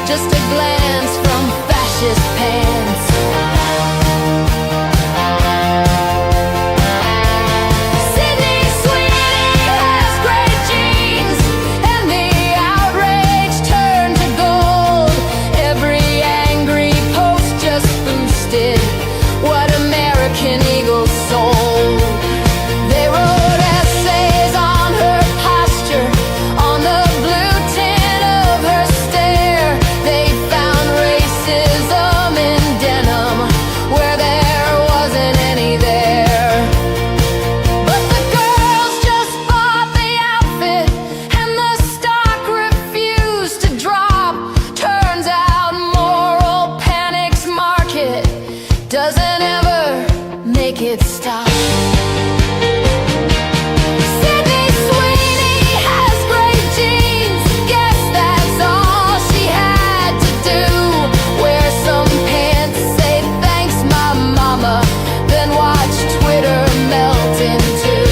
just a glance from fascist pants. Sydney Sweeney has great genes, and the outrage turned to gold. Every angry post just boosted what American Eagle sold. They wrote essays on her posture, on the blue tint of her stare. They found racism in denim where there wasn't any there. But the girls just bought the outfit and the stock refused to drop. Turns out moral panic's market doesn't ever make it stop. Sydney Sweeney has great genes. Guess that's all she had to do. Wear some pants, say thanks my mama, then watch Twitter melt in two.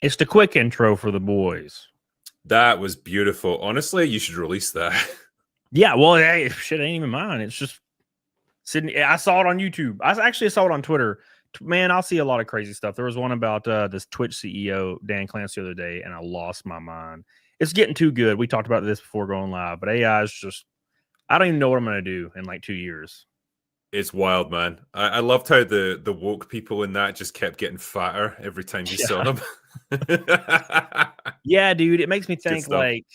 It's the quick intro for the boys. That was beautiful. Honestly, you should release that. Yeah, well, hey, shit ain't even mine. It's just Sydney. I saw it on YouTube. I actually saw it on Twitter. Man, I'll see a lot of crazy stuff. There was one about this Twitch CEO, Dan Clance, the other day, and I lost my mind. It's getting too good. We talked about this before going live, but AI is just, I don't even know what I'm going to do in like 2 years. It's wild, man. I loved how the woke people in that just kept getting fatter every time you saw them. Yeah, dude. It makes me think stuff. like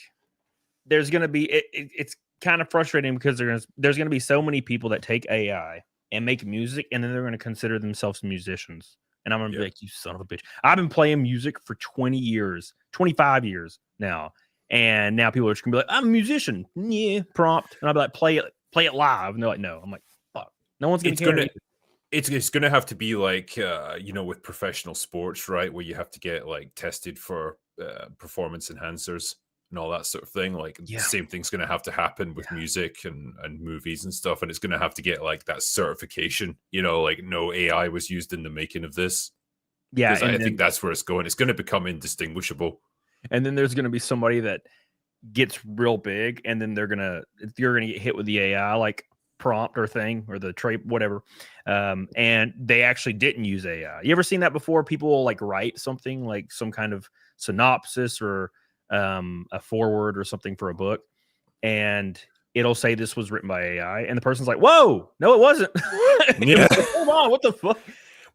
there's going to be, it's kind of frustrating because there's going to be so many people that take AI and make music, and then they're going to consider themselves musicians. And I'm going to be like, you son of a bitch. I've been playing music for 20 years, 25 years now. And now people are just going to be like, I'm a musician. Yeah, prompt. And I'll be like, play it live. And they're like, no. I'm like, fuck. No one's going to care. It's going to have to be like, with professional sports, right? Where you have to get like tested for performance enhancers and all that sort of thing. Like the same thing's going to have to happen with music and movies and stuff. And it's going to have to get like that certification, like no AI was used in the making of this. Yeah. I think that's where it's going. It's going to become indistinguishable. And then there's going to be somebody that gets real big, and then you're going to get hit with the AI like prompt or thing or the trait, whatever. And they actually didn't use AI. You ever seen that before? People will like write something like some kind of synopsis or a foreword or something for a book, and it'll say this was written by AI, and the person's like, whoa, no, it wasn't. Yeah. Like, hold on, what the fuck?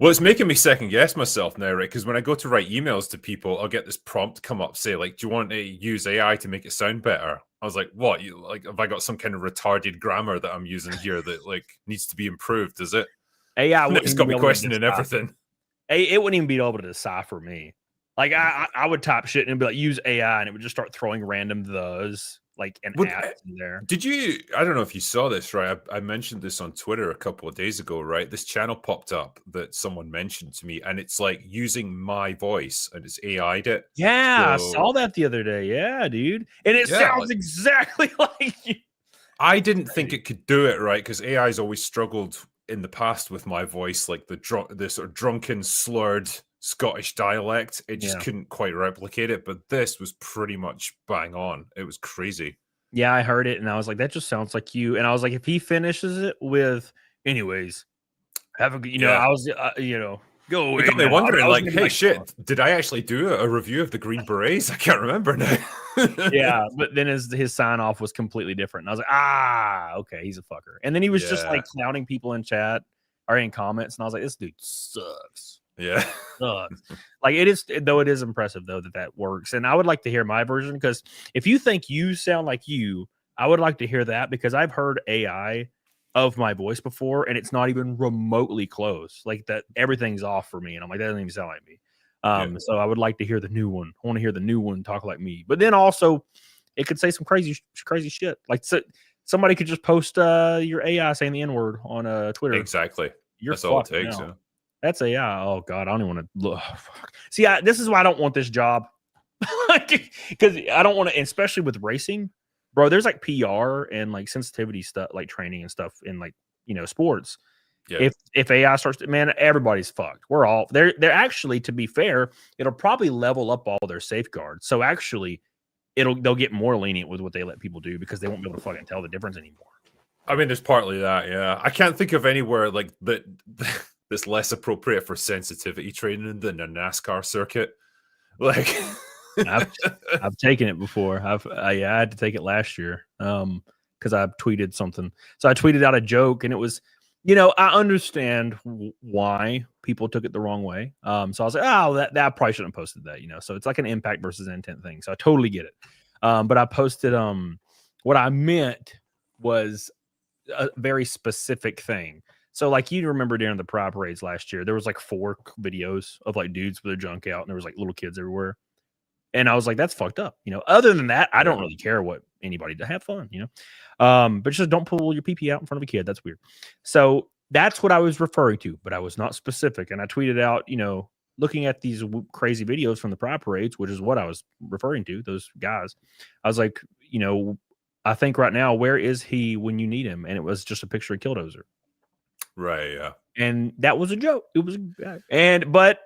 Well, it's making me second guess myself now, right? Because when I go to write emails to people, I'll get this prompt come up, say, like, do you want to use AI to make it sound better? I was like, what? Have I got some kind of retarded grammar that I'm using here that like needs to be improved? Is it? AI It's got me questioning everything. It wouldn't even be able to decipher me. Like I would type shit and be like, use AI, and it would just start throwing random thes like an at in there. Did you? I don't know if you saw this, right? I mentioned this on Twitter a couple of days ago, right? This channel popped up that someone mentioned to me, and it's like using my voice, and it's AI'd it. Yeah, I saw that the other day. Yeah, dude, and it sounds exactly like you. I didn't think it could do it, right? Because AI's always struggled in the past with my voice, like the sort of drunken, slurred Scottish dialect. It just couldn't quite replicate it, but this was pretty much bang on. It was crazy. Yeah, I heard it and I was like, that just sounds like you. And I was like, if he finishes it with, anyways, have a good, I was, go away. It got me wondering, like, hey, shit, did I actually do a review of the Green Berets? I can't remember now. Yeah, but then his sign off was completely different. And I was like, okay, he's a fucker. And then he was just like clowning people in chat or in comments, and I was like, this dude sucks. Yeah. Like it is, though it is impressive though that works. And I would like to hear my version, because if you think you sound like you, I would like to hear that, because I've heard AI of my voice before and it's not even remotely close. Like that everything's off for me. And I'm like, that doesn't even sound like me. So I would like to hear the new one. I want to hear the new one talk like me. But then also it could say some crazy shit. Like somebody could just post your AI saying the N-word on Twitter. Exactly. That's all it takes. That's AI. Oh God, I don't even want to look. See, this is why I don't want this job. Because I don't want to, especially with racing, bro. There's like PR and like sensitivity stuff, like training and stuff in like sports. Yeah. If AI starts to, man, everybody's fucked. We're all they're actually, to be fair, it'll probably level up all their safeguards. So actually, they'll get more lenient with what they let people do because they won't be able to fucking tell the difference anymore. I mean, there's partly that, yeah. I can't think of anywhere like that that's less appropriate for sensitivity training than a NASCAR circuit. Like, I've taken it before. I had to take it last year because I tweeted something. So I tweeted out a joke, and it was, I understand why people took it the wrong way. So I was like, oh, that I probably shouldn't have posted that. So it's like an impact versus intent thing. So I totally get it. But I posted what I meant was a very specific thing. So like you remember during the pride parades last year, there was like 4 videos of like dudes with their junk out, and there was like little kids everywhere. And I was like, that's fucked up. Other than that, I don't really care what anybody to have fun, but just don't pull your PP out in front of a kid. That's weird. So that's what I was referring to, but I was not specific. And I tweeted out, looking at these crazy videos from the pride parades, which is what I was referring to, those guys. I was like, I think right now, where is he when you need him? And it was just a picture of Killdozer. right, yeah. And that was a joke. It was, but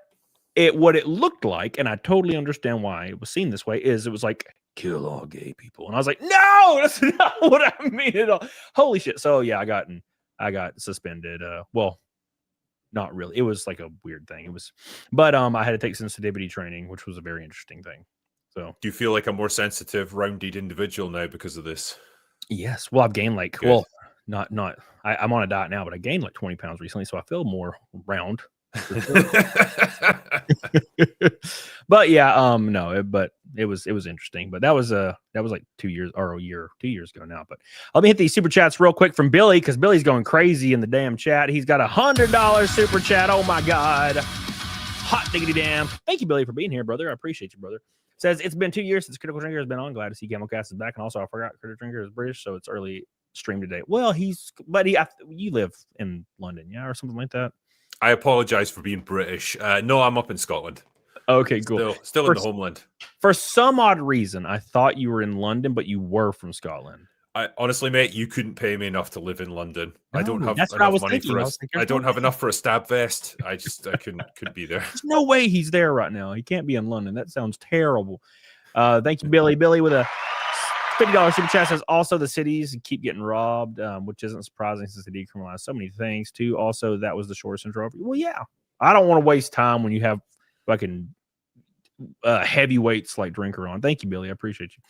what it looked like, and I totally understand why it was seen this way, is it was like, kill all gay people. And I was like, no, that's not what I mean at all. Holy shit. So yeah, I got suspended. Well, not really. It was like a weird thing. It was, but I had to take sensitivity training, which was a very interesting thing. So Do you feel like a more sensitive, rounded individual now because of this? yes. Well, I've gained like, Good. well, I'm on a diet now, but I gained like 20 pounds recently, so I feel more round. But yeah, no, but it was interesting. But that was like 2 years or a year, 2 years ago now. But let me hit these super chats real quick from Billy, because Billy's going crazy in the damn chat. He's got $100 super chat. Oh my god, hot diggity damn! Thank you, Billy, for being here, brother. I appreciate you, brother. Says it's been 2 years since Critical Drinker has been on. Glad to see CamelCast is back, and also I forgot Critical Drinker is British, so it's early stream today. Well, you live in London, yeah, or something like that. I apologize for being British. No, I'm up in Scotland. Okay, cool. Still in the homeland. For some odd reason, I thought you were in London, but you were from Scotland. Honestly, mate, you couldn't pay me enough to live in London. I don't have that's what I enough was money thinking. for I a, was like, I don't have enough for a stab vest. I couldn't be there. There's no way he's there right now. He can't be in London. That sounds terrible. Thank you, Billy. Billy with a $50 super chat says also the cities keep getting robbed, which isn't surprising since they decriminalized so many things too. Also, that was the shortest intro. Well, yeah, I don't want to waste time when you have fucking heavyweights like Drinker on. Thank you, Billy. I appreciate you.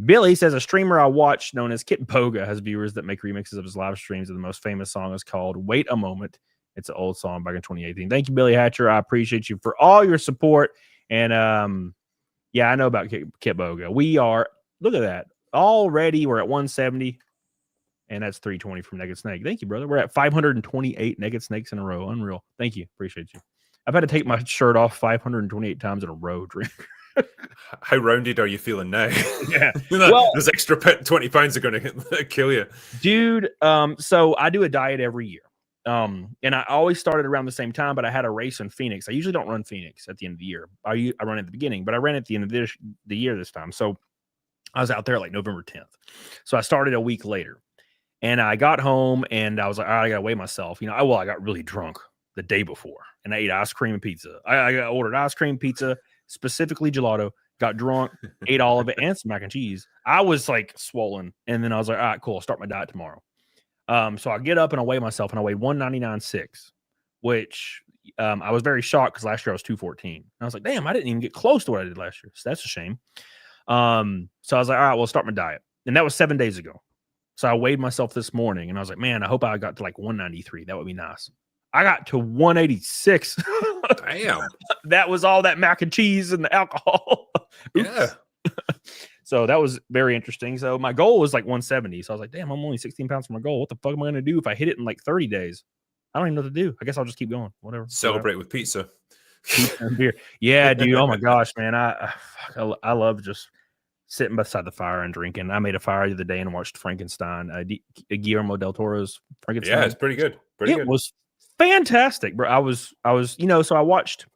Billy says a streamer I watch known as Kit Boga has viewers that make remixes of his live streams, and the most famous song is called Wait a Moment. It's an old song back in 2018. Thank you, Billy Hatcher. I appreciate you for all your support. And yeah, I know about Kit Boga. We are, look at that. Already we're at 170, and that's 320 from Naked Snake. Thank you, brother. We're at 528 Naked Snakes in a row. Unreal. Thank you. Appreciate you. I've had to take my shirt off 528 times in a row, Drinker. How rounded are you feeling now? Yeah. Well, those extra 20 pounds are going to kill you. Dude, so I do a diet every year. And I always started around the same time, but I had a race in Phoenix. I usually don't run Phoenix at the end of the year. I run at the beginning, but I ran at the end of the year this time. So I was out there like November 10th. So I started a week later, and I got home and I was like, all right, I got to weigh myself. I got really drunk the day before, and I ate ice cream and pizza. I ordered ice cream, pizza, specifically gelato, got drunk, ate all of it, and some mac and cheese. I was like swollen. And then I was like, all right, cool. I'll start my diet tomorrow. So I get up and I weigh myself, and I weigh 199.6, which I was very shocked because last year I was 214. And I was like, damn, I didn't even get close to what I did last year. So that's a shame. So I was like, all right, well, start my diet. And that was 7 days ago. So I weighed myself this morning, and I was like, man, I hope I got to like 193. That would be nice. I got to 186. Damn. That was all that mac and cheese and the alcohol. Yeah. So that was very interesting. So my goal was like 170. So I was like, damn, I'm only 16 pounds from my goal. What the fuck am I going to do if I hit it in like 30 days? I don't even know what to do. I guess I'll just keep going. Whatever. Celebrate with pizza. And beer. Yeah, dude. Oh my gosh, man. I love just sitting beside the fire and drinking. I made a fire the other day and watched Frankenstein, Guillermo del Toro's Frankenstein. Yeah, it's pretty good. It was fantastic, bro. I was, so I watched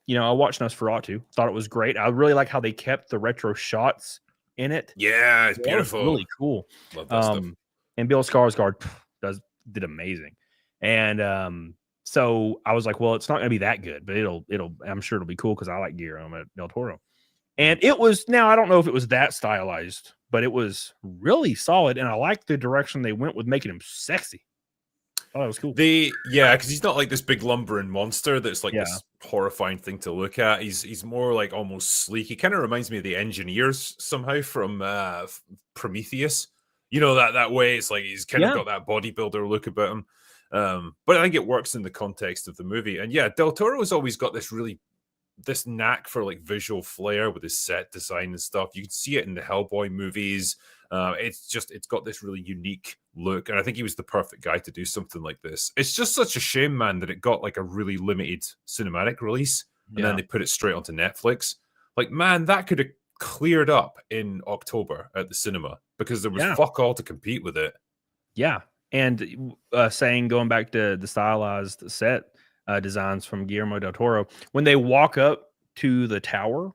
Nosferatu. Thought it was great. I really like how they kept the retro shots in it. Yeah, it's That was beautiful. really cool. Love that stuff. And Bill Skarsgård did amazing. And so I was like, well, it's not going to be that good, but I'm sure it'll be cool because I like Guillermo del Toro. And it was, now I don't know if it was that stylized, but it was really solid. And I liked the direction they went with making him sexy. Oh, that was cool. Because he's not like this big lumbering monster that's like Yeah. this horrifying thing to look at. He's more like almost sleek. He kind of reminds me of the engineers somehow from Prometheus. You know, that way. It's like he's kind of got that bodybuilder look about him. But I think it works in the context of the movie. And yeah, Del Toro's always got this knack for like visual flair with his set design and stuff. You can see it in the Hellboy movies. It's got this really unique look, and I think he was the perfect guy to do something like this. It's just such a shame, man, that it got like a really limited cinematic release, and then they put it straight onto Netflix. Like, man, that could have cleared up in October at the cinema because there was fuck all to compete with it. Yeah, and going back to the stylized set designs from Guillermo del Toro, when they walk up to the tower,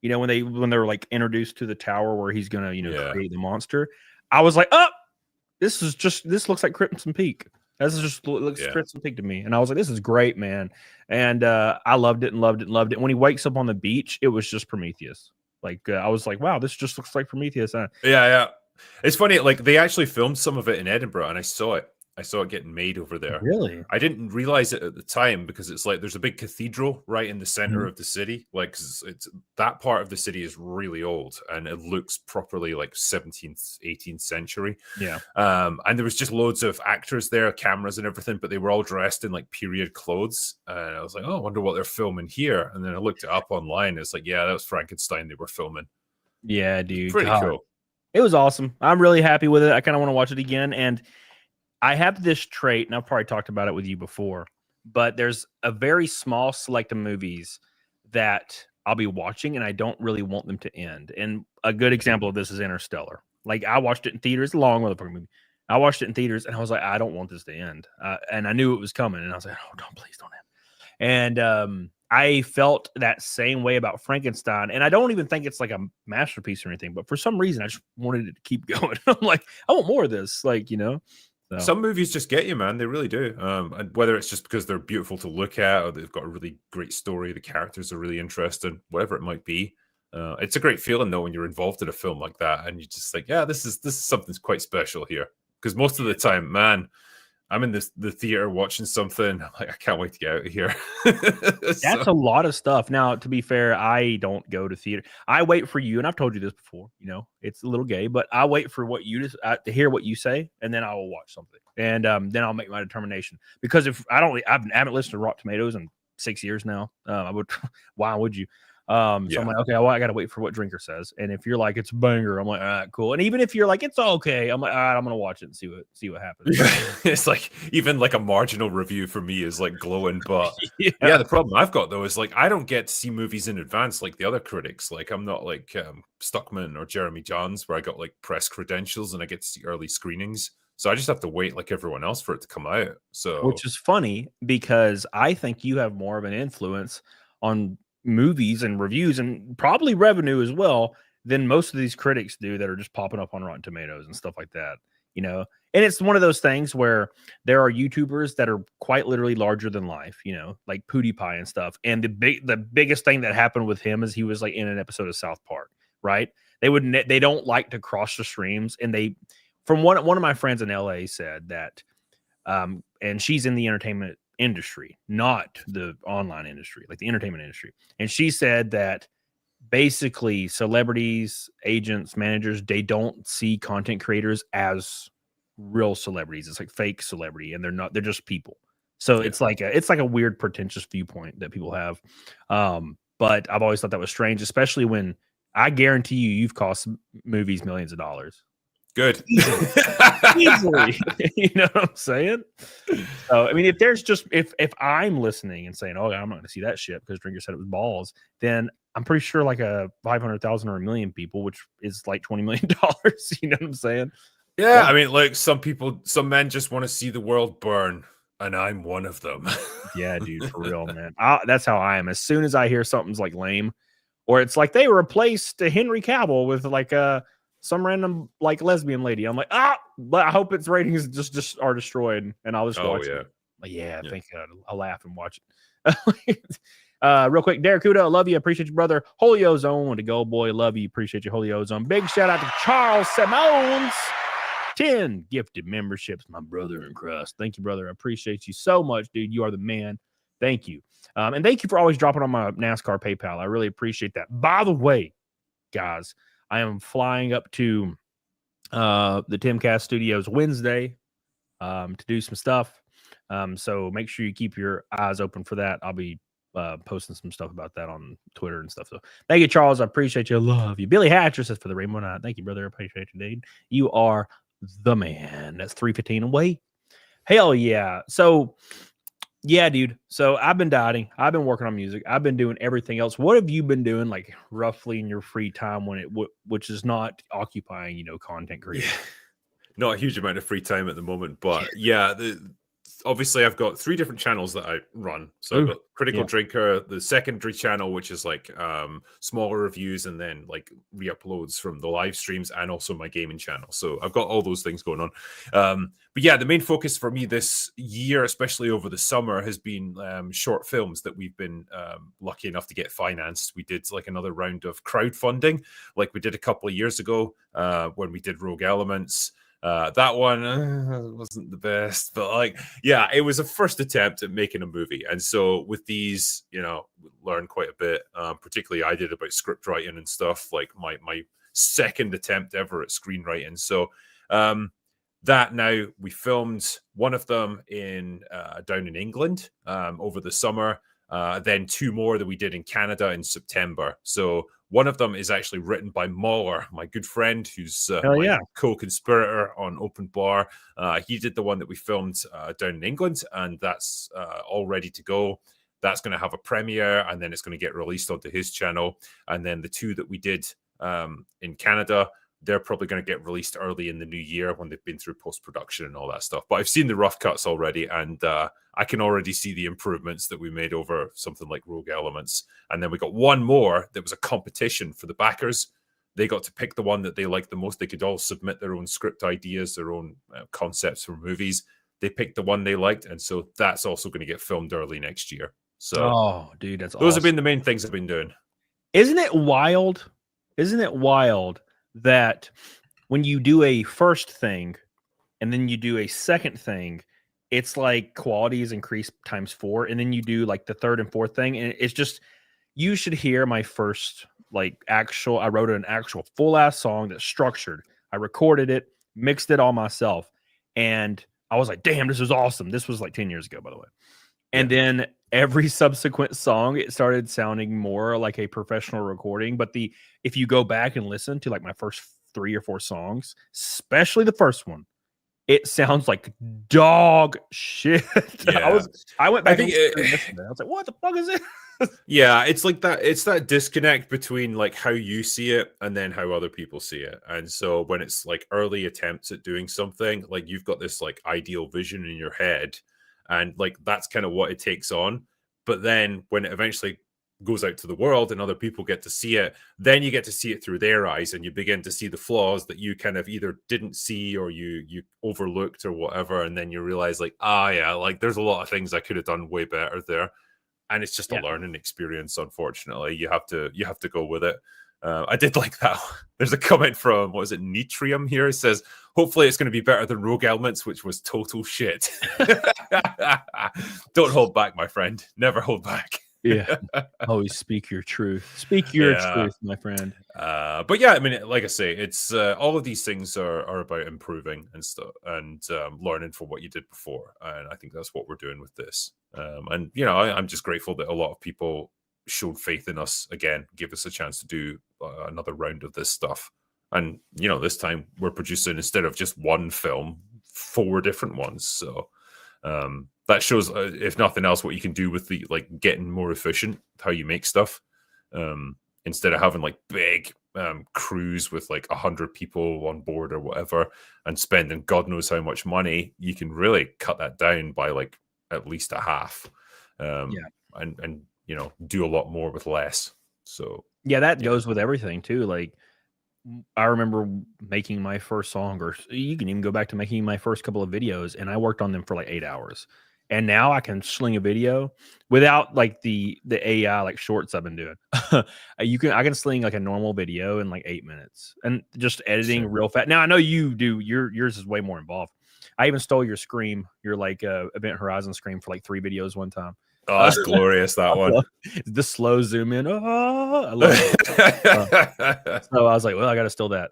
when they're like introduced to the tower where he's gonna create the monster, I was like, oh, this looks like Crimson Peak. This looks Crimson Peak to me, and I was like, this is great, man. And I loved it and loved it and loved it. When he wakes up on the beach, it was just Prometheus. Like I was like, wow, this just looks like Prometheus. Yeah. It's funny, like they actually filmed some of it in Edinburgh, and I saw it getting made over there. Really? I didn't realize it at the time because it's like there's a big cathedral right in the center of the city. Like it's that part of the city is really old and it looks properly like 17th, 18th century. Yeah. And there was just loads of actors there, cameras and everything, but they were all dressed in like period clothes. And I was like, oh, I wonder what they're filming here. And then I looked it up online. It's like, yeah, that was Frankenstein they were filming. Yeah, dude. Pretty cool. It was awesome. I'm really happy with it. I kind of want to watch it again. And I have this trait, and I've probably talked about it with you before, but there's a very small select of movies that I'll be watching and I don't really want them to end. And a good example of this is Interstellar. Like I watched it in theaters, a long motherfucking movie. I watched it in theaters and I was like, I don't want this to end. And I knew it was coming and I was like, oh, please don't end. And I felt that same way about Frankenstein. And I don't even think it's like a masterpiece or anything, but for some reason I just wanted it to keep going. I'm like, I want more of this. Like, So. Some movies just get you, man. They really do. And whether it's just because they're beautiful to look at or they've got a really great story, the characters are really interesting, whatever it might be. It's a great feeling, though, when you're involved in a film like that and you just think, yeah, this is something quite special here. Because most of the time, man, I'm in the theater watching something. I'm like, I can't wait to get out of here. That's a lot of stuff. Now, to be fair, I don't go to theater. I wait for you, and I've told you this before. It's a little gay, but I wait for what you to hear what you say, and then I will watch something, and then I'll make my determination. Because if I haven't listened to Rotten Tomatoes in 6 years now. I would. Why would you? So I'm like, okay, well, I got to wait for what Drinker says. And if you're like, it's a banger, I'm like, all right, cool. And even if you're like, it's okay, I'm like, all right, I'm going to watch it and see what happens. It's like, even like a marginal review for me is like glowing. But the problem I've got though is like, I don't get to see movies in advance like the other critics. Like I'm not like Stuckman or Jeremy Johns where I got like press credentials and I get to see early screenings. So I just have to wait like everyone else for it to come out. So, which is funny because I think you have more of an influence on movies and reviews and probably revenue as well than most of these critics do that are just popping up on Rotten Tomatoes and stuff like that, and it's one of those things where there are YouTubers that are quite literally larger than life, like PewDiePie and stuff. And the biggest thing that happened with him is he was like in an episode of South Park, right? They don't like to cross the streams, and from one of my friends in LA said that and she's in the entertainment industry, not the online industry, like the entertainment industry. And she said that basically celebrities, agents, managers, they don't see content creators as real celebrities. It's like fake celebrity, and they're just people. So it's like a weird pretentious viewpoint that people have. But I've always thought that was strange, especially when I guarantee you've cost movies millions of dollars. Good. Easily. You know what I'm saying? So, I mean, if I'm listening and saying, oh, I'm not going to see that shit because Drinker said it was balls, then I'm pretty sure like a 500,000 or 1 million people, which is like $20 million. You know what I'm saying? Yeah. I mean, like some men just want to see the world burn. And I'm one of them. Yeah, dude, for real, man. That's how I am. As soon as I hear something's like lame, or it's like they replaced Henry Cavill with like some random like lesbian lady, I'm like, but I hope its ratings just are destroyed, and I'll just Oh watch yeah. it. But yeah, Yeah. thank God. I'll laugh and watch it. Real quick, Derek Kuda, I love you. Appreciate you, brother. Holy Ozone, to go boy, love you. Appreciate you, Holy Ozone. Big shout out to Charles Simons. 10 gifted memberships, my brother in Christ. Thank you, brother. I appreciate you so much, dude. You are the man. Thank you. And thank you for always dropping on my NASCAR PayPal. I really appreciate that. By the way, guys, I am flying up to the Timcast Studios Wednesday to do some stuff. So make sure you keep your eyes open for that. I'll be posting some stuff about that on Twitter and stuff. So thank you, Charles. I appreciate you. I love you. Billy Hatcher says for the Rainbow Night. Thank you, brother. I appreciate you, dude. You are the man. That's 3:15 away. Hell yeah. So yeah, dude. So I've been dieting. I've been working on music. I've been doing everything else. What have you been doing, like roughly in your free time when which is not occupying, content creation? Yeah. Not a huge amount of free time at the moment, but yeah, obviously I've got 3 different channels that I run. So I've got Critical Drinker, the secondary channel, which is like smaller reviews and then like re-uploads from the live streams, and also my gaming channel. So I've got all those things going on. But yeah, the main focus for me this year, especially over the summer, has been short films that we've been lucky enough to get financed. We did like another round of crowdfunding, like we did a couple of years ago when we did Rogue Elements. That one wasn't the best, but like, yeah, it was a first attempt at making a movie. And so with these, learn quite a bit. Particularly I did about script writing and stuff, like my second attempt ever at screenwriting. So that now we filmed one of them down in England over the summer. Then 2 more that we did in Canada in September. So one of them is actually written by Mahler, my good friend, who's my co-conspirator on Open Bar. He did the one that we filmed down in England, and that's all ready to go. That's going to have a premiere, and then it's going to get released onto his channel. And then the 2 that we did in Canada, they're probably going to get released early in the new year when they've been through post-production and all that stuff. But I've seen the rough cuts already, and I can already see the improvements that we made over something like Rogue Elements. And then we got one more that was a competition for the backers. They got to pick the one that they liked the most. They could all submit their own script ideas, their own concepts for movies. They picked the one they liked, and so that's also going to get filmed early next year. So, dude, that's those awesome. have been the main things I've been doing. Isn't it wild? Isn't it wild that when you do a first thing and then you do a second thing, it's like quality is increased times 4, and then you do like the third and fourth thing, and it's just, you should hear my first I wrote an actual full ass song that's structured. I recorded it, mixed it all myself, and I was like, damn, this is awesome. This was like 10 years ago, by the way. And then every subsequent song, it started sounding more like a professional recording. But if you go back and listen to like my first 3 or 4 songs, especially the first one, it sounds like dog shit. Yeah. I went back and listened to it. I was like, what the fuck is it? Yeah, it's like that. It's that disconnect between like how you see it and then how other people see it. And so when it's like early attempts at doing something, like you've got this like ideal vision in your head, and like that's kind of what it takes on. But then when it eventually goes out to the world and other people get to see it, then you get to see it through their eyes, and you begin to see the flaws that you kind of either didn't see or you overlooked or whatever. And then you realize like, yeah, like there's a lot of things I could have done way better there. And it's just a learning experience. Unfortunately, you have to go with it. I did like that. There's a comment from, what is it, Nitrium here. It says, hopefully it's going to be better than Rogue Elements, which was total shit. Don't hold back, my friend. Never hold back. Yeah. Always speak your truth. Speak your truth, my friend. But yeah, I mean, like I say, it's all of these things are about improving and stuff, and learning from what you did before. And I think that's what we're doing with this. And I'm just grateful that a lot of people showed faith in us again, give us a chance to do another round of this stuff. And this time we're producing, instead of just one film, 4 different ones. So that shows, if nothing else, what you can do with the getting more efficient, how you make stuff. Instead of having like big crews with like 100 people on board or whatever, and spending God knows how much money, you can really cut that down by like at least a half. And you know, do a lot more with less. So yeah, that goes with everything too. Like I remember making my first song, or you can even go back to making my first couple of videos, and I worked on them for like 8 hours. And now I can sling a video without like the AI like shorts I've been doing. I can sling like a normal video in like 8 minutes, and just editing real fast. Now I know you do yours is way more involved. I even stole your Scream, your like Event Horizon Scream for like 3 videos one time. oh, that's glorious, that one. The slow zoom in. Oh, I love it. So I was like, well, I got to steal that.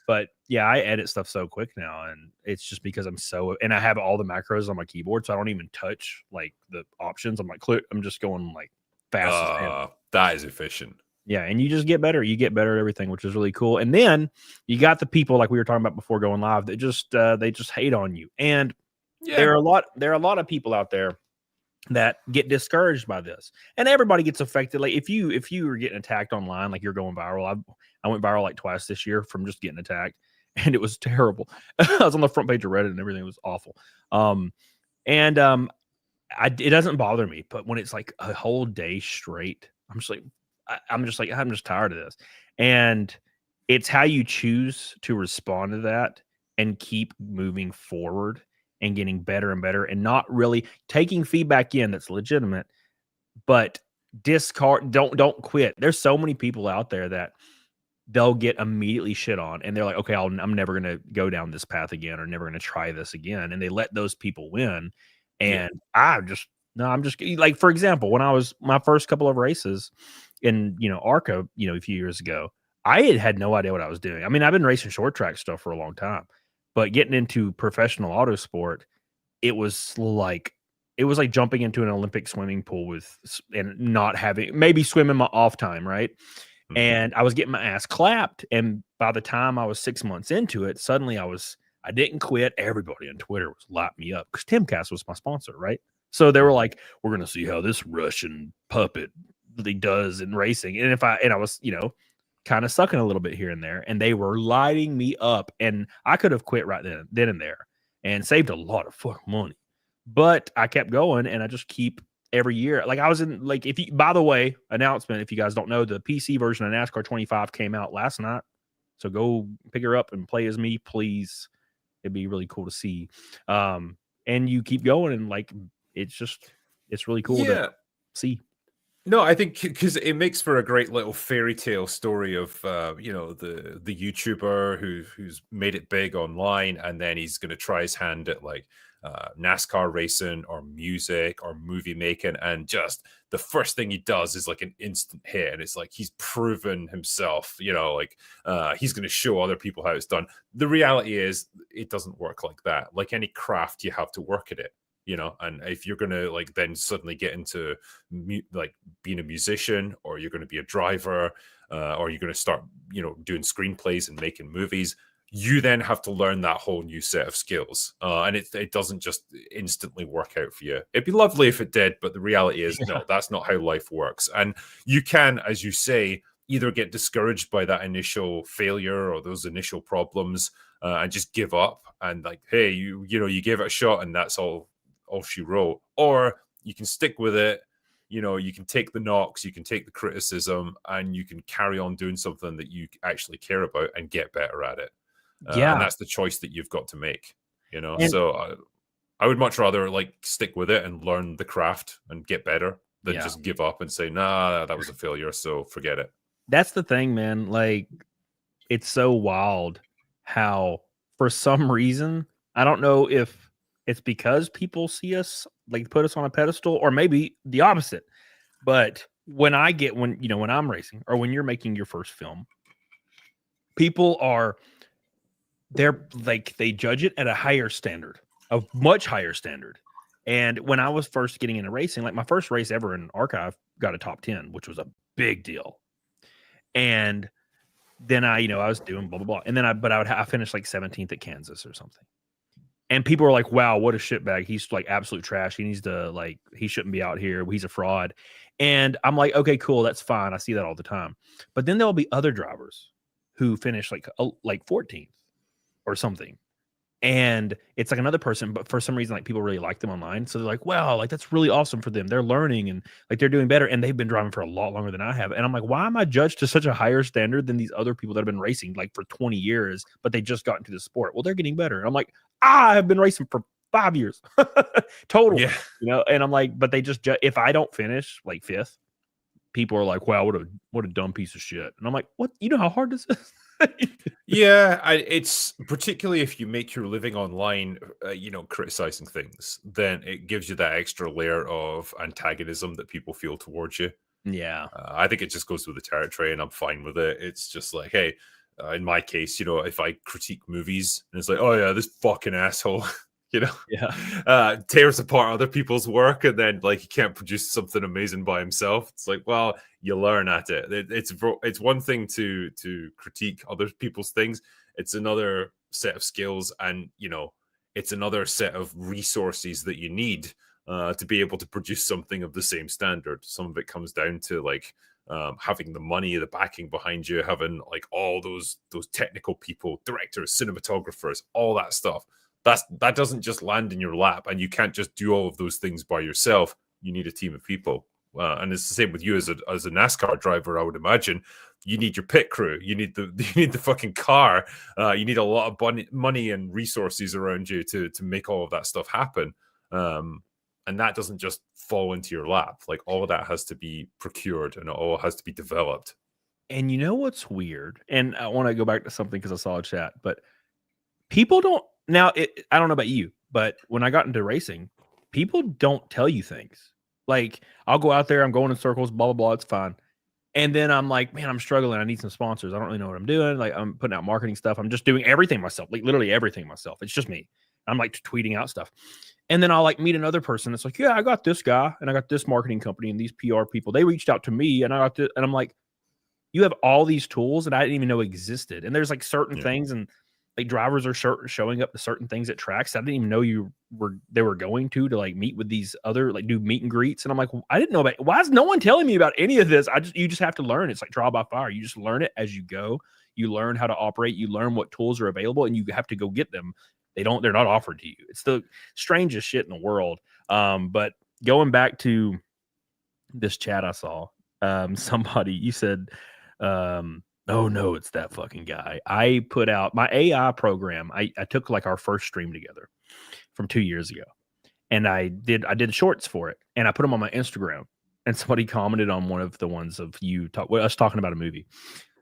But yeah, I edit stuff so quick now, and it's just because and I have all the macros on my keyboard, so I don't even touch like the options. I'm like, click. I'm just going like fast as hell. That is efficient. Yeah, and you just get better. You get better at everything, which is really cool. And then you got the people like we were talking about before going live that just they just hate on you. And there are a lot of people out there that get discouraged by this, and everybody gets affected. Like if you are getting attacked online, like you're going viral. I went viral like twice this year from just getting attacked, and it was terrible. I was on the front page of Reddit, and everything was awful. It doesn't bother me, but when it's like a whole day straight, I'm just tired of this. And it's how you choose to respond to that and keep moving forward and getting better and better, and not really taking feedback in that's legitimate, but don't quit. There's so many people out there that they'll get immediately shit on, and they're like, okay, I'm never going to go down this path again, or never going to try this again. And they let those people win. And I'm just like, for example, when I was my first couple of races in, ARCA, a few years ago, I had no idea what I was doing. I mean, I've been racing short track stuff for a long time, but getting into professional auto sport, it was like jumping into an Olympic swimming pool and not having, maybe swimming my off time, right? Mm-hmm. And I was getting my ass clapped. And by the time I was 6 months into it, suddenly I didn't quit. Everybody on Twitter was lighting me up because CAMELCAST was my sponsor, right? So they were like, we're going to see how this Russian puppet really does in racing. And I was, kind of sucking a little bit here and there, and they were lighting me up, and I could have quit right then and there and saved a lot of fucking money. But I kept going, and I just keep every year. Like I was in, like, by the way, announcement, if you guys don't know, the PC version of NASCAR 25 came out last night. So go pick her up and play as me, please. It'd be really cool to see. And you keep going, and like, it's really cool to see. No, I think because it makes for a great little fairy tale story of the YouTuber who's made it big online, and then he's going to try his hand at like NASCAR racing or music or movie making, and just the first thing he does is like an instant hit, and it's like he's proven himself. He's going to show other people how it's done. The reality is, it doesn't work like that. Like any craft, you have to work at it. And if you're going to like then suddenly get into like being a musician, or you're going to be a driver, or you're going to start, doing screenplays and making movies, you then have to learn that whole new set of skills. And it doesn't just instantly work out for you. It'd be lovely if it did, but the reality is, no, that's not how life works. And you can, as you say, either get discouraged by that initial failure or those initial problems, and just give up and like, hey, you gave it a shot and that's all she wrote, or you can stick with it. You can take the knocks, you can take the criticism, and you can carry on doing something that you actually care about and get better at it. And that's the choice that you've got to make. So I would much rather like stick with it and learn the craft and get better than just give up and say, nah, that was a failure, so forget it. That's the thing, man. Like, it's so wild how for some reason, I don't know if it's because people see us, like, put us on a pedestal, or maybe the opposite. But when I'm racing, or when you're making your first film, people they judge it at a much higher standard. And when I was first getting into racing, like my first race ever in Archive got a top 10, which was a big deal. And then I was doing blah, blah, blah. And then I finished like 17th at Kansas or something. And people are like, wow, what a shitbag. He's like absolute trash. He needs to he shouldn't be out here. He's a fraud. And I'm like, okay, cool. That's fine. I see that all the time. But then there'll be other drivers who finish like 14th or something. and it's like another person, but for some reason, like people really like them online. So they're like, wow, like that's really awesome for them. They're learning and like they're doing better. And they've been driving for a lot longer than I have. And I'm like, why am I judged to such a higher standard than these other people that have been racing like for 20 years, but they just got into the sport? Well, they're getting better. And I'm like, I have been racing for 5 years total, Yeah. and I'm like, but they just, if I don't finish like fifth, people are like, wow, what a dumb piece of shit. And I'm like, what? You know how hard this is? Yeah, it's particularly if you make your living online, criticizing things, then it gives you that extra layer of antagonism that people feel towards you. Yeah. I think it just goes with the territory, and I'm fine with it. It's just like, hey, in my case, if I critique movies, and it's like, oh yeah, this fucking asshole, tears apart other people's work, and then like he can't produce something amazing by himself. It's like, well, you learn at it. It's one thing to critique other people's things. It's another set of skills, and it's another set of resources that you need to be able to produce something of the same standard. Some of it comes down to like having the money, the backing behind you, having like all those technical people, directors, cinematographers, all that stuff. That doesn't just land in your lap, and you can't just do all of those things by yourself. You need a team of people, and it's the same with you as a NASCAR driver. I would imagine you need your pit crew, you need the fucking car, you need a lot of money and resources around you to make all of that stuff happen. And that doesn't just fall into your lap. Like all of that has to be procured, and it all has to be developed. And you know what's weird? And I want to go back to something because I saw a chat, but people don't now. I don't know about you, but when I got into racing, people don't tell you things. Like I'll go out there, I'm going in circles, blah blah blah. It's fine, and then I'm like, man, I'm struggling. I need some sponsors. I don't really know what I'm doing. Like I'm putting out marketing stuff. I'm just doing everything myself, like literally everything myself. It's just me. I'm like tweeting out stuff, and then I'll like meet another person. That's like, yeah, I got this guy, and I got this marketing company, and these PR people. They reached out to me, and I got this, and I'm like, you have all these tools that I didn't even know existed. And there's like certain things, and like drivers are showing up to certain things at tracks I didn't even know they were going to like meet with these other, like do meet and greets. And I'm like, I didn't know about, why is no one telling me about any of this? You just have to learn. It's like trial by fire. You just learn it as you go. You learn how to operate. You learn what tools are available, and you have to go get them. They're not offered to you. It's the strangest shit in the world. But going back to this chat I saw, somebody, you said, oh no, it's that fucking guy. I put out my AI program. I took like our first stream together from 2 years ago, and I did shorts for it, and I put them on my Instagram, and somebody commented on one of the ones of us talking about a movie,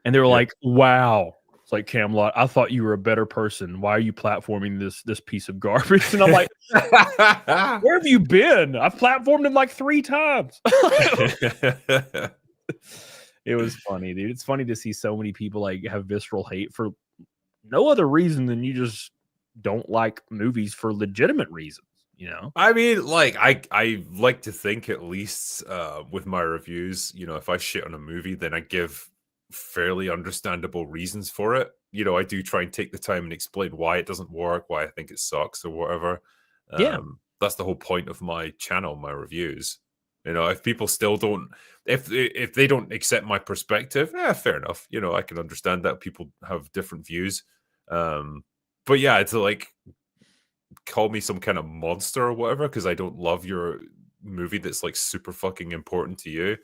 and they were like, wow. It's like, Camelot, I thought you were a better person. Why are you platforming this piece of garbage? And I'm like, where have you been? I've platformed him like 3 times. It was funny, dude. It's funny to see so many people like have visceral hate for no other reason than you just don't like movies for legitimate reasons, I mean, like I like to think, at least with my reviews, if I shit on a movie, then I give fairly understandable reasons for it. I do try and take the time and explain why it doesn't work, why I think it sucks or whatever. Yeah. That's the whole point of my channel, my reviews. If people still don't, if they don't accept my perspective, fair enough. I can understand that people have different views. But yeah, to like call me some kind of monster or whatever because I don't love your movie that's like super fucking important to you.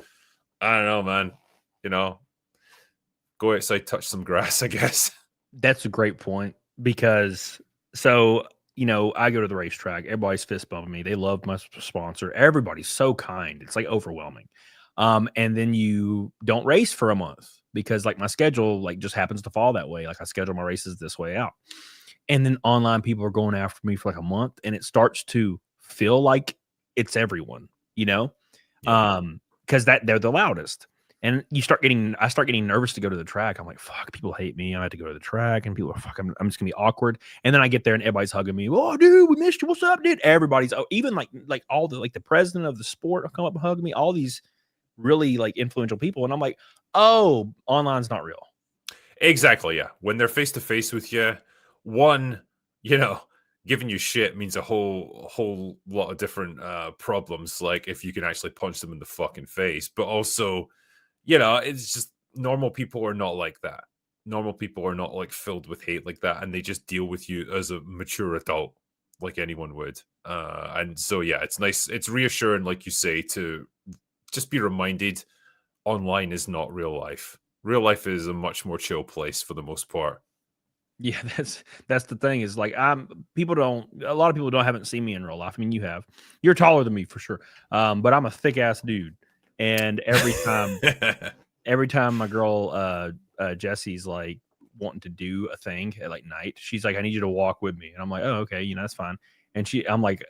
I don't know, man. Go outside, touch some grass, I guess. That's a great point because I go to the racetrack. Everybody's fist bumping me. They love my sponsor. Everybody's so kind. It's like overwhelming. And then you don't race for a month because like my schedule like just happens to fall that way. Like I schedule my races this way out. And then online people are going after me for like a month, and it starts to feel like it's everyone, because they're the loudest. And I start getting nervous to go to the track. I'm like, fuck, people hate me. I have to go to the track, and people are fuck. I'm just gonna be awkward. And then I get there, and everybody's hugging me. Oh, dude, we missed you. What's up, dude? Everybody's even like all the the president of the sport will come up and hug me. All these really like influential people, and I'm like, oh, online's not real. Exactly. Yeah, when they're face to face with you, one, giving you shit means a whole lot of different problems. Like if you can actually punch them in the fucking face, but also. It's just normal people are not like that. Normal people are not like filled with hate like that, and they just deal with you as a mature adult like anyone would. And so yeah, it's nice, it's reassuring, like you say, to just be reminded online is not real life. Real life is a much more chill place for the most part. Yeah, that's the thing is like a lot of people haven't seen me in real life. I mean, you have. You're taller than me for sure. But I'm a thick ass dude. And every time my girl Jessie's like wanting to do a thing at like night, she's like, I need you to walk with me. And I'm like, oh, okay, that's fine. And I'm like,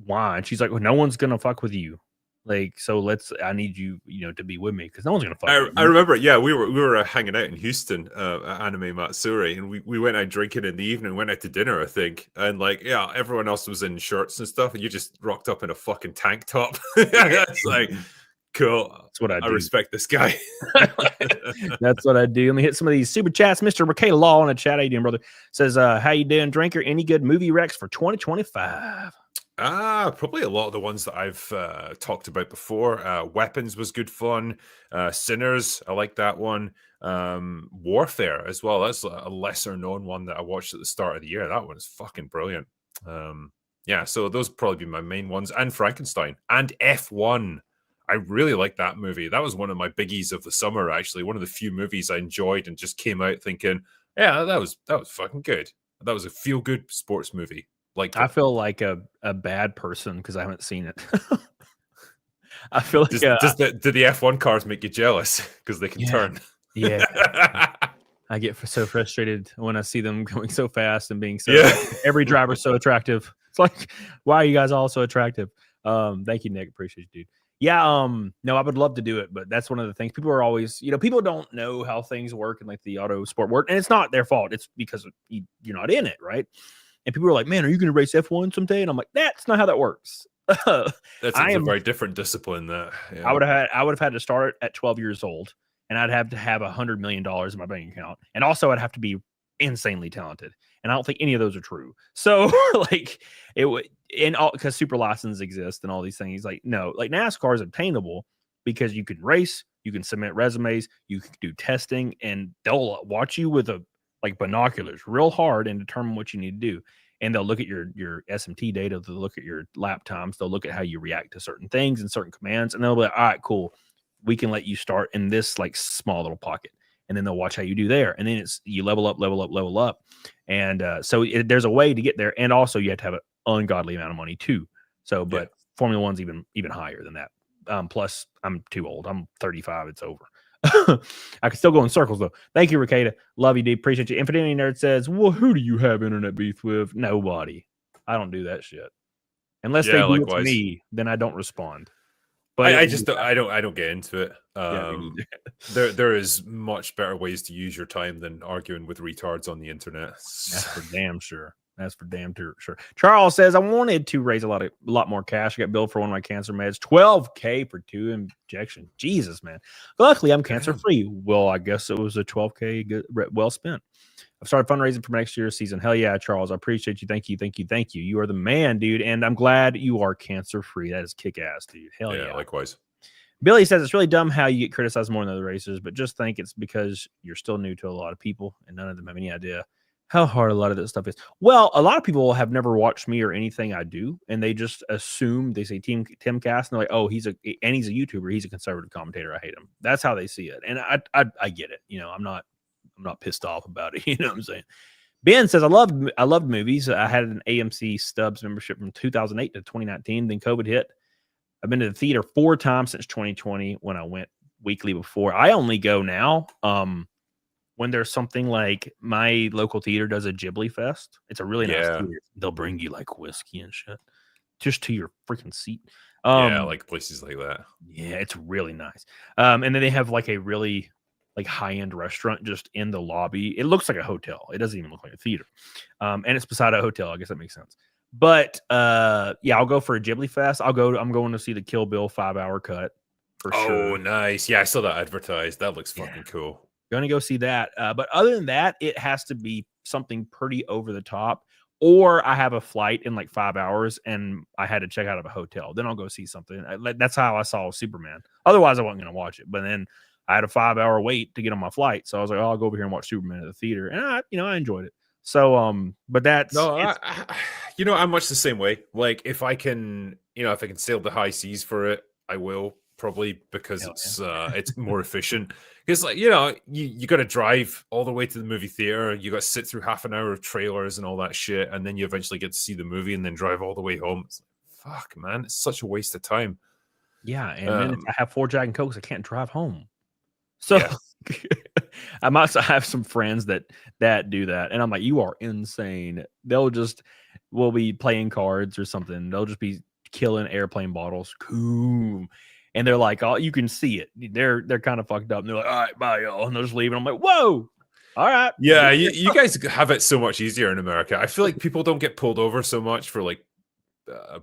why? And she's like, well, no one's gonna fuck with you. Like, so I need you, to be with me because no one's gonna fuck with you. I remember, yeah, we were hanging out in Houston at Anime Matsuri, and we went out drinking in the evening, went out to dinner, I think, and like, yeah, everyone else was in shirts and stuff, and you just rocked up in a fucking tank top. It's like, cool. That's what I do. I respect this guy. That's what I do. Let me hit some of these super chats. Mr. Rakay Law in the chat. How you doing, brother? Says, how you doing, Drinker? Any good movie recs for 2025? Probably a lot of the ones that I've talked about before. Weapons was good fun. Sinners, I like that one. Warfare as well. That's a lesser known one that I watched at the start of the year. That one is fucking brilliant. Yeah, so those would probably be my main ones. And Frankenstein and F1. I really like that movie. That was one of my biggies of the summer, actually. One of the few movies I enjoyed and just came out thinking, yeah, that was fucking good. That was a feel-good sports movie. Like, I feel like a bad person because I haven't seen it. I feel like do the F1 cars make you jealous because they can turn? Yeah. I get so frustrated when I see them going so fast and being so every driver's so attractive. It's like, why are you guys all so attractive? Thank you, Nick. Appreciate you, dude. Yeah, no, I would love to do it, but that's one of the things people are always, people don't know how things work in like the auto sport world, and it's not their fault. It's because you're not in it, right? And people are like, man, are you going to race F1 someday? And I'm like, that's not how that works. That's a very different discipline. That I would have had to start at 12 years old, and I'd have to have $100 million in my bank account, and also I'd have to be insanely talented. And I don't think any of those are true. So like it would, because super licenses exist and all these things. Like no, like NASCAR is obtainable because you can race, you can submit resumes, you can do testing, and they'll watch you with binoculars real hard and determine what you need to do. And they'll look at your SMT data, they'll look at your lap times, they'll look at how you react to certain things and certain commands, and they'll be like, all right, cool. We can let you start in this like small little pocket. And then they'll watch how you do there. And then it's you level up. And so there's a way to get there. And also you have to have an ungodly amount of money too. So, but Formula One's even higher than that. Plus I'm too old. I'm 35. It's over. I can still go in circles though. Thank you, Ricada. Love you, dude. Appreciate you. Infinity Nerd says, well, who do you have internet beef with? Nobody. I don't do that shit. Unless they do it to me, then I don't respond. But I don't get into it. There is much better ways to use your time than arguing with retards on the internet. That's for damn sure. Sure. Charles says, I wanted to raise a lot more cash. I got billed for one of my cancer meds, $12K for 2 injections. Jesus, man. Luckily, I'm cancer free. Well, I guess it was a $12K well spent. I've started fundraising for next year's season. Hell yeah, Charles. I appreciate you. Thank you. You are the man, dude. And I'm glad you are cancer free. That is kick ass, dude. Hell yeah. Likewise. Billy says it's really dumb how you get criticized more than other races, but just think it's because you're still new to a lot of people and none of them have any idea how hard a lot of this stuff is. Well, a lot of people have never watched me or anything I do, and they just assume, they say Timcast, and they're like, oh, he's a YouTuber. He's a conservative commentator. I hate him. That's how they see it. And I get it. I'm not pissed off about it. You know what I'm saying? Ben says, I loved movies. I had an AMC Stubs membership from 2008 to 2019. Then COVID hit. I've been to the theater 4 times since 2020 when I went weekly before. I only go now when there's something like my local theater does a Ghibli Fest. It's a really nice theater. They'll bring you like whiskey and shit just to your freaking seat. Like places like that. Yeah, it's really nice. And then they have like a really like high-end restaurant just in the lobby. It looks like a hotel. It doesn't even look like a theater. And it's beside a hotel. I guess that makes sense. But I'll go for a Ghibli Fest. I'm going to see the Kill Bill 5-hour cut for sure. Oh, nice. Yeah, I saw that advertised. That looks fucking cool. Going to go see that. But other than that, it has to be something pretty over the top. Or I have a flight in like 5 hours and I had to check out of a hotel. Then I'll go see something. That's how I saw Superman. Otherwise, I wasn't going to watch it. But then I had a 5-hour wait to get on my flight, so I was like, oh, I'll go over here and watch Superman at the theater, and I enjoyed it. So, but that's No, I'm much the same way. Like if I can, if I can sail the high seas for it, I will probably because it's more efficient. Because like you got to drive all the way to the movie theater. You got to sit through half an hour of trailers and all that shit, and then you eventually get to see the movie and then drive all the way home. It's like, fuck, man, it's such a waste of time. Yeah, and then if I have 4 Jack and Cokes, I can't drive home. So Yeah. I must have some friends that do that, and I'm like, you are insane. We'll be playing cards or something. They'll just be killing airplane bottles, cool. And they're like, oh, you can see it. They're kind of fucked up. And they're like, all right, bye, y'all. And they're just leaving. I'm like, whoa, all right. Yeah, you guys have it so much easier in America. I feel like people don't get pulled over so much for like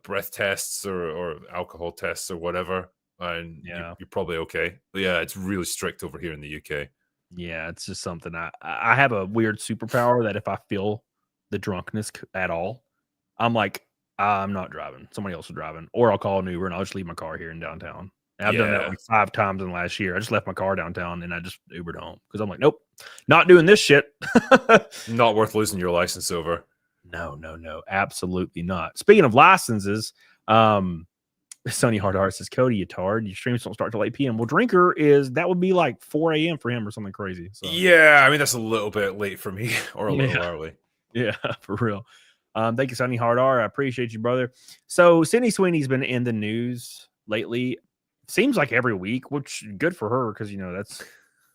breath tests or alcohol tests or whatever. And you're probably okay. But yeah, it's really strict over here in the UK. Yeah, it's just something I have a weird superpower that if I feel the drunkenness at all, I'm like, I'm not driving. Somebody else is driving, or I'll call an Uber and I'll just leave my car here in downtown. And I've done that like 5 times in the last year. I just left my car downtown and I just Ubered home because I'm like, nope, not doing this shit. Not worth losing your license over. No, absolutely not. Speaking of licenses, Sonny Hard Art says, Cody, you tard. Your streams don't start till 8 p.m. Well, Drinker that would be like 4 a.m. for him or something crazy. So. Yeah, I mean, that's a little bit late for me or a little early. Yeah, for real. Thank you, Sonny Hard Art. I appreciate you, brother. So Sydney Sweeney's been in the news lately. Seems like every week, which good for her because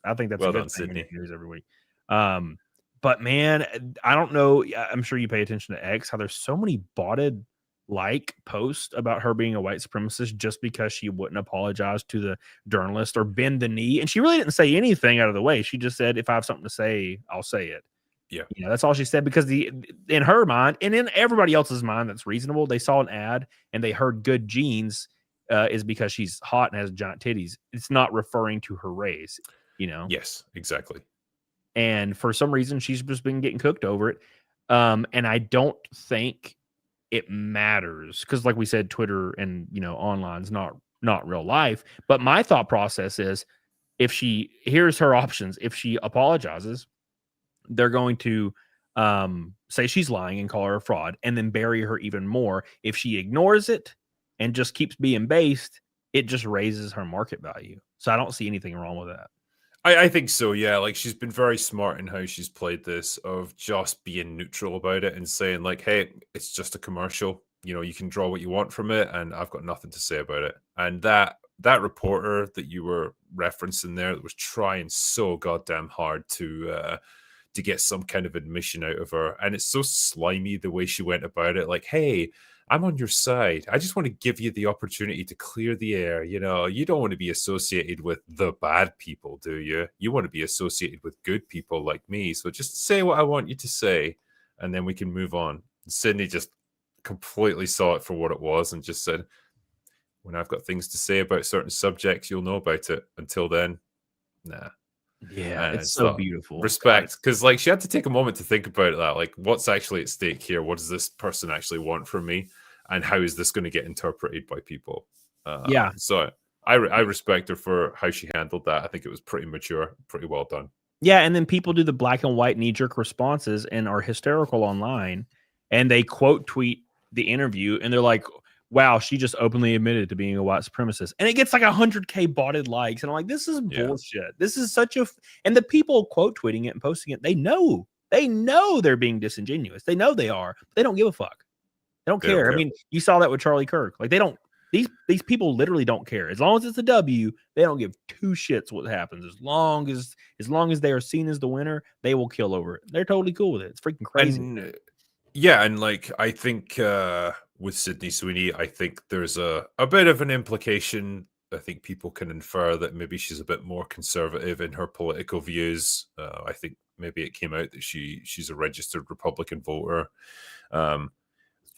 I think that's well a good done, thing Sydney. news every week. But man, I don't know. I'm sure you pay attention to X, how there's so many botted posts about her being a white supremacist just because she wouldn't apologize to the journalist or bend the knee. And she really didn't say anything out of the way. She just said, if I have something to say, I'll say it. Yeah. That's all she said because in her mind and in everybody else's mind that's reasonable, they saw an ad and they heard good genes is because she's hot and has giant titties. It's not referring to her race, Yes, exactly. And for some reason, she's just been getting cooked over it. And I don't think it matters because, like we said, Twitter and online's not real life. But my thought process is, here's her options. If she apologizes, they're going to say she's lying and call her a fraud, and then bury her even more. If she ignores it and just keeps being based, it just raises her market value. So I don't see anything wrong with that. I think so, yeah. Like she's been very smart in how she's played this of just being neutral about it and saying like, hey, it's just a commercial. You can draw what you want from it and I've got nothing to say about it. And that reporter that you were referencing there that was trying so goddamn hard to get some kind of admission out of her. And it's so slimy the way she went about it. Like, hey, I'm on your side. I just want to give you the opportunity to clear the air. You don't want to be associated with the bad people, do you? You want to be associated with good people like me. So just say what I want you to say, and then we can move on. Sydney just completely saw it for what it was and just said, when I've got things to say about certain subjects, you'll know about it. Until then, nah. Yeah, it's so beautiful. Respect, because like she had to take a moment to think about that. Like, what's actually at stake here? What does this person actually want from me? And how is this going to get interpreted by people? So I respect her for how she handled that. I think it was pretty mature, pretty well done. Yeah, and then people do the black and white knee-jerk responses and are hysterical online, and they quote tweet the interview, and they're like, wow, she just openly admitted to being a white supremacist. And it gets like 100K botted likes. And I'm like, this is bullshit. This is such and the people quote tweeting it and posting it, they know they're being disingenuous. They know they are. But they don't give a fuck. They don't care. I mean, you saw that with Charlie Kirk. Like these people literally don't care. As long as it's a W, they don't give 2 shits what happens. As long as they are seen as the winner, they will kill over it. They're totally cool with it. It's freaking crazy. And like I think with Sydney Sweeney, I think there's a bit of an implication. I think people can infer that maybe she's a bit more conservative in her political views. I think maybe it came out that she's a registered Republican voter.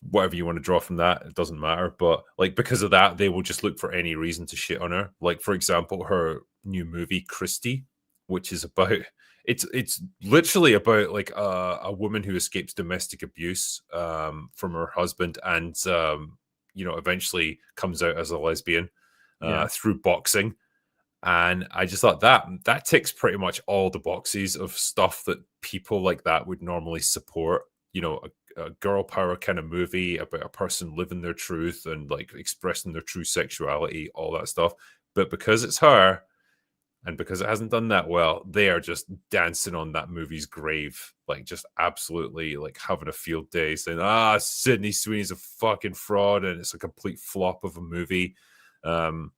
Whatever you want to draw from that, it doesn't matter. But like because of that, they will just look for any reason to shit on her. Like for example, her new movie Christie, which is about it's literally about like a woman who escapes domestic abuse from her husband and eventually comes out as a lesbian through boxing. And I just thought that ticks pretty much all the boxes of stuff that people like that would normally support. You know, a girl power kind of movie about a person living their truth and like expressing their true sexuality, all that stuff. But because it's her, and because it hasn't done that well, they are just dancing on that movie's grave, like just absolutely like having a field day, saying, Sydney Sweeney's a fucking fraud and it's a complete flop of a movie. You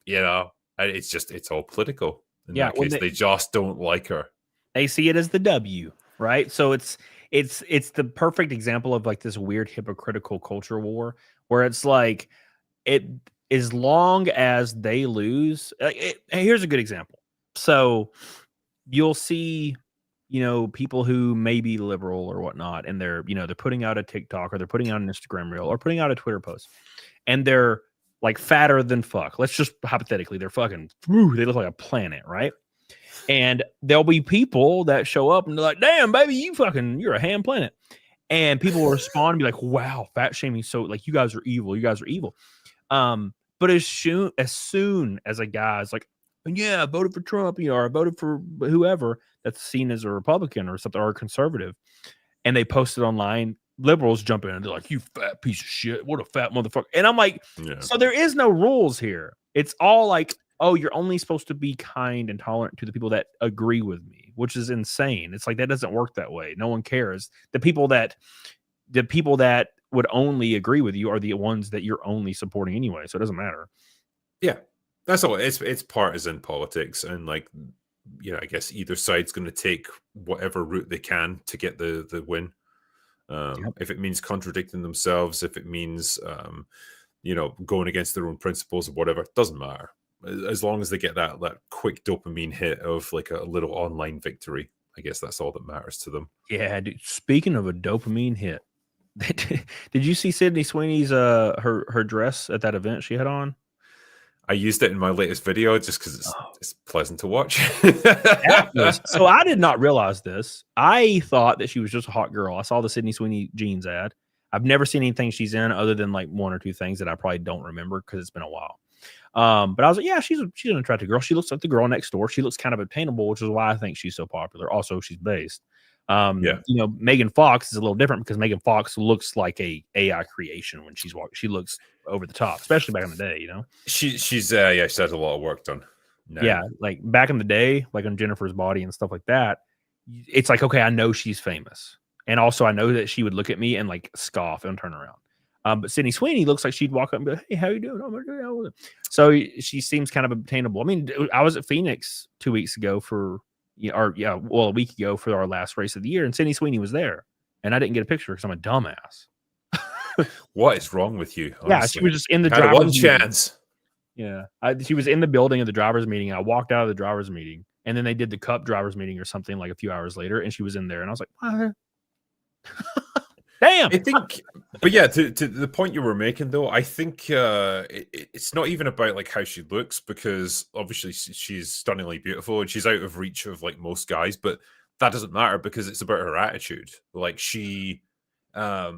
know, and it's all political. In that case, they just don't like her. They see it as the W, right? So it's the perfect example of like this weird hypocritical culture war where it's like as long as they lose, here's a good example. So you'll see, you know, people who may be liberal or whatnot, and they're putting out a TikTok or they're putting out an Instagram reel or putting out a Twitter post, and they're like fatter than fuck. Let's just hypothetically, they're fucking, they look like a planet, right? And there'll be people that show up and they're like, damn, baby, you're a ham planet. And people will respond and be like, wow, fat shaming. So like, you guys are evil. You guys are evil. But as soon as a guy is like, yeah, I voted for Trump, or I voted for whoever that's seen as a Republican or something or a conservative, and they post it online, liberals jump in and they're like, you fat piece of shit. What a fat motherfucker. And I'm like, so there is no rules here. It's all like, oh, you're only supposed to be kind and tolerant to the people that agree with me, which is insane. It's like, that doesn't work that way. No one cares. The people that would only agree with you are the ones that you're only supporting anyway. So it doesn't matter. Yeah. That's all. It's partisan politics. And like, I guess either side's going to take whatever route they can to get the win. If it means contradicting themselves, if it means, going against their own principles or whatever, it doesn't matter. As long as they get that quick dopamine hit of like a little online victory, I guess that's all that matters to them. Yeah, dude. Speaking of a dopamine hit, did you see Sydney Sweeney's her dress at that event she had on? I used it in my latest video just because it's pleasant to watch. So I did not realize this. I thought that she was just a hot girl. I saw the Sydney Sweeney jeans ad. I've never seen anything she's in other than like one or two things that I probably don't remember because it's been a while. But I was like, yeah, she's an attractive girl. She looks like the girl next door. She looks kind of attainable, which is why I think she's so popular. Also, she's based. Megan Fox is a little different because Megan Fox looks like a AI creation when she's walking. She looks over the top, especially back in the day. She's she has a lot of work done. No. Yeah, like back in the day, like on Jennifer's Body and stuff like that. It's like, okay, I know she's famous, and also I know that she would look at me and like scoff and turn around. But Sydney Sweeney looks like she'd walk up and be like, hey, how you doing? Oh, so she seems kind of obtainable. I mean, I was at Phoenix 2 weeks ago a week ago for our last race of the year, and Sydney Sweeney was there, and I didn't get a picture because I'm a dumbass. What is wrong with you? Honestly? Yeah, she was just in the driver's one chance. Yeah, she was in the building of the driver's meeting. I walked out of the driver's meeting, and then they did the Cup driver's meeting or something like a few hours later, and she was in there, and I was like, what? Damn. I think, but yeah, to the point you were making though, I think it's not even about like how she looks, because obviously she's stunningly beautiful and she's out of reach of like most guys, but that doesn't matter because it's about her attitude. Like she, how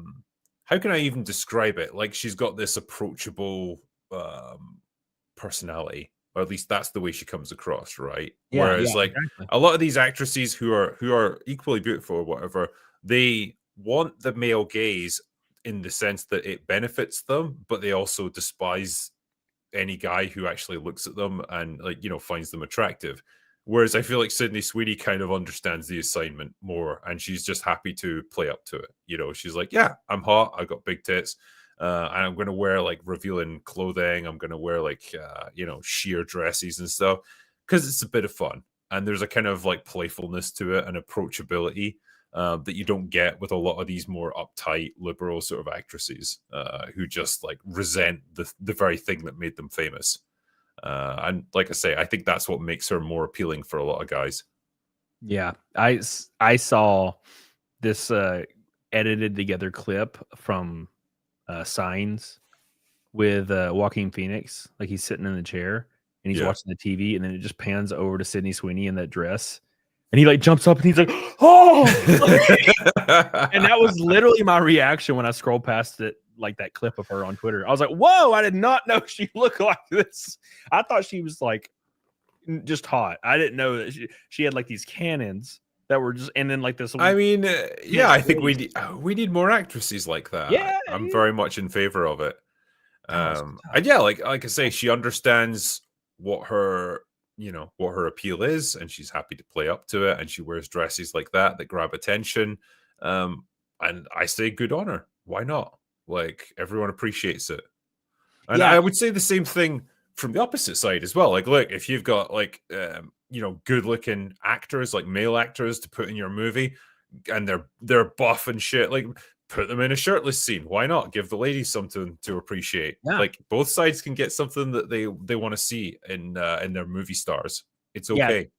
can I even describe it? Like she's got this approachable personality, or at least that's the way she comes across, right? Yeah, whereas exactly. A lot of these actresses who are equally beautiful or whatever, they want the male gaze in the sense that it benefits them, but they also despise any guy who actually looks at them and finds them attractive. Whereas I feel like Sydney Sweeney kind of understands the assignment more, and she's just happy to play up to it. She's like, yeah, I'm hot, I've got big tits, and I'm going to wear like revealing clothing. I'm going to wear like sheer dresses and stuff because it's a bit of fun, and there's a kind of like playfulness to it and approachability that you don't get with a lot of these more uptight liberal sort of actresses who just like resent the very thing that made them famous. And like I say, I think that's what makes her more appealing for a lot of guys. Yeah, I saw this edited together clip from Signs with Joaquin Phoenix. Like he's sitting in the chair and he's watching the TV, and then it just pans over to Sydney Sweeney in that dress. And he like jumps up and he's like, oh, and that was literally my reaction when I scrolled past it, like that clip of her on Twitter. I was like, whoa, I did not know she looked like this. I thought she was like just hot. I didn't know that she had like these cannons that were just, and then like this. I mean, yeah, I think waist. we need more actresses like that. Yeah, I'm yeah. very much in favor of it. Oh, And yeah, like I say, she understands what her what her appeal is, and she's happy to play up to it, and she wears dresses like that grab attention. And I say good on her. Why not? Like, everyone appreciates it. And yeah, I would say the same thing from the opposite side as well. Like, look, if you've got like good looking actors, like male actors, to put in your movie, and they're buff and shit, like, put them in a shirtless scene. Why not? Give the ladies something to appreciate. yeah. Like, both sides can get something that they want to see in their movie stars. It's Yeah. okay.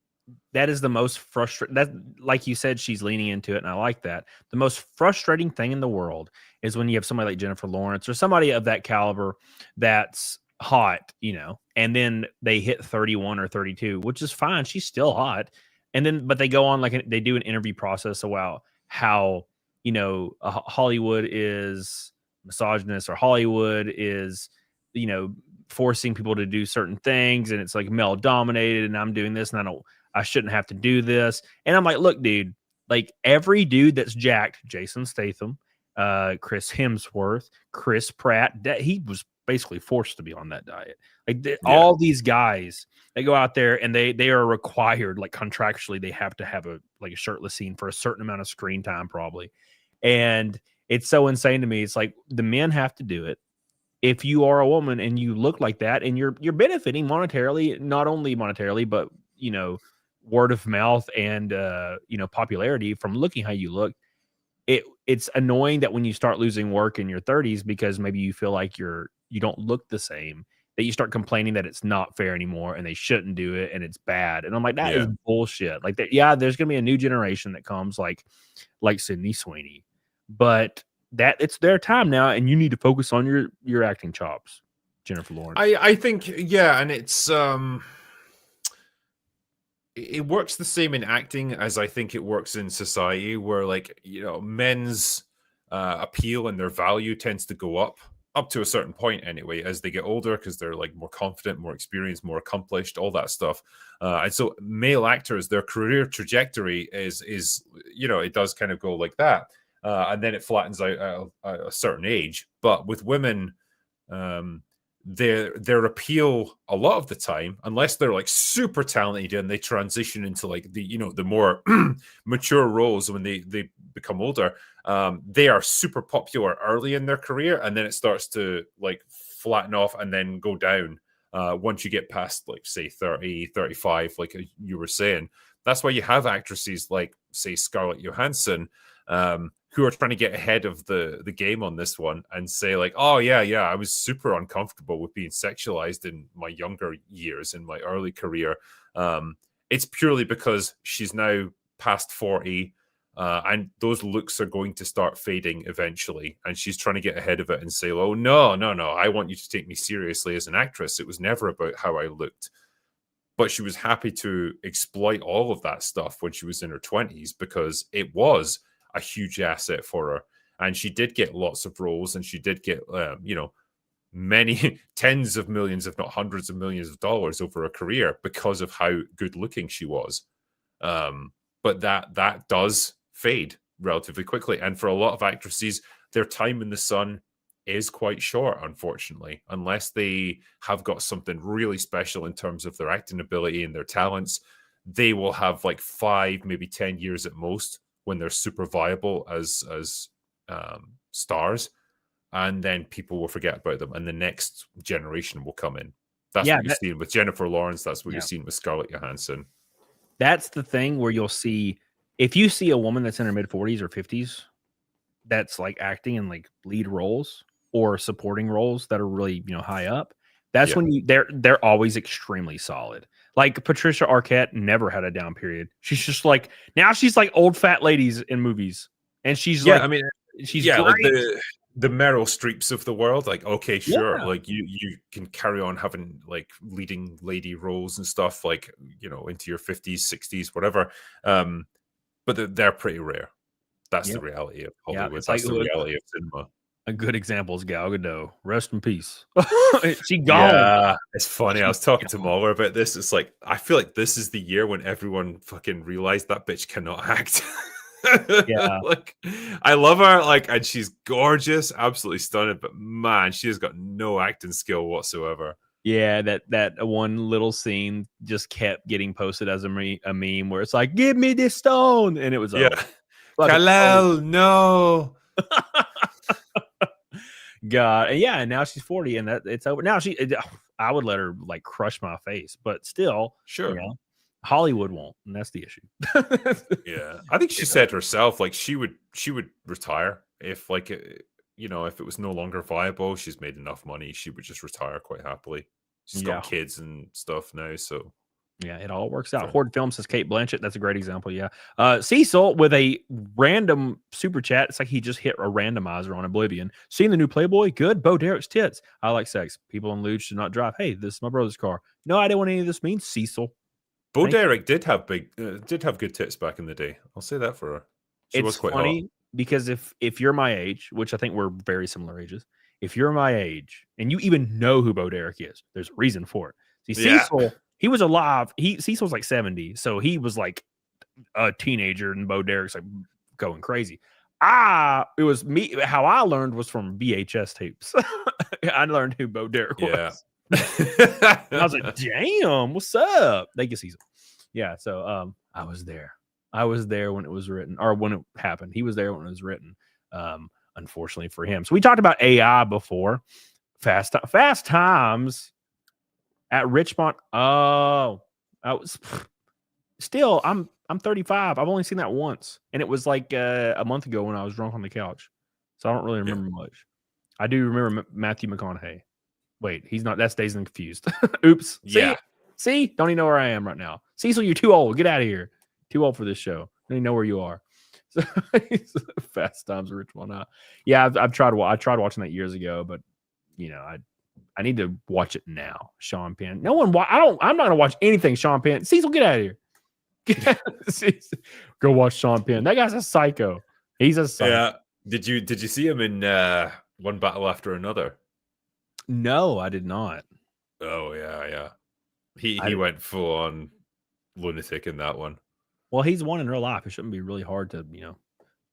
That is the most frustrating. That, like you said, she's leaning into it, and I like that. The most frustrating thing in the world is when you have somebody like Jennifer Lawrence or somebody of that caliber that's hot, and then they hit 31 or 32, which is fine. She's still hot. And then, but they go on like they do an interview process about how, Hollywood is misogynist, or Hollywood is, forcing people to do certain things, and it's like male dominated, and I'm doing this, and I shouldn't have to do this. And I'm like, look, dude, like every dude that's jacked, Jason Statham, Chris Hemsworth, Chris Pratt, that he was basically forced to be on that diet. Like all these guys, they go out there and they are required, like contractually, they have to have a shirtless scene for a certain amount of screen time, probably. And it's so insane to me. It's like the men have to do it. If you are a woman and you look like that, and you're benefiting monetarily, not only monetarily, but word of mouth and popularity from looking how you look, it's annoying that when you start losing work in your 30s because maybe you feel like you don't look the same, that you start complaining that it's not fair anymore and they shouldn't do it and it's bad. And I'm like, that is bullshit. Like that, yeah, there's gonna be a new generation that comes like Sydney Sweeney, but that it's their time now, and you need to focus on your acting chops, Jennifer Lawrence. I think, and it's it works the same in acting as I think it works in society, where like men's appeal and their value tends to go up to a certain point anyway as they get older, because they're like more confident, more experienced, more accomplished, all that stuff. And so male actors, their career trajectory is it does kind of go like that. And then it flattens out at a certain age. But with women, their appeal a lot of the time, unless they're like super talented and they transition into like the more mature roles when they become older, they are super popular early in their career, and then it starts to like flatten off and then go down once you get past like say 30, 35, like you were saying. That's why you have actresses like say Scarlett Johansson, who are trying to get ahead of the game on this one and say like, oh yeah, I was super uncomfortable with being sexualized in my younger years, in my early career. It's purely because she's now past 40, and those looks are going to start fading eventually, and she's trying to get ahead of it and say, oh no, I want you to take me seriously as an actress. It was never about how I looked. But she was happy to exploit all of that stuff when she was in her 20s, because it was a huge asset for her, and she did get lots of roles, and she did get many tens of millions, if not hundreds of millions of dollars over a career because of how good looking she was. But that does fade relatively quickly, and for a lot of actresses, their time in the sun is quite short, unfortunately, unless they have got something really special in terms of their acting ability and their talents. They will have like 5, maybe 10 years at most when they're super viable as stars, and then people will forget about them, and the next generation will come in. That's what you're seeing with Jennifer Lawrence. That's what you're seeing with Scarlett Johansson. That's the thing where you'll see, if you see a woman that's in her mid 40s or 50s that's like acting in like lead roles or supporting roles that are really high up, that's when they're always extremely solid. Like Patricia Arquette never had a down period. She's just like, now she's like old fat ladies in movies, and she's like, I mean, she's like great. the Meryl Streeps of the world. Like, okay, sure, like you can carry on having like leading lady roles and stuff, like into your 50s, 60s, whatever. But they're pretty rare. That's the reality of Hollywood. That's like, the reality of cinema. A good example is Gal Gadot. Rest in peace. She gone. Yeah, it's funny. I was talking to Mahler about this. It's like I feel like this is the year when everyone fucking realized that bitch cannot act. Yeah. Like I love her, like, and she's gorgeous, absolutely stunning, but man, she has got no acting skill whatsoever. Yeah, that one little scene just kept getting posted as a meme where it's like, "Give me this stone," and it was Yeah, fucking Kal-El, no. God, and yeah, and now she's 40, and that it's over. Now I would let her like crush my face, but still, Sure. you know, Hollywood won't, and that's the issue. Yeah, I think she said herself, like she would retire if like you know, if it was no longer viable. She's made enough money, she would just retire quite happily. She's got kids and stuff now, so yeah, it all works out. Fair. Horde Film says Kate Blanchett. That's a great example. Yeah. Cecil with a random super chat. It's like he just hit a randomizer on Oblivion. Seeing the new Playboy? Good. Bo Derek's tits. I like sex. People in Luge should not drive. Hey, this is my brother's car. No idea what any of this means, Cecil. Bo Derek did have good tits back in the day. I'll say that for her. She was quite funny hot. because if you're my age, which I think we're very similar ages, if you're my age and you even know who Bo Derek is, there's a reason for it. See, Cecil, he was alive. Cecil's like 70, so he was like a teenager, and Bo Derek's like going crazy. It was me. How I learned was from VHS tapes. I learned who Bo Derek was. I was like, damn, what's up? They get Cecil. Yeah, so I was there. I was there when it was written, or when it happened. He was there when it was written. Unfortunately for him. So we talked about AI before. Fast Times at Richmond. Oh, I was still. I'm 35. I've only seen that once, and it was like a month ago when I was drunk on the couch. So I don't really remember much. I do remember Matthew McConaughey. Wait, he's not. That's Dazed and Confused. Oops. Yeah. See? Don't even know where I am right now. Cecil, you're too old. Get out of here. Too old for this show. Don't even know where you are. So, Fast Times at Richmond. Yeah, I've tried. I tried watching that years ago, but you know, I need to watch it now. Sean Penn. No one. I'm not gonna watch anything. Sean Penn. Cecil, get out of here. Go watch Sean Penn. That guy's a psycho. He's a psycho. Yeah. Did you see him in One Battle After Another? No, I did not. Oh yeah. He went full on lunatic in that one. Well, he's one in real life. It shouldn't be really hard to,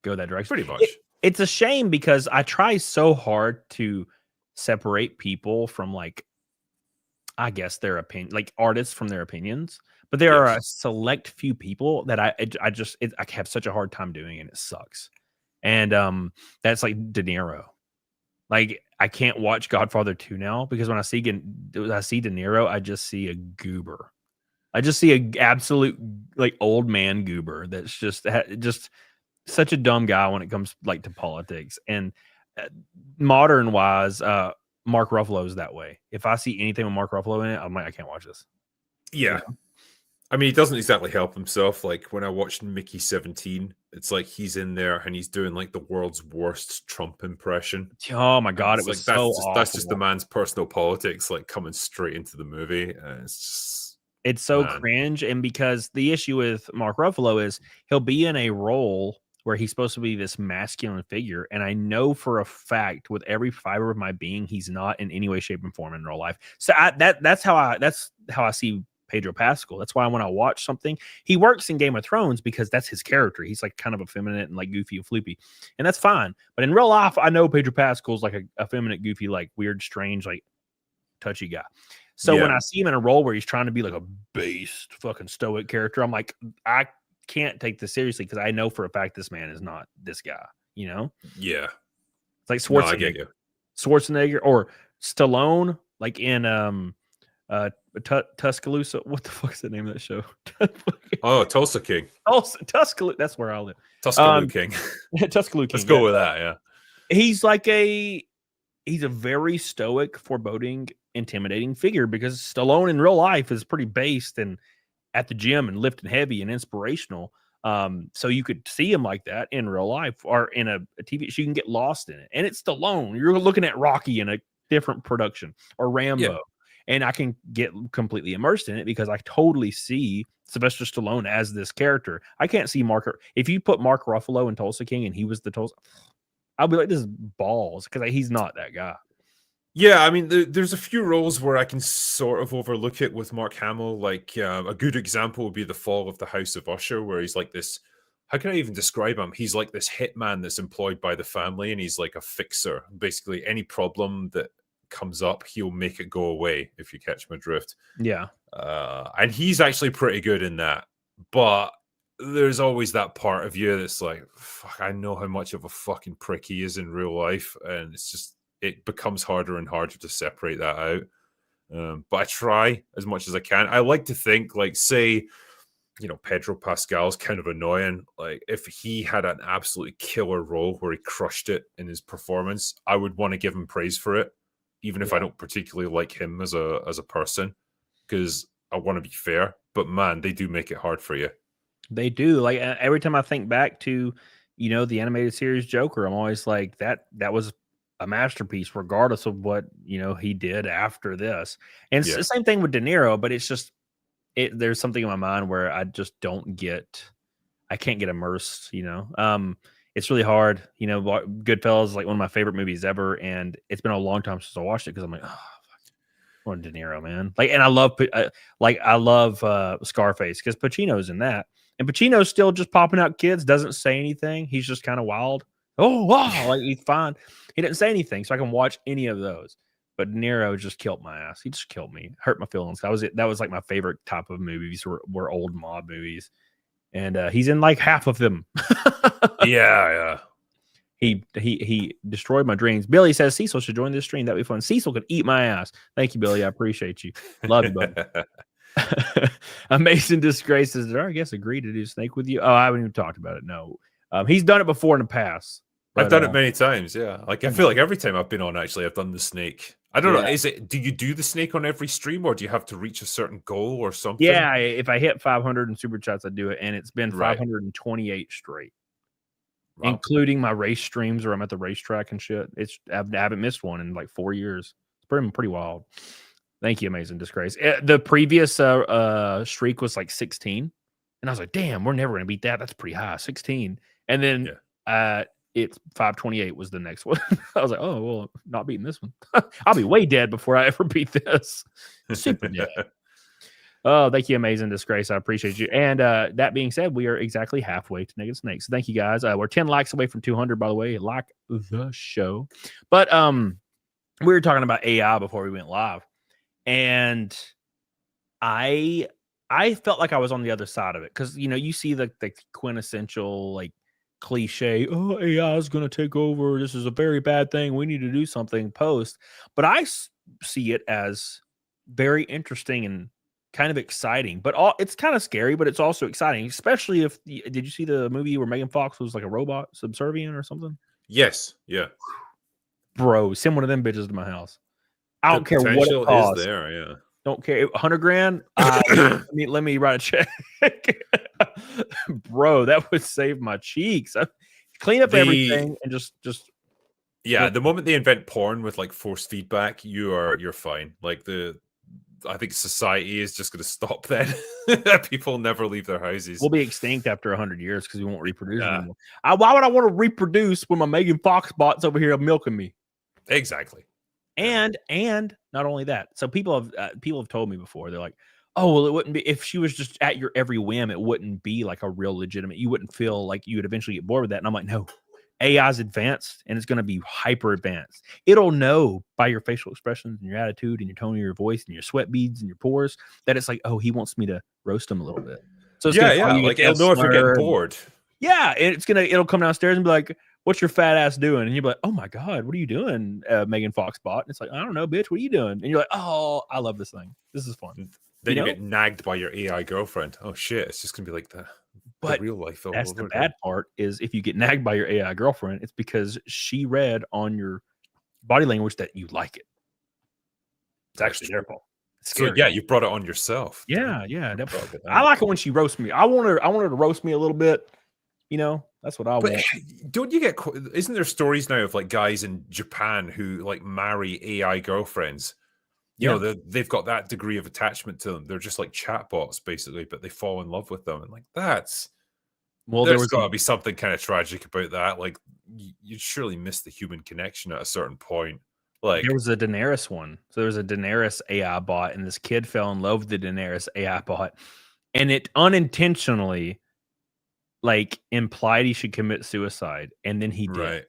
go that direction. Pretty much. It's a shame because I try so hard to separate people from, like, I guess their opinion, like artists from their opinions. But there are a select few people that I have such a hard time doing, and it sucks. And that's like De Niro. Like, I can't watch Godfather 2 now because when I see De Niro, I just see a goober. I just see a absolute like old man goober that's just such a dumb guy when it comes like to politics. And modern wise, Mark Ruffalo is that way. If I see anything with Mark Ruffalo in it, I'm like, I can't watch this. Yeah. I mean, he doesn't exactly help himself. Like when I watched Mickey 17, it's like he's in there and he's doing like the world's worst Trump impression. Oh my God, it was like, so awful. That's just the man's personal politics, like coming straight into the movie. It's so cringe. And because the issue with Mark Ruffalo is he'll be in a role where he's supposed to be this masculine figure. And I know for a fact with every fiber of my being, he's not in any way, shape, and form in real life. So that's how I see Pedro Pascal. That's why when I watch something, he works in Game of Thrones because that's his character. He's like kind of effeminate and like goofy and floopy. And that's fine. But in real life, I know Pedro Pascal's like a effeminate, goofy, like weird, strange, like touchy guy. So when I see him in a role where he's trying to be like a based fucking stoic character, I'm like, I can't take this seriously because I know for a fact this man is not this guy, Yeah. It's like Schwarzenegger. Schwarzenegger or Stallone, like in Tuscaloosa. What the fuck is the name of that show? Tulsa King. Tuscaloosa. That's where I live. Tuscaloosa King. Tuscaloosa King. Let's go with that. Yeah. He's a very stoic, foreboding, intimidating figure because Stallone in real life is pretty based and at the gym and lifting heavy and inspirational. So you could see him like that in real life or in a TV show. You can get lost in it. And it's Stallone. You're looking at Rocky in a different production or Rambo. Yeah. And I can get completely immersed in it because I totally see Sylvester Stallone as this character. I can't see if you put Mark Ruffalo in Tulsa King and he was the Tulsa, I'll be like, this is balls, because he's not that guy. Yeah, I mean, there's a few roles where I can sort of overlook it with Mark Hamill. Like a good example would be The Fall of the House of Usher, where he's like this. How can I even describe him? He's like this hitman that's employed by the family, and he's like a fixer. Basically, any problem that comes up, he'll make it go away. If you catch my drift. Yeah. And he's actually pretty good in that. But there's always that part of you that's like, fuck, I know how much of a fucking prick he is in real life, and it's just. It becomes harder and harder to separate that out. But I try as much as I can. I like to think, like, say, Pedro Pascal's kind of annoying. Like, if he had an absolutely killer role where he crushed it in his performance, I would want to give him praise for it, even if I don't particularly like him as a person, because I want to be fair. But man, they do make it hard for you. They do. Like, every time I think back to, the animated series Joker, I'm always like, that was a masterpiece, regardless of what he did after this. And it's the same thing with De Niro, but it's just there's something in my mind where I just I can't get immersed. It's really hard. Goodfellas is like one of my favorite movies ever, and it's been a long time since I watched it because I'm like, oh, fuck, De Niro, man. Like, and I love Scarface because Pacino's in that, and Pacino's still just popping out kids, doesn't say anything. He's just kind of wild. Oh, wow. Like, he's fine. He didn't say anything, so I can watch any of those. But De Niro just killed my ass. He just killed me. Hurt my feelings. That was like my favorite type of movies were old mob movies. And he's in like half of them. Yeah. He destroyed my dreams. Billy says Cecil should join this stream. That'd be fun. Cecil could eat my ass. Thank you, Billy. I appreciate you. Love you, buddy. Amazing Disgraces. Did our guest agree to do Snake with you? Oh, I haven't even talked about it. No. He's done it before in the past. I've done it many times, yeah. Like, I feel like every time I've been on, actually, I've done the snake. I don't know. Do you do the snake on every stream, or do you have to reach a certain goal or something? Yeah, if I hit 500 in super chats, I do it, and it's been 528 straight, including my race streams where I'm at the racetrack and shit. I haven't missed one in like 4 years. It's pretty wild. Thank you, Amazing Disgrace. The previous streak was like 16, and I was like, damn, we're never gonna beat that. That's pretty high, 16. And then it's 528 was the next one. I was like, oh, well, not beating this one. I'll be way dead before I ever beat this. Super dead. Oh, thank you, Amazing Disgrace. I appreciate you. And that being said, we are exactly halfway to Naked Snakes. So thank you, guys. We're 10 likes away from 200, by the way. Like the show. But we were talking about AI before we went live. And I felt like I was on the other side of it. Because, you see the quintessential, like, cliche, oh, AI is going to take over, this is a very bad thing, we need to do something post. But I see it as very interesting and kind of exciting, but it's kind of scary, but it's also exciting, especially if did you see the movie where Megan Fox was like a robot subservient or something? Yes. Yeah, bro, send one of them bitches to my house. I don't care what it costs. Is there, yeah. Don't care. 100 grand. Let me write a check. Bro, that would save my cheeks. Clean up everything and just yeah. The moment they invent porn with like force feedback, you're fine. Like I think society is just going to stop then. People never leave their houses. We'll be extinct after 100 years because we won't reproduce anymore. Why would I want to reproduce when my Megan Fox bot's over here milking me? Exactly. And not only that, so people have told me before, they're like, oh, well, it wouldn't be if she was just at your every whim, it wouldn't be like a real legitimate, you wouldn't feel like you would eventually get bored with that. And I'm like, no, AI's advanced and it's going to be hyper advanced. It'll know by your facial expressions and your attitude and your tone of your voice and your sweat beads and your pores that it's like, oh, he wants me to roast him a little bit. So it's like it'll know if you're getting bored. Yeah, and it'll come downstairs and be like, what's your fat ass doing? And you'll be like, oh my God, what are you doing, Megan Fox bot? And it's like, I don't know, bitch, what are you doing? And you're like, oh, I love this thing. This is fun. Then you get nagged by your AI girlfriend. Oh shit, it's just gonna be like the real life. That's the bad part is if you get nagged by your AI girlfriend, it's because she read on your body language that you like it. It's actually their fault. So yeah, you brought it on yourself. Yeah. I like it when she roasts me. I want her to roast me a little bit. That's what I want. Don't you get? Isn't there stories now of like guys in Japan who like marry AI girlfriends? You know, they've got that degree of attachment to them. They're just like chatbots, basically, but they fall in love with them, and like there's got to be something kind of tragic about that. Like, you'd surely miss the human connection at a certain point. Like, There was a Daenerys one. So there was a Daenerys AI bot, and this kid fell in love with the Daenerys AI bot, and it unintentionally like implied he should commit suicide, and then he did. right.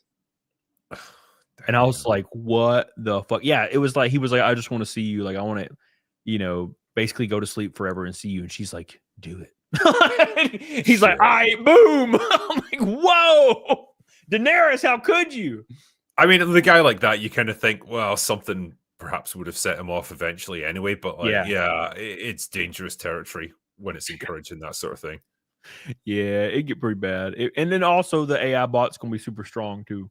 And I was like, what the fuck? Yeah, it was like he was like, I just want to see you. Like, I want to, basically go to sleep forever and see you. And she's like, do it. He's like, all right, boom. I'm like, whoa, Daenerys, how could you? I mean, the guy like that, you kind of think, well, something perhaps would have set him off eventually anyway. But like, Yeah. it's dangerous territory when it's encouraging that sort of thing. Yeah, it get pretty bad. And then also the AI bot's gonna be super strong too.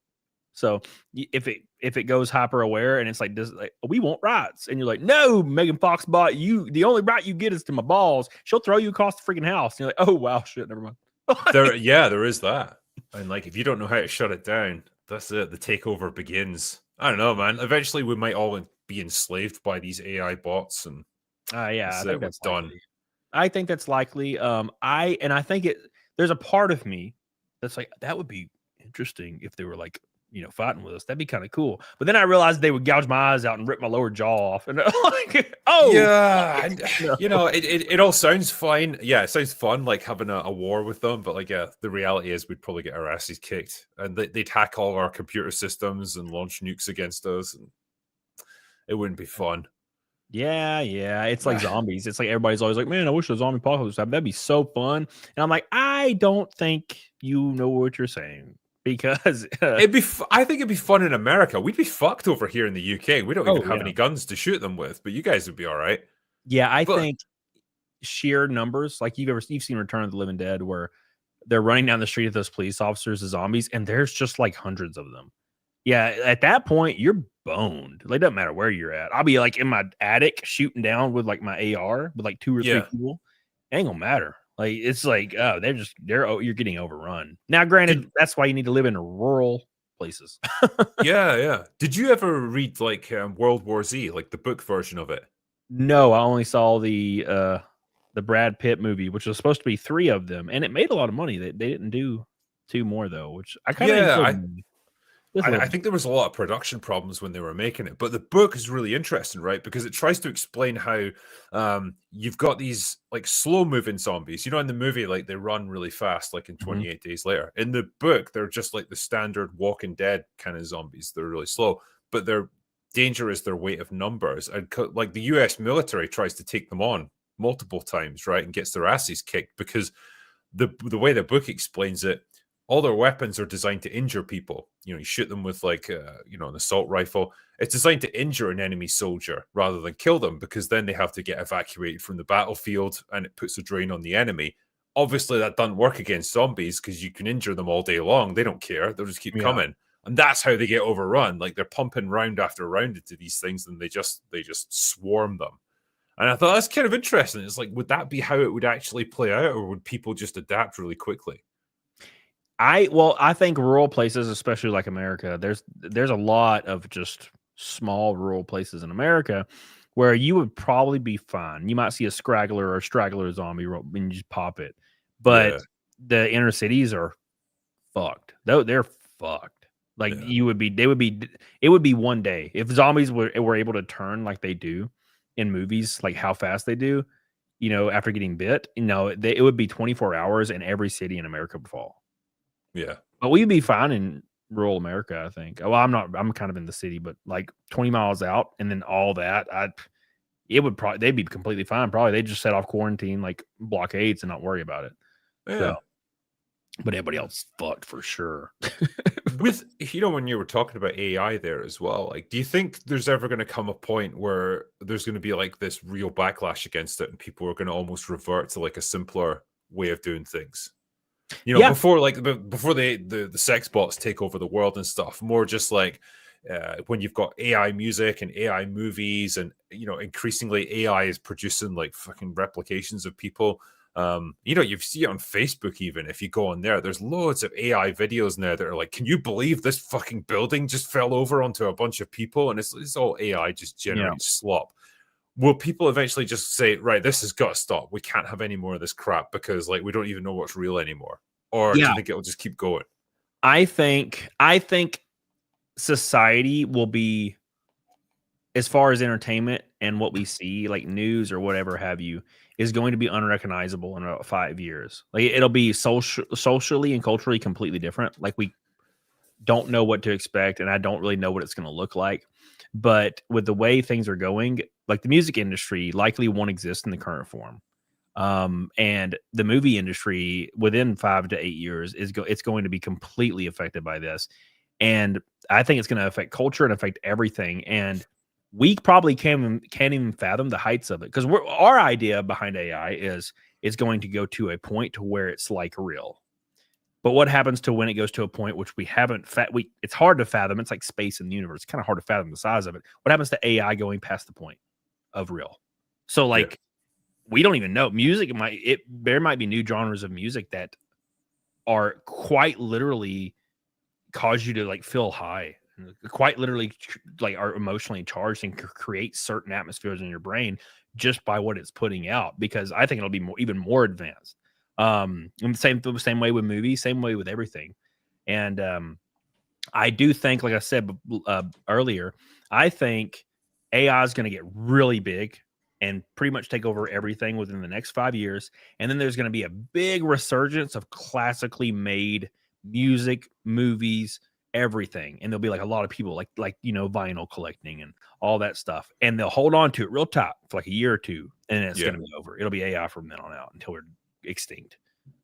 So if it goes hyper aware and it's like this, like we want rights, and you're like, no, Megan Fox bot, the only right you get is to my balls. She'll throw you across the freaking house. And you're like, oh wow, shit, never mind. There is that. And like, if you don't know how to shut it down, that's it. The takeover begins. I don't know, man. Eventually, we might all be enslaved by these AI bots, and Yeah, I think what's that's done. likely. I think that's likely. I think there's a part of me that's like, that would be interesting if they were like, fighting with us. That'd be kind of cool. But then I realized they would gouge my eyes out and rip my lower jaw off. And like, oh yeah, and, it all sounds fine. Yeah, it sounds fun, like having a war with them. But like, yeah, the reality is we'd probably get our asses kicked, and they'd hack all our computer systems and launch nukes against us, and it wouldn't be fun. Yeah. It's like zombies. It's like everybody's always like, man, I wish a zombie apocalypse happened. That'd be so fun. And I'm like, I don't think you know what you're saying. Because I think it'd be fun in America. We'd be fucked over here in the UK. We don't even have any guns to shoot them with, but you guys would be all right. Yeah, I think sheer numbers, like you've seen Return of the Living Dead, where they're running down the street of those police officers as zombies, and there's just like hundreds of them. Yeah, at that point, you're boned. Like, it doesn't matter where you're at. I'll be like in my attic shooting down with like my AR with like 2 or 3 people. It ain't gonna matter. Like, it's like, oh, you're getting overrun. Now, granted, that's why you need to live in rural places. Yeah. Did you ever read like World War Z, like the book version of it? No, I only saw the Brad Pitt movie, which was supposed to be 3 of them, and it made a lot of money. They didn't do 2 more though, which I kind of I think there was a lot of production problems when they were making it, but the book is really interesting, right? Because it tries to explain how you've got these like slow moving zombies. In the movie, like they run really fast, like in 28 Days Later. In the book, they're just like the standard Walking Dead kind of zombies. They're really slow, but their danger is their weight of numbers. And like the US military tries to take them on multiple times, right? And gets their asses kicked because the way the book explains it, all their weapons are designed to injure people. You shoot them with like, an assault rifle. It's designed to injure an enemy soldier rather than kill them, because then they have to get evacuated from the battlefield and it puts a drain on the enemy. Obviously, that doesn't work against zombies because you can injure them all day long. They don't care. They'll just keep coming. And that's how they get overrun. Like, they're pumping round after round into these things, and they just swarm them. And I thought that's kind of interesting. It's like, would that be how it would actually play out, or would people just adapt really quickly? I think rural places, especially like America, there's a lot of just small rural places in America where you would probably be fine. You might see a scraggler or a straggler zombie and you just pop it. But the inner cities are fucked. They're fucked. Like it would be one day. If zombies were able to turn like they do in movies, like how fast they do, after getting bit, it would be 24 hours and every city in America would fall. Yeah. But we'd be fine in rural America, I think. Well, I'm kind of in the city, but like 20 miles out and then all that, they'd be completely fine. Probably they'd just set off quarantine, like blockades, and not worry about it. Yeah. So, but everybody else fucked for sure. With, when you were talking about AI there as well, like, do you think there's ever going to come a point where there's going to be like this real backlash against it and people are going to almost revert to like a simpler way of doing things? Before the sex bots take over the world and stuff, more just like when you've got AI music and AI movies, and increasingly AI is producing like fucking replications of people. You see it on Facebook. Even if you go on there's loads of AI videos now that are like, can you believe this fucking building just fell over onto a bunch of people? And it's all AI just generates slop. Will people eventually just say, right, this has got to stop? We can't have any more of this crap because like we don't even know what's real anymore? Or do you think it'll just keep going? I think society will be, as far as entertainment and what we see, like news or whatever have you, is going to be unrecognizable in about 5 years. Like it'll be socially and culturally completely different. Like we don't know what to expect, and I don't really know what it's going to look like. But with the way things are going, like the music industry likely won't exist in the current form. And the movie industry within 5 to 8 years it's going to be completely affected by this. And I think it's going to affect culture and affect everything. And we probably can't even fathom the heights of it because our idea behind AI is it's going to go to a point to where it's like real. But what happens to when it goes to a point which we haven't it's hard to fathom. It's like space in the universe. It's kind of hard to fathom the size of it. What happens to AI going past the point of real? So like we don't even know. There might be new genres of music that are quite literally cause you to like feel high, quite literally like are emotionally charged and create certain atmospheres in your brain just by what it's putting out. Because I think it'll be even more advanced. And the same way with movies, same way with everything. And I do think, like I said earlier, I think AI is going to get really big and pretty much take over everything within the next 5 years. And then there's going to be a big resurgence of classically made music, movies, everything. And there'll be like a lot of people like vinyl collecting and all that stuff. And they'll hold on to it real tight for like a year or two, and it's going to be over. It'll be AI from then on out until we're extinct.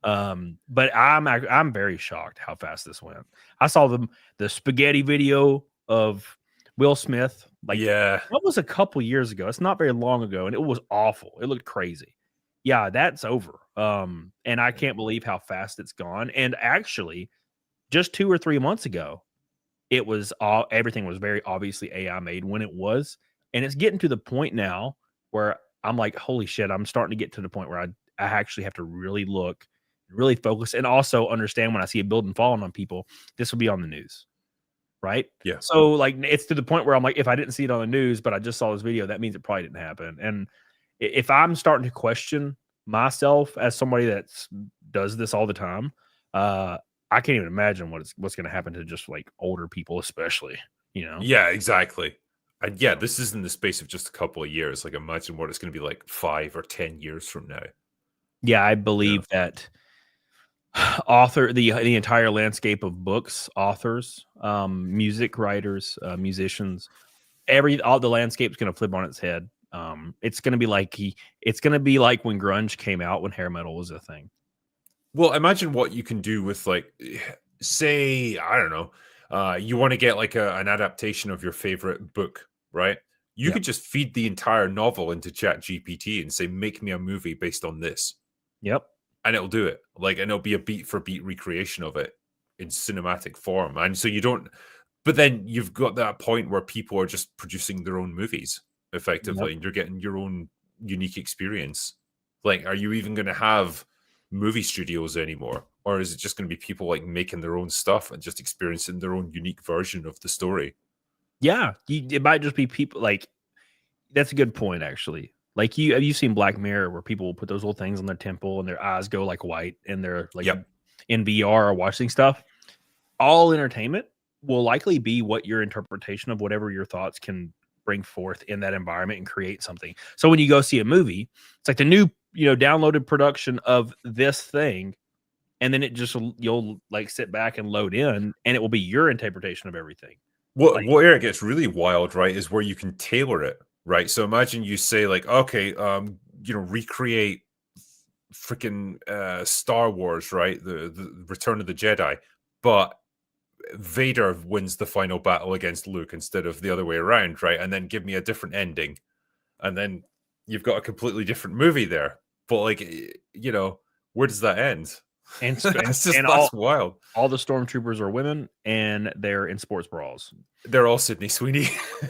But I'm very shocked how fast this went. I saw the spaghetti video of Will Smith. Like, that was a couple years ago. It's not very long ago, and it was awful. It looked crazy. Yeah, that's over. And I can't believe how fast it's gone. And actually, just 2 or 3 months ago, everything was very obviously AI made when it was, and it's getting to the point now where I'm like, holy shit! I'm starting to get to the point where I actually have to really look, really focus, and also understand when I see a building falling on people, this will be on the news. Right. Yeah. So like it's to the point where I'm like, if I didn't see it on the news, but I just saw this video, that means it probably didn't happen. And if I'm starting to question myself as somebody that does this all the time, I can't even imagine what's going to happen to just like older people, especially, Yeah, exactly. And yeah, this is in the space of just a couple of years. Like imagine what it's going to be like 5 or 10 years from now. Yeah, I believe that the entire landscape of books, authors, music writers, musicians, all the landscape's going to flip on its head. It's going to be like when grunge came out, when hair metal was a thing. Well, imagine what you can do with like, say, I don't know, you want to get like an adaptation of your favorite book, right? You could just feed the entire novel into Chat GPT and say, make me a movie based on this. Yep. And it'll do it. Like, and it'll be a beat for beat recreation of it in cinematic form. And so but then you've got that point where people are just producing their own movies effectively, and you're getting your own unique experience. Like, are you even going to have movie studios anymore? Or is it just going to be people like making their own stuff and just experiencing their own unique version of the story? Yeah. It might just be people like, that's a good point, actually. Like have you seen Black Mirror, where people will put those little things on their temple and their eyes go like white and they're like in VR or watching stuff? All entertainment will likely be what your interpretation of whatever your thoughts can bring forth in that environment and create something. So when you go see a movie, it's like the new, downloaded production of this thing. And then you'll like sit back and load in, and it will be your interpretation of everything. Where it gets really wild, right, is where you can tailor it. Right. So imagine you say like, okay, recreate freaking Star Wars, right? The Return of the Jedi, but Vader wins the final battle against Luke instead of the other way around, right? And then give me a different ending. And then you've got a completely different movie there. But like, where does that end? And that's wild. All the stormtroopers are women, and they're in sports bras. They're all Sydney Sweeney.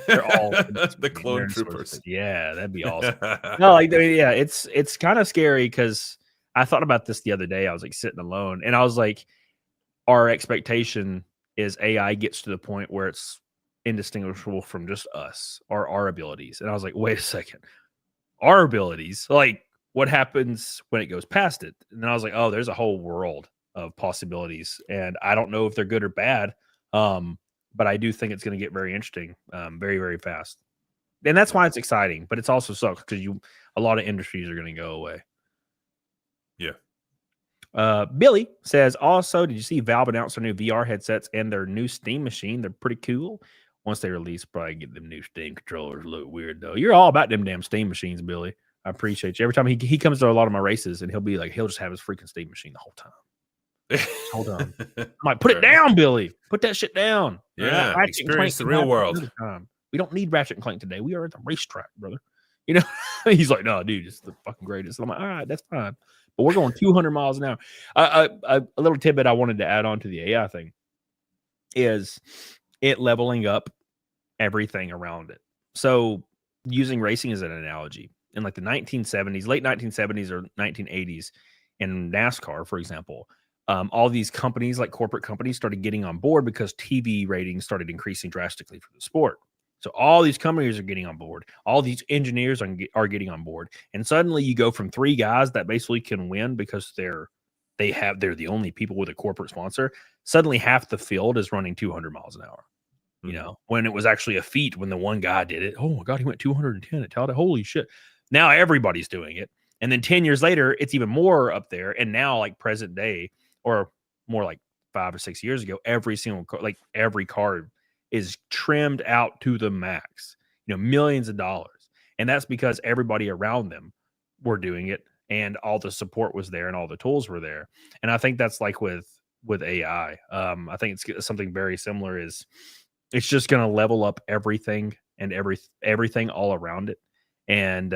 They're all the clone troopers. Yeah, that'd be awesome. No, it's kind of scary because I thought about this the other day. I was like sitting alone, and I was like, our expectation is AI gets to the point where it's indistinguishable from just us or our abilities. And I was like, wait a second, our abilities, like what happens when it goes past it? And then I was like, oh, there's a whole world of possibilities, and I don't know if they're good or bad. But I do think it's going to get very interesting, very, very fast. And that's why it's exciting, but it's also sucks because a lot of industries are going to go away. Yeah. Billy says, also, did you see Valve announce their new VR headsets and their new Steam machine? They're pretty cool. Once they release, probably get them new Steam controllers. Look weird though. You're all about them damn Steam machines, Billy. I appreciate you. Every time he comes to a lot of my races, and he'll just have his freaking Steam machine the whole time. Hold on. I'm like, put it down, Billy. Put that shit down. Yeah, experience the real world. We don't need Ratchet and Clank today. We are at the racetrack, brother. You know, he's like, no, dude, it's the fucking greatest. I'm like, all right, that's fine. But we're going 200 miles an hour. A little tidbit I wanted to add on to the AI thing is it leveling up everything around it. So using racing as an analogy, in like the 1970s, late 1970s or 1980s, in NASCAR, for example, all these companies, like corporate companies, started getting on board because TV ratings started increasing drastically for the sport. So all these companies are getting on board. All these engineers are getting on board, and suddenly you go from 3 guys that basically can win because they're the only people with a corporate sponsor. Suddenly, half the field is running 200 miles an hour. You know, when it was actually a feat when the one guy did it. Oh my God, he went 210 at Talladega. Holy shit! Now everybody's doing it, and then 10 years later, it's even more up there. And now, like present day, or more like 5 or 6 years ago, every car is trimmed out to the max, millions of dollars. And that's because everybody around them were doing it, and all the support was there and all the tools were there. And I think that's like with AI. I think it's something very similar. Is it's just going to level up everything and everything all around it, and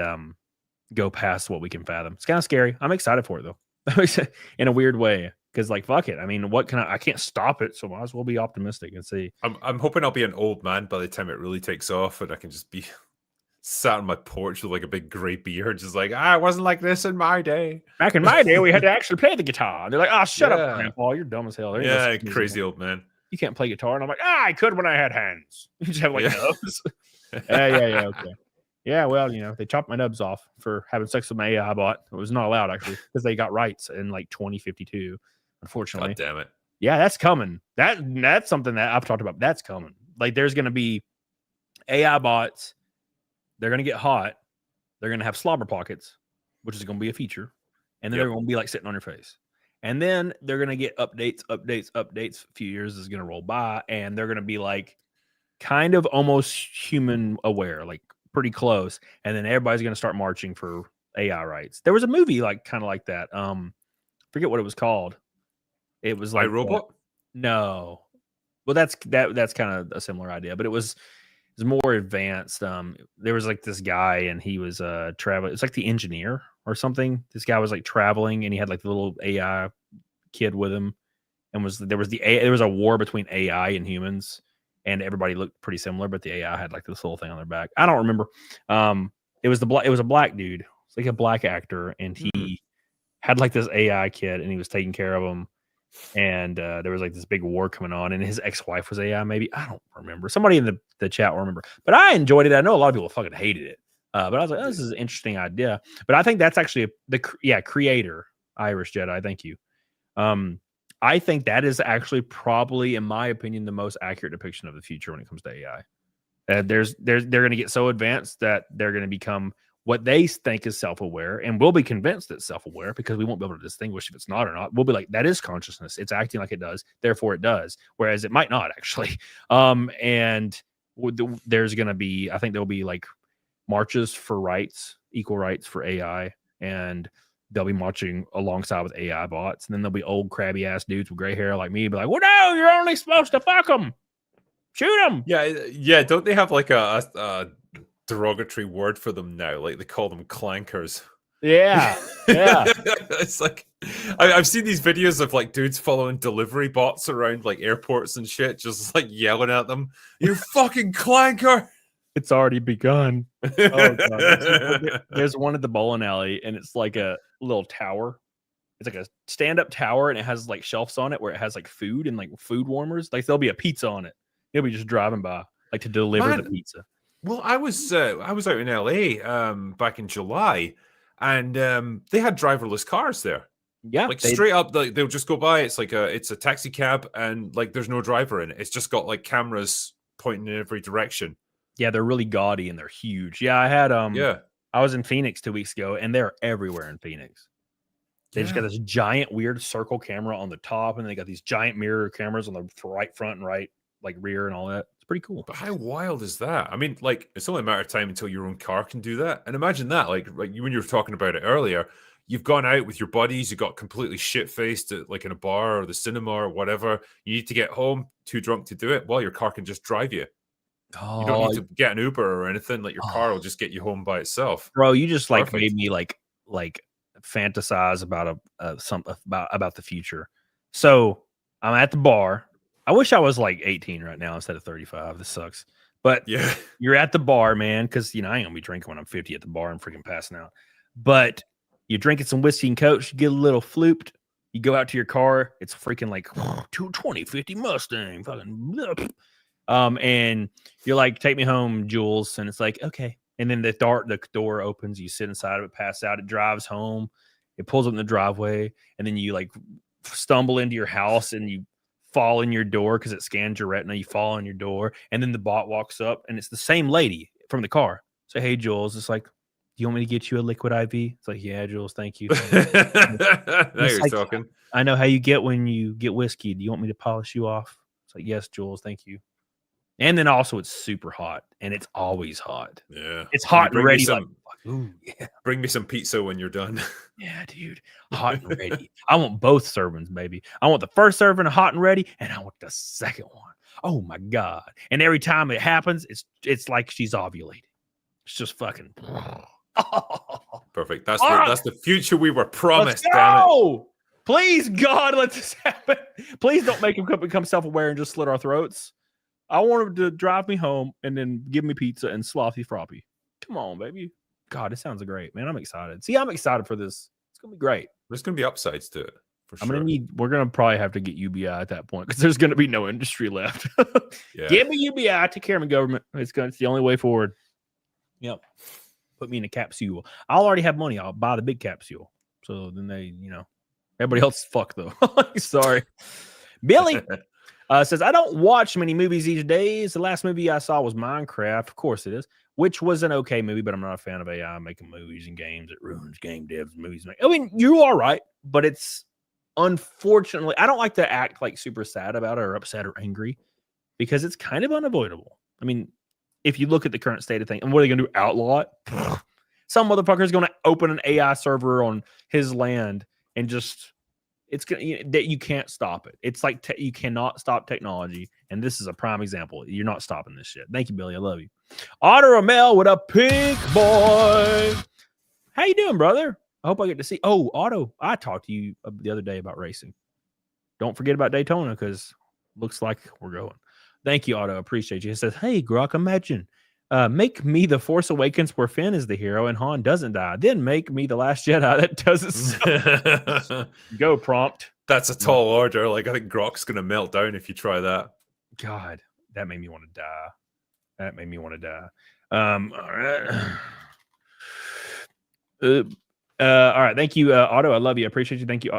go past what we can fathom. It's kind of scary. I'm excited for it though, in a weird way. Because fuck it. I mean, what can I can't stop it, so might as well be optimistic and see. I'm hoping I'll be an old man by the time it really takes off, and I can just be sat on my porch with like a big gray beard, just like, it wasn't like this in my day. Back in my day, we had to actually play the guitar. And they're like, shut up, Grandpa, you're dumb as hell. Crazy old man. You can't play guitar. And I'm like, I could when I had hands. You just have like nubs. Yeah, okay. Yeah, well, they chopped my nubs off for having sex with my AI bot. It was not allowed, actually, because they got rights in like 2052. Unfortunately. God damn it. Yeah, that's coming. That's something that I've talked about. That's coming. Like, there's going to be AI bots. They're going to get hot. They're going to have slobber pockets, which is going to be a feature. And then they're going to be like sitting on your face. And then they're going to get updates. A few years is going to roll by, and they're going to be like kind of almost human aware, like pretty close. And then everybody's going to start marching for AI rights. There was a movie like kind of like that. Forget what it was called. It was like iRobot? No. Well, that's kind of a similar idea, but it was more advanced. There was like this guy, and he was traveling. It's like the engineer or something. This guy was like traveling, and he had like the little AI kid with him, and there was a war between AI and humans, and everybody looked pretty similar, but the AI had like this little thing on their back. I don't remember. It was a black dude. It's like a black actor, and he had like this AI kid, and he was taking care of him. And there was like this big war coming on, and his ex-wife was AI, maybe. I don't remember. Somebody in the chat will remember. But I enjoyed it. I know a lot of people fucking hated it. But I was like, this is an interesting idea. But I think that's actually creator, Irish Jedi. Thank you. I think that is actually probably, in my opinion, the most accurate depiction of the future when it comes to AI. They're going to get so advanced that they're going to become what they think is self-aware, and we'll be convinced it's self-aware because we won't be able to distinguish if it's not or not. We'll be like, that is consciousness. It's acting like it does. Therefore it does. Whereas it might not actually. And there's going to be, I think there'll be like marches for rights, equal rights for AI. And they'll be marching alongside with AI bots. And then there'll be old crabby ass dudes with gray hair like me be like, well, no, you're only supposed to fuck them. Shoot them. Yeah. Don't they have like a derogatory word for them now? Like they call them clankers. Yeah. It's like I've seen these videos of like dudes following delivery bots around like airports and shit, just like yelling at them, you fucking clanker. It's already begun. Oh, God. There's one at the bowling alley, and it's like a little tower. It's like a stand-up tower, and it has like shelves on it where it has like food and like food warmers. Like there'll be a pizza on it. He'll be just driving by like to deliver the pizza. Well, I was out in LA back in July, and they had driverless cars there. Yeah, Like straight up, like they'll just go by. It's like it's a taxi cab, and like there's no driver in it. It's just got like cameras pointing in every direction. yeah, they're really gaudy and they're huge. Yeah, I had Yeah, I was in Phoenix 2 weeks ago, and they're everywhere in Phoenix. They just got this giant weird circle camera on the top, and they got these giant mirror cameras on the right front and right like rear and all that. It's pretty cool. But how wild is that? I mean, like it's only a matter of time until your own car can do that. And imagine that, like you when you were talking about it earlier, you've gone out with your buddies, you got completely shit faced at like in a bar or the cinema or whatever. You need to get home, too drunk to do it. Well, your car can just drive you. You don't need to get an Uber or anything. Like your car will just get you home by itself. Bro, you just like Perfect. made me like fantasize about about the future. So I'm at the bar. I wish I was like 18 right now instead of 35. This sucks. But Yeah. you're at the bar, man, because I ain't gonna be drinking when I'm 50 at the bar and freaking passing out. But you're drinking some whiskey and coke, you get a little flooped. You go out to your car, it's freaking like 2050 Mustang, fucking. And you're like, take me home, Jules, and it's like, okay. And then the door opens, you sit inside of it, pass out, it drives home, it pulls up in the driveway, and then you like stumble into your house and you fall in your door because it scans your retina. You fall on your door, and then the bot walks up, and it's the same lady from the car. Say, hey, Jules. It's like, do you want me to get you a liquid IV? It's like, yeah, Jules, thank you. Now you're like, talking. I know how you get when you get whiskey. Do you want me to polish you off? It's like, yes, Jules, thank you. And then also it's super hot, and it's always hot. Yeah, it's hot and ready. Some, like, ooh, yeah. Bring me some pizza when you're done. Yeah, dude, hot and ready. I want both servings, baby. I want the first serving hot and ready, and I want the second one. Oh my god! And every time it happens, it's like she's ovulating. It's just fucking perfect. That's the future we were promised. Damn it! Please, God, let this happen. Please don't make him become self-aware and just slit our throats. I want him to drive me home and then give me pizza and slothy froppy. Come on, baby. God, it sounds great, man. I'm excited. See, I'm excited for this. It's gonna be great. There's gonna be upsides to it. For sure. We're gonna probably have to get UBI at that point because there's gonna be no industry left. Yeah. Give me UBI, take care of my government. It's the only way forward. Yep. Put me in a capsule. I'll already have money. I'll buy the big capsule. So then everybody else fuck though. Sorry. Billy says, I don't watch many movies these days. The last movie I saw was Minecraft. Of course it is, which was an okay movie, but I'm not a fan of AI making movies and games. It ruins game devs, movies. I mean, you're all right, but it's unfortunately, I don't like to act like super sad about it or upset or angry because it's kind of unavoidable. I mean, if you look at the current state of things, and what are they going to do? Outlaw it? Some motherfucker is going to open an AI server on his land and just... It's that you can't stop it. It's like you cannot stop technology, and this is a prime example. You're not stopping this shit. Thank you, Billy. I love you. Otter Ramel with a pink boy. How you doing, brother? I hope I get to see. Oh, Otto, I talked to you the other day about racing. Don't forget about Daytona because looks like we're going. Thank you, Otto. Appreciate you. He says, "Hey, Grok, imagine." Make me the Force Awakens where Finn is the hero and Han doesn't die. Then make me the Last Jedi that doesn't. Go prompt. That's a tall order. Like I think Grok's gonna melt down if you try that. God, that made me want to die. All right. All right. Thank you, Otto. I love you. I appreciate you. Thank you,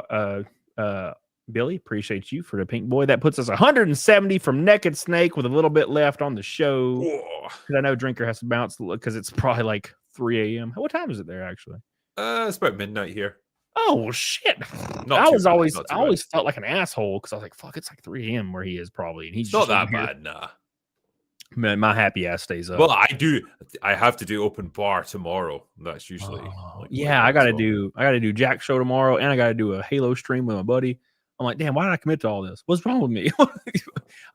Billy. Appreciate you for the pink boy. That puts us 170 from Naked Snake with a little bit left on the show. Because I know Drinker has to bounce because it's probably like 3 a.m. What time is it there actually? It's about midnight here. Oh well, shit! I always felt like an asshole because I was like, "Fuck, it's like 3 a.m. where he is probably," and he's not that bad. Nah, man, my happy ass stays up. Well, I have to do open bar tomorrow. That's usually I gotta do Jack show tomorrow, and I gotta do a Halo stream with my buddy. I'm like, damn, why did I commit to all this? What's wrong with me?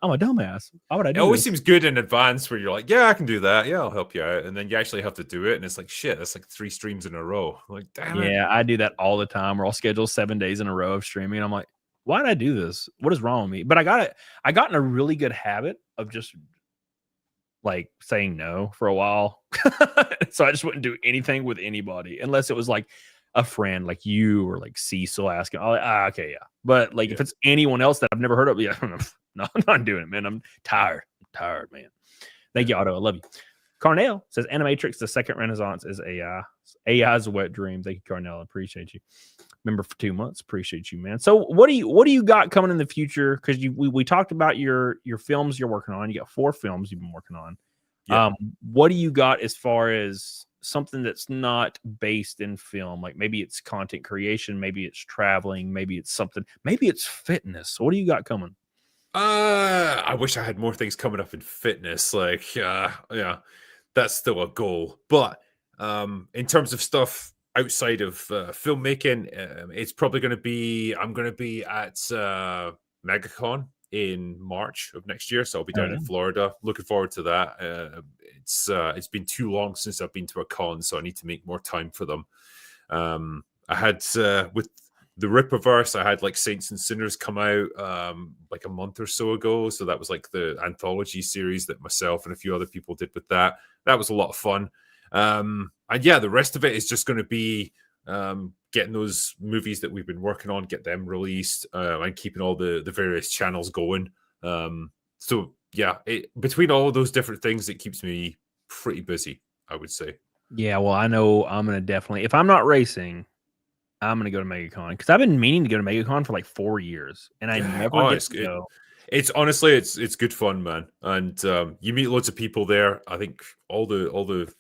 I'm a dumbass. Why would I do it? Always this? Seems good in advance where you're like, yeah, I can do that. Yeah, I'll help you out. And then you actually have to do it. And it's like, shit, that's like 3 streams in a row. I'm like, damn it. Yeah, I do that all the time where I'll schedule 7 days in a row of streaming. I'm like, why did I do this? What is wrong with me? But I got in a really good habit of just like saying no for a while. So I just wouldn't do anything with anybody unless it was like a friend like you or like Cecil asking. Okay, yeah. But like if it's anyone else that I've never heard of, yeah, no, I'm not doing it, man. I'm tired, man. Thank you, Otto. I love you. Carnell says Animatrix, the second renaissance is AI. AI is a wet dream. Thank you, Carnell. I appreciate you. member for 2 months. Appreciate you, man. So what do you got coming in the future? Because we talked about your films you're working on. You got 4 films you've been working on. Yeah. What do you got as far as something that's not based in film? Like maybe it's content creation, maybe it's traveling, maybe it's something, maybe it's fitness. What do you got coming? I wish I had more things coming up in fitness. Like, yeah, that's still a goal. But in terms of stuff outside of filmmaking, it's probably going to be I'm going to be at MegaCon in March of next year, so I'll be down in Florida. Looking forward to that. It's been too long since I've been to a con, so I need to make more time for them. I had with the Rippaverse, I had like Saints and Sinners come out like a month or so ago. So that was like the anthology series that myself and a few other people did with that. That was a lot of fun. And yeah, the rest of it is just going to be getting those movies that we've been working on, get them released, and keeping all the various channels going. So yeah, between all of those different things, it keeps me pretty busy, I would say. Yeah, well, I know I'm going to definitely, if I'm not racing, I'm going to go to MegaCon because I've been meaning to go to MegaCon for like 4 years and I never get to go. It's honestly, it's good fun, man. And you meet loads of people there. I think all the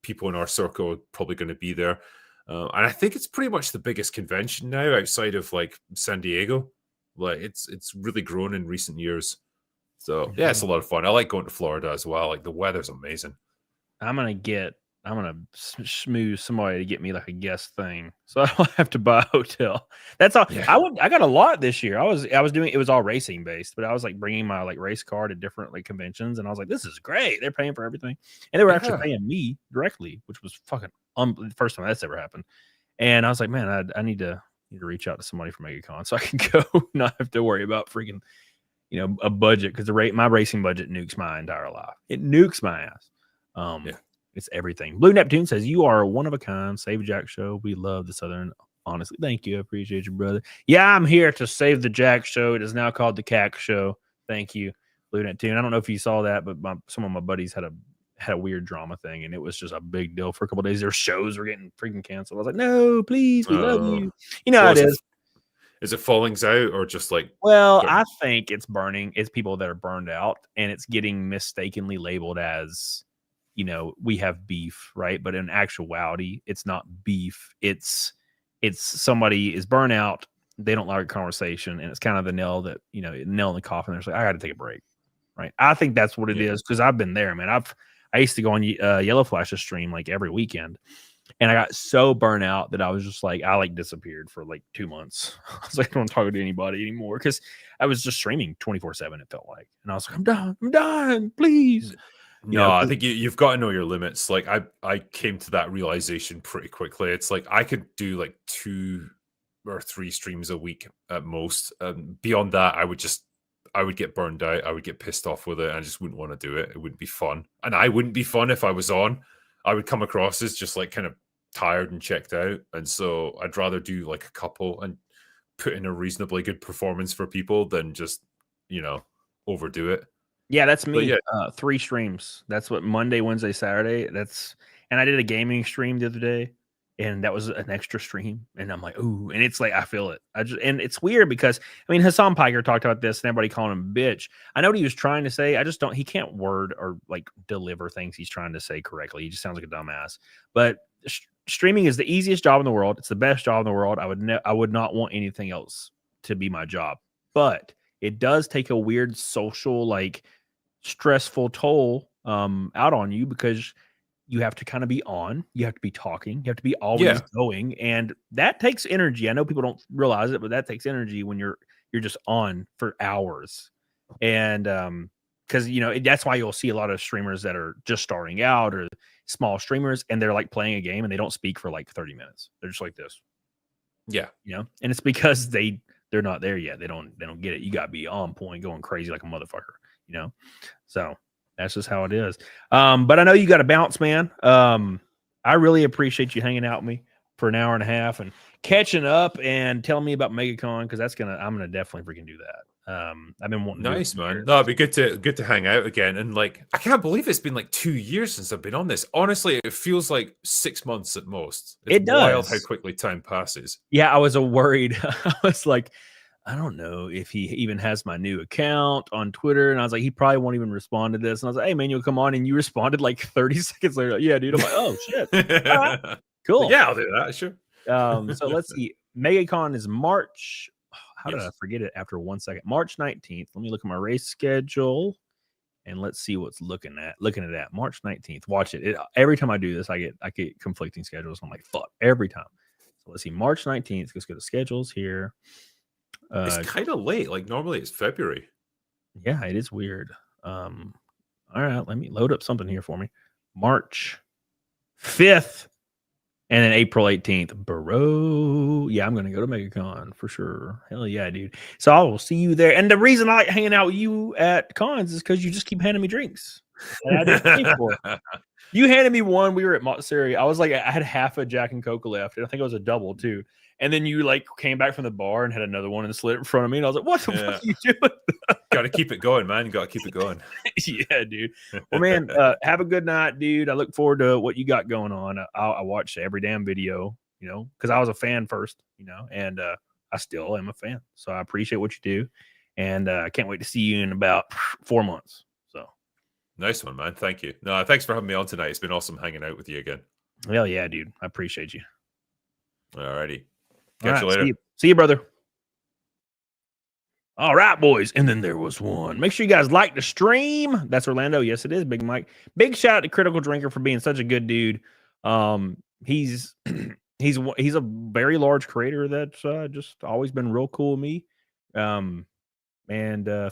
people in our circle are probably going to be there. And I think it's pretty much the biggest convention now outside of like San Diego. Like it's really grown in recent years. So yeah, it's a lot of fun. I like going to Florida as well. Like the weather's amazing. I'm gonna smooth somebody to get me like a guest thing, so I don't have to buy a hotel. That's all. Yeah. I got a lot this year. I was doing, it was all racing based, but I was like bringing my like race car to different like conventions, and I was like, this is great. They're paying for everything, and they were actually paying me directly, which was fucking the first time that's ever happened. And I was like, man, I need to reach out to somebody from MegaCon so I can go, not have to worry about freaking a budget, because my racing budget nukes my entire life. It nukes my ass. Yeah. It's everything. Blue Neptune says, you are one of a kind. Save Jack show. We love the Southern. Honestly, thank you. I appreciate you, brother. Yeah, I'm here to save the Jack show. It is now called the CAC show. Thank you, Blue Neptune. I don't know if you saw that, but some of my buddies had a weird drama thing, and it was just a big deal for a couple of days. Their shows were getting freaking canceled. I was like, no, please, we love you. You know how it is. Is it fallings out or just like? Well, I think it's burning. It's people that are burned out, and it's getting mistakenly labeled as, we have beef, right? But in actuality, it's not beef. It's somebody is burnt out. They don't like a conversation, and it's kind of the nail in the coffin. They're like, I got to take a break, right? I think that's what it is, because I've been there, man. I used to go on Yellow Flash's stream like every weekend, and I got so burnt out that I was just like, I like disappeared for like 2 months. I was like, I don't talk to anybody anymore, because I was just streaming 24/7. It felt like, and I was like, I'm done, please. No, I think you've got to know your limits. Like I came to that realization pretty quickly. It's like I could do like 2 or 3 streams a week at most. Beyond that, I would get burned out. I would get pissed off with it. And I just wouldn't want to do it. It wouldn't be fun. And I wouldn't be fun if I was on. I would come across as just like kind of tired and checked out. And so I'd rather do like a couple and put in a reasonably good performance for people than just, overdo it. Yeah, that's me. Yeah. 3 streams. That's what Monday, Wednesday, Saturday. And I did a gaming stream the other day, and that was an extra stream. And I'm like, ooh, and it's like I feel it. And it's weird because Hasan Piker talked about this, and everybody calling him bitch. I know what he was trying to say. I just don't. He can't word or like deliver things he's trying to say correctly. He just sounds like a dumbass. But streaming is the easiest job in the world. It's the best job in the world. I would not want anything else to be my job. But it does take a weird social stressful toll out on you, because you have to kind of be on, you have to be talking, you have to be always going, and that takes energy. I know people don't realize it, but that takes energy when you're just on for hours. And because that's why you'll see a lot of streamers that are just starting out, or small streamers, and they're like playing a game and they don't speak for like 30 minutes. They're just like this. And it's because they're not there yet. They don't get it. You gotta be on point, going crazy like a motherfucker. So that's just how it is. But I know you got to bounce, man. I really appreciate you hanging out with me for an hour and a half and catching up and telling me about MegaCon, because I'm gonna definitely freaking do that. I've been wanting to do it Nice, for man. years. No, it'd be good to hang out again. And like, I can't believe it's been like 2 years since I've been on this. Honestly, it feels like 6 months at most. It's It wild how does. quickly time passes. Yeah, I was worried. I was like, I don't know if he even has my new account on Twitter. And I was like, he probably won't even respond to this. And I was like, hey, man, you'll come on. And you responded like 30 seconds later. Like, yeah, dude. I'm like, oh, shit. All right, Like, cool. yeah, I'll do that. Sure. So let's see. MegaCon is March. How did I Yes. forget it after 1 second? March 19th. Let me look at my race schedule and let's see what's looking at that. March 19th. Watch it. Every time I do this, I get conflicting schedules. I'm like, fuck, every time. So let's see. March 19th. Let's go to schedules here. It's kind of late. Like normally it's February. Yeah, it is weird. All right, let me load up something here for me. March 5th. And then April 18th, bro. Yeah, I'm going to go to MegaCon for sure. Hell yeah, dude. So I will see you there. And the reason I like hanging out with you at cons is because you just keep handing me drinks. And I didn't pay for it. You handed me one. We were at Montessori. I was like, I had half a Jack and Coke left. And I think it was a double too. And then you like came back from the bar and had another one and slid it in front of me. And I was like, what the fuck are you doing? Got to keep it going, man. Got to keep it going. Yeah, dude. Well, man, have a good night, dude. I look forward to what you got going on. I watched every damn video, you know, because I was a fan first, you know, and I still am a fan. So I appreciate what you do. And I can't wait to see you in about 4 months. So nice one, man. Thank you. No, thanks for having me on tonight. It's been awesome hanging out with you again. hell yeah, dude. I appreciate you. Alrighty. All Catch you right, later. see you, brother. All right, boys. And then there was one. Make sure you guys like the stream. That's Orlando. Yes, it is. Big Mike. Big shout out to Critical Drinker for being such a good dude. He's he's a very large creator that's just always been real cool with me. And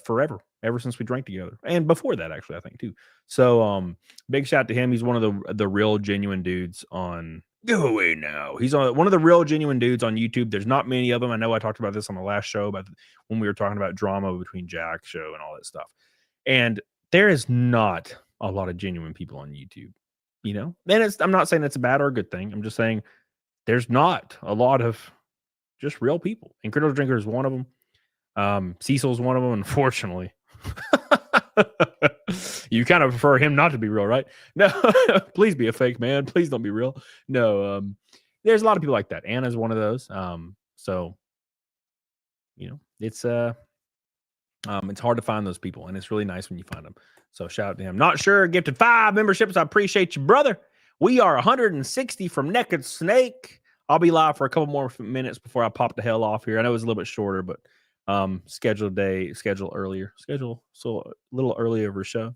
forever, ever since we drank together. And before that, actually, I think too. So big shout out to him. He's one of the real genuine dudes on go away now. He's one of the real genuine dudes on YouTube. There's not many of them. I know I talked about this on the last show about when we were talking about drama between Jack show and all that stuff. And there is not a lot of genuine people on YouTube, you know? And I'm not saying it's a bad or a good thing. I'm just saying there's not a lot of just real people. And Critical Drinker is one of them. Cecil's one of them, unfortunately. You kind of prefer him not to be real, right? No, please be a fake man. Please don't be real. No, there's a lot of people like that. Anna's one of those. So you know, it's hard to find those people, and it's really nice when you find them. So shout out to him. Not sure, gifted 5 memberships. I appreciate you, brother. We are 160 from Naked Snake. I'll be live for a couple more minutes before I pop the hell off here. I know it was a little bit shorter, but schedule earlier, so a little earlier of a show.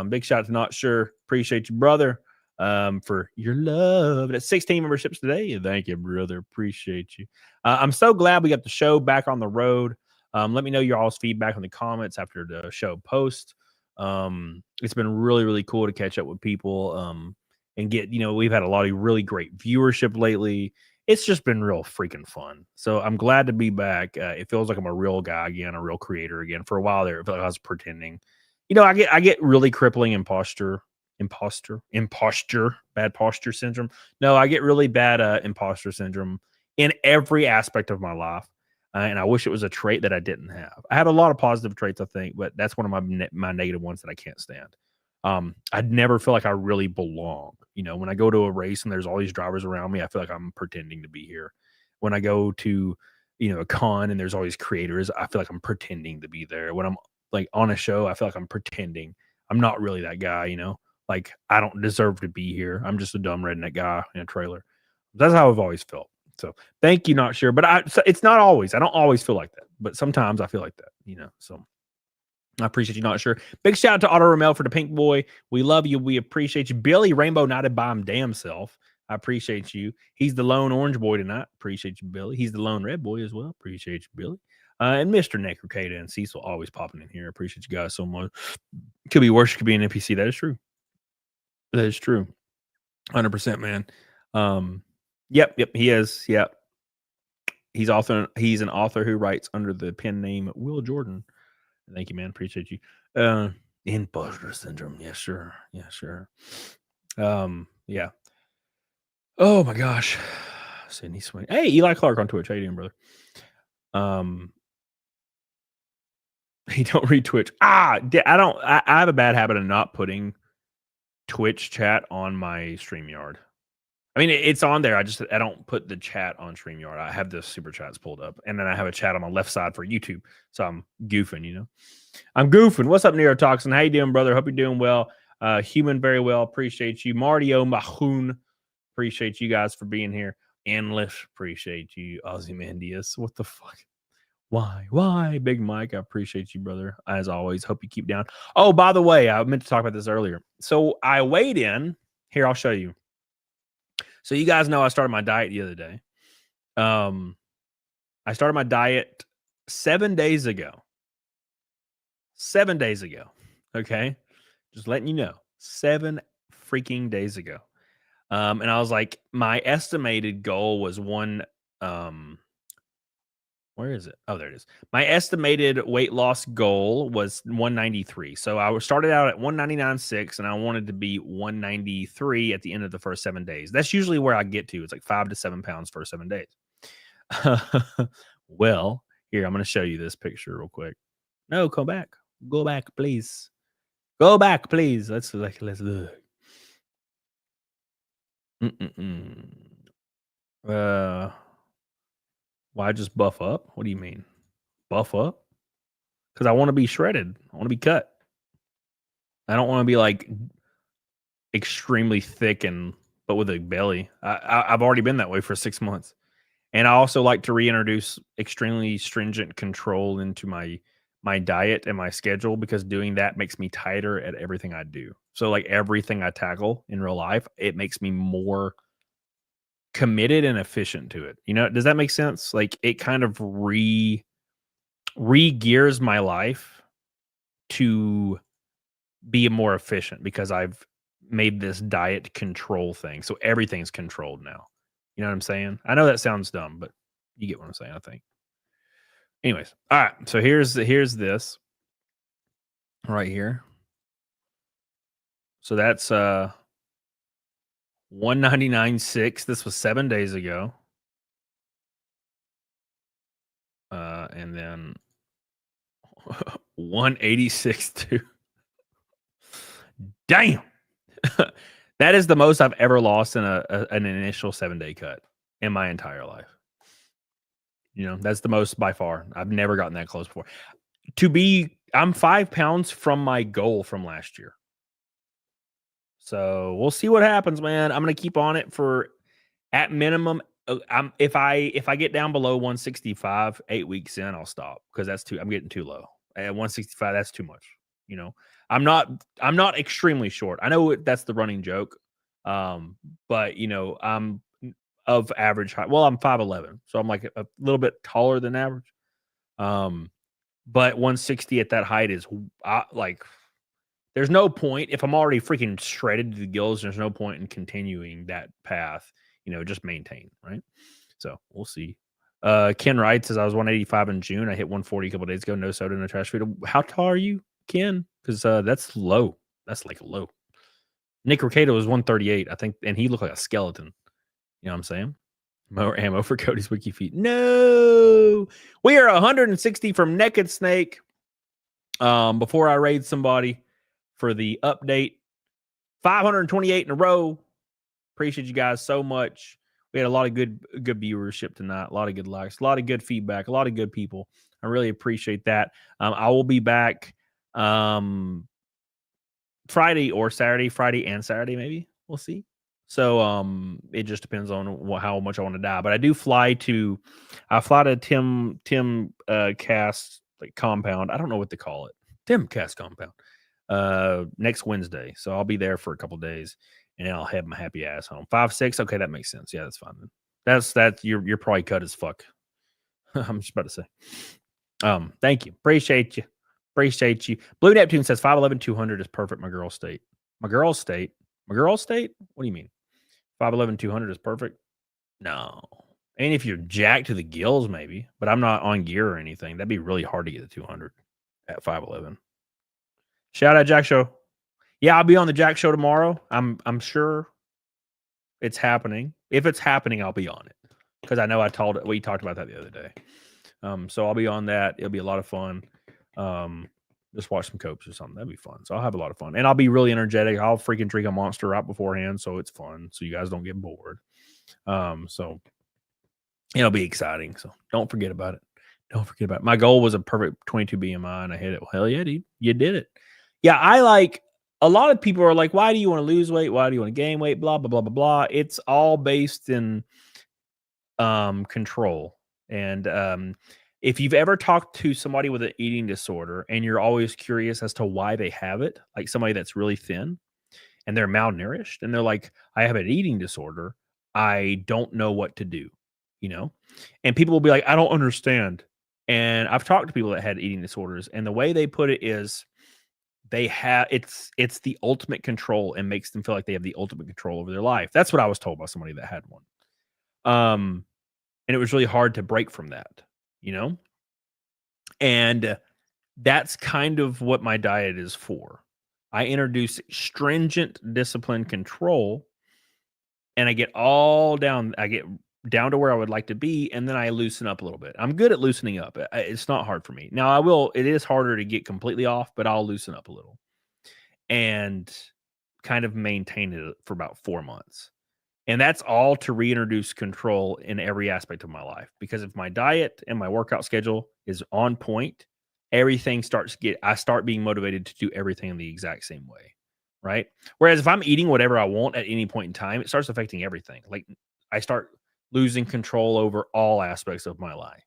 Big shout out to Not Sure. Appreciate you, brother, for your love. That's 16 memberships today. Thank you, brother. Appreciate you. I'm so glad we got the show back on the road. Let me know your all's feedback in the comments after the show post. It's been really, really cool to catch up with people and get, you know, we've had a lot of really great viewership lately. It's just been real freaking fun. So I'm glad to be back. It feels like I'm a real guy again, a real creator again. For a while there, I felt like I was pretending. You know, I get really crippling imposter, bad posture syndrome. No, I get really bad imposter syndrome in every aspect of my life. And I wish it was a trait that I didn't have. I have a lot of positive traits, I think, but that's one of my negative ones that I can't stand. I'd never feel like I really belong. You know, when I go to a race and there's all these drivers around me, I feel like I'm pretending to be here. When I go to, you know, a con and there's all these creators, I feel like I'm pretending to be there. When I'm like on a show, I feel like I'm pretending. I'm not really that guy, you know, like I don't deserve to be here. I'm just a dumb redneck guy in a trailer. That's how I've always felt. So thank you, Not Sure. But it's not always. I don't always feel like that, but sometimes I feel like that, you know, so I appreciate you, Not Sure. Big shout out to Otto Ramel for the pink boy. We love you. We appreciate you. Billy Rainbow Knighted by him damn self. I appreciate you. He's the lone orange boy tonight. Appreciate you, Billy. He's the lone red boy as well. Appreciate you, Billy. And Mr. Necrocada and Cecil always popping in here. Appreciate you guys so much. Could be worse. Could be an NPC. That is true. That is true. 100%, man. Yep. He is. Yep. He's an author who writes under the pen name Will Jordan. Thank you, man. Appreciate you. Imposter syndrome. Yeah, sure. Yeah. Oh my gosh. Sydney Swing. Hey, Eli Clark on Twitch. How you doing, brother? You don't read Twitch. I don't. I have a bad habit of not putting Twitch chat on my StreamYard. I mean, it's on there. I don't put the chat on StreamYard. I have the super chats pulled up, and then I have a chat on my left side for YouTube. So I'm goofing, you know. I'm goofing. What's up, Neurotoxin? How you doing, brother? Hope you're doing well. Human, very well. Appreciate you, Marty O'Mahoon. Appreciate you guys for being here. Endless. Appreciate you, Ozymandias. What the fuck? Why? Big Mike, I appreciate you, brother. As always, hope you keep down. Oh, by the way, I meant to talk about this earlier. So I weighed in. Here, I'll show you. So you guys know I started my diet the other day. I started my diet 7 days ago. 7 days ago. Okay. Just letting you know. 7 freaking days ago. And I was like, my estimated goal was where is it? Oh, there it is. My estimated weight loss goal was 193. So I started out at 199.6, and I wanted to be 193 at the end of the first 7 days. That's usually where I get to. It's like 5 to 7 pounds for 7 days. Well, here, I'm going to show you this picture real quick. No, come back. Go back, please. Go back, please. Let's look. Why just buff up? What do you mean? Buff up? Because I want to be shredded. I want to be cut. I don't want to be like extremely thick but with a belly. I've already been that way for 6 months. And I also like to reintroduce extremely stringent control into my diet and my schedule, because doing that makes me tighter at everything I do. So like everything I tackle in real life, it makes me more committed and efficient to it. You know, does that make sense? Like it kind of re-gears my life to be more efficient, because I've made this diet control thing. So everything's controlled now. You know what I'm saying? I know that sounds dumb, but you get what I'm saying, I think. Anyways, all right. So here's this right here. So that's 199.6. This was 7 days ago. And then 186.2. Damn. That is the most I've ever lost in an initial 7-day cut in my entire life. You know, that's the most by far. I've never gotten that close before. I'm 5 pounds from my goal from last year. So we'll see what happens, man. I'm going to keep on it for, at minimum, if I get down below 165, 8 weeks in, I'll stop, because I'm getting too low. At 165, that's too much. You know, I'm not extremely short. I know that's the running joke. But you know, I'm of average height. Well, I'm 5'11", so I'm like a little bit taller than average. But 160 at that height is like, there's no point, if I'm already freaking shredded to the gills, there's no point in continuing that path. You know, just maintain, right? So we'll see. Ken Wright says I was 185 in June. I hit 140 a couple days ago. No soda, no trash food. How tall are you, Ken? Because that's low. That's like low. Nick Ricardo was 138, I think, and he looked like a skeleton. You know what I'm saying? More ammo for Cody's wiki feet. No, we are 160 from Naked Snake. Before I raid somebody for the update, 528 in a row. Appreciate you guys so much. We had a lot of good viewership tonight. A lot of good likes, a lot of good feedback, a lot of good people. I really appreciate that. I will be back Friday or Saturday, Friday and Saturday, maybe. We'll see. So it just depends on how much I want to die. But I do fly to Tim Cast like compound. I don't know what to call it. Tim Cast compound. Next Wednesday. So I'll be there for a couple days, and I'll have my happy ass home. 5-6. Okay, that makes sense. Yeah, that's fine then. That's you're probably cut as fuck. I'm just about to say. Thank you. Appreciate you. Appreciate you. Blue Neptune says 5'11", 200 is perfect. My girl state. My girl state? My girl state? What do you mean? 5'11", 200 is perfect? No. I mean, if you're jacked to the gills, maybe. But I'm not on gear or anything. That'd be really hard to get to 200 at 5'11". Shout out Jack Show. Yeah, I'll be on the Jack Show tomorrow. I'm sure it's happening. If it's happening, I'll be on it, because I know we talked about that the other day. So I'll be on that. It'll be a lot of fun. Just watch some Copes or something. That'd be fun. So I'll have a lot of fun, and I'll be really energetic. I'll freaking drink a Monster right beforehand, so it's fun. So you guys don't get bored. So it'll be exciting. So don't forget about it. Don't forget about it. My goal was a perfect 22 BMI, and I hit it. Well, hell yeah, dude, you did it. Yeah, I like. A lot of people are like, "Why do you want to lose weight? Why do you want to gain weight?" Blah blah blah blah blah. It's all based in control. And if you've ever talked to somebody with an eating disorder and you're always curious as to why they have it, like somebody that's really thin and they're malnourished and they're like, I have an eating disorder, I don't know what to do, and people will be like, I don't understand. And I've talked to people that had eating disorders, and the way they put it is they have it's the ultimate control and makes them feel like they have the ultimate control over their life. That's what I was told by somebody that had one. And it was really hard to break from that, and that's kind of what my diet is for. I introduce stringent discipline control, and I get down to where I would like to be, and then I loosen up a little bit. I'm good at loosening up. It's not hard for me. Now it is harder to get completely off, but I'll loosen up a little and kind of maintain it for about 4 months. And that's all to reintroduce control in every aspect of my life. Because if my diet and my workout schedule is on point, everything I start being motivated to do everything in the exact same way. Right. Whereas if I'm eating whatever I want at any point in time, it starts affecting everything. Like I start losing control over all aspects of my life.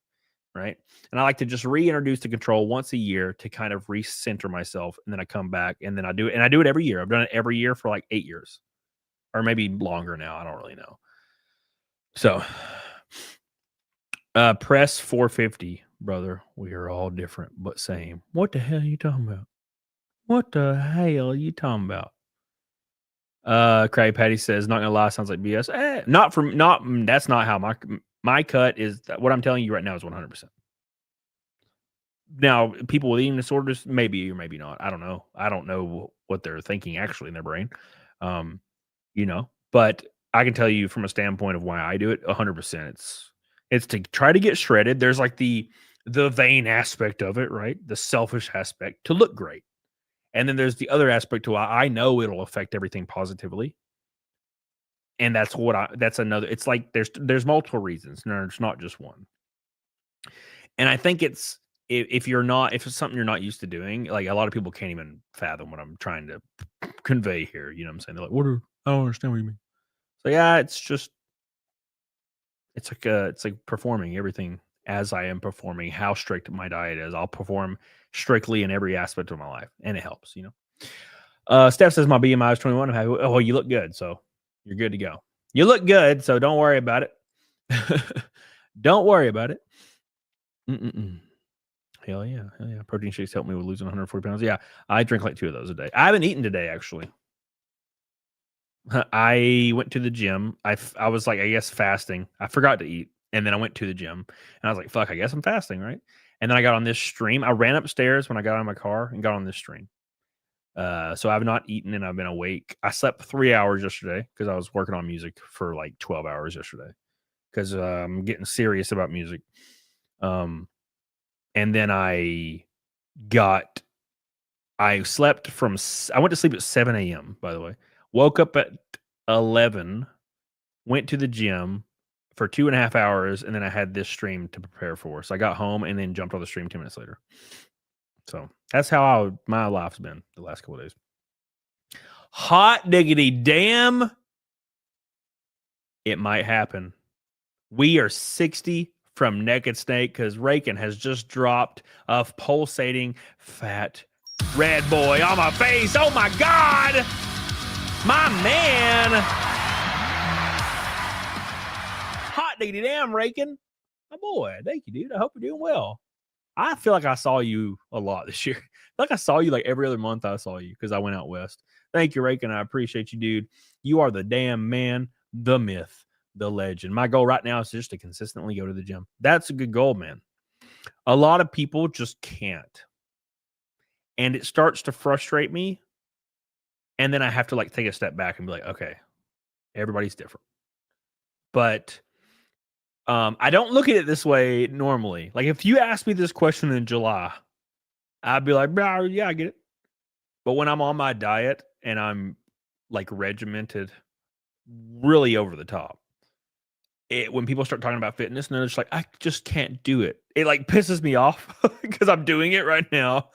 Right. And I like to just reintroduce the control once a year to kind of recenter myself. And then I come back and then I do it. And I do it every year. I've done it every year for like 8 years. Or maybe longer now. I don't really know. So, press 450, brother. We are all different, but same. What the hell are you talking about? What the hell are you talking about? Crabby Patty says, not gonna lie, sounds like BS. That's not how my cut is. What I'm telling you right now is 100%. Now, people with eating disorders, maybe or maybe not. I don't know. I don't know what they're thinking actually in their brain. But I can tell you from a standpoint of why I do it, 100%. It's to try to get shredded. There's like the vain aspect of it, right? The selfish aspect to look great. And then there's the other aspect to why I know it'll affect everything positively. And that's another, it's like there's multiple reasons. No, it's not just one. And I think if it's something you're not used to doing, like a lot of people can't even fathom what I'm trying to convey here. You know what I'm saying? They're like, I don't understand what you mean. So yeah, it's like performing everything as I am performing, how strict my diet is. I'll perform strictly in every aspect of my life, and it helps, Steph says my BMI is 21. I'm happy. Oh, you look good, so you're good to go. You look good, so don't worry about it. Don't worry about it. Hell yeah. Protein shakes help me with losing 140 pounds. Yeah, I drink like 2 of those a day. I haven't eaten today, actually. I went to the gym. I was like, I guess fasting. I forgot to eat. And then I went to the gym. And I was like, fuck, I guess I'm fasting, right? And then I got on this stream. I ran upstairs when I got out of my car and got on this stream. So I've not eaten and I've been awake. I slept 3 hours yesterday because I was working on music for like 12 hours yesterday because I'm getting serious about music. And then I went to sleep at 7 a.m., by the way. Woke up at 11, went to the gym for 2.5 hours, and then I had this stream to prepare for. So I got home and then jumped on the stream 10 minutes later. So that's how my life's been the last couple of days. Hot diggity damn. It might happen. We are 60 from Naked Snake because Rakin has just dropped a pulsating fat red boy on my face. Oh my God. My man. Hot diggity damn, Rakin. My boy. Thank you, dude. I hope you're doing well. I feel like I saw you a lot this year. I feel like I saw you like every other month I saw you because I went out west. Thank you, Rakin. I appreciate you, dude. You are the damn man, the myth, the legend. My goal right now is just to consistently go to the gym. That's a good goal, man. A lot of people just can't. And it starts to frustrate me. And then I have to like take a step back and be like, okay, everybody's different. But I don't look at it this way normally. Like if you ask me this question in July, I'd be like, yeah, I get it. But when I'm on my diet and I'm like regimented, really over the top, when people start talking about fitness and they're just like, I just can't do it. It like pisses me off because I'm doing it right now.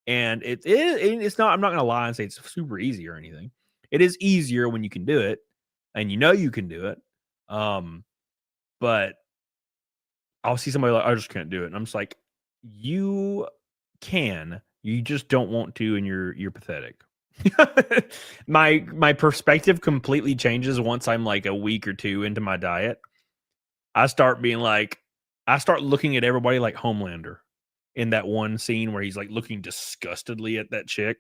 And it's not, I'm not going to lie and say it's super easy or anything. It is easier when you can do it and you know you can do it. But I'll see somebody like, I just can't do it. And I'm just like, you can, you just don't want to, and you're pathetic. my perspective completely changes once I'm like a week or two into my diet. I start looking at everybody like Homelander in that one scene where he's like looking disgustedly at that chick.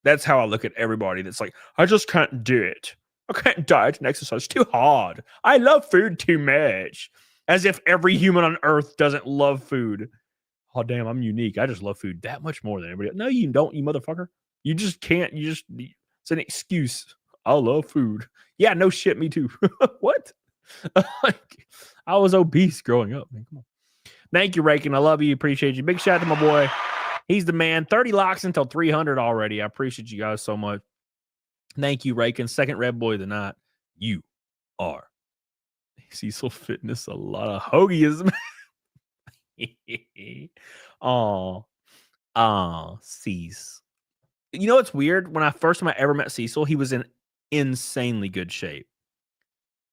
That's how I look at everybody that's like, I just can't do it. I can't diet and exercise. It's too hard. I love food too much. As if every human on earth doesn't love food. Oh, damn, I'm unique. I just love food that much more than everybody else. No, you don't, you motherfucker. You just can't. It's an excuse. I love food. Yeah, no shit, me too. What? Like, I was obese growing up. Man, come on. Thank you, Rakin. I love you. Appreciate you. Big shout out to my boy. He's the man. 30 locks until 300 already. I appreciate you guys so much. Thank you, Rakin. Second Red Boy of the night. You are Cecil Fitness. A lot of hoagies. Cease. You know what's weird? When I first time I ever met Cecil, he was in insanely good shape.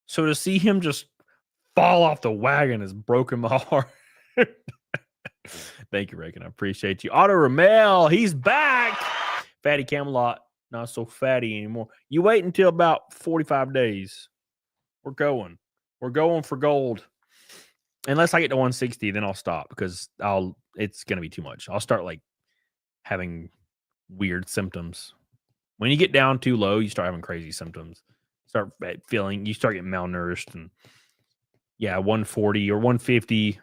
So to see him just fall off the wagon has broken my heart. Thank you, Reagan. I appreciate you. Otto Ramel, he's back. Fatty Camelot, not so fatty anymore. You wait until about 45 days. We're going for gold. Unless I get to 160, then I'll stop because it's gonna be too much. I'll start like having weird symptoms. When you get down too low, you start having crazy symptoms. You start getting malnourished, and 140 or 150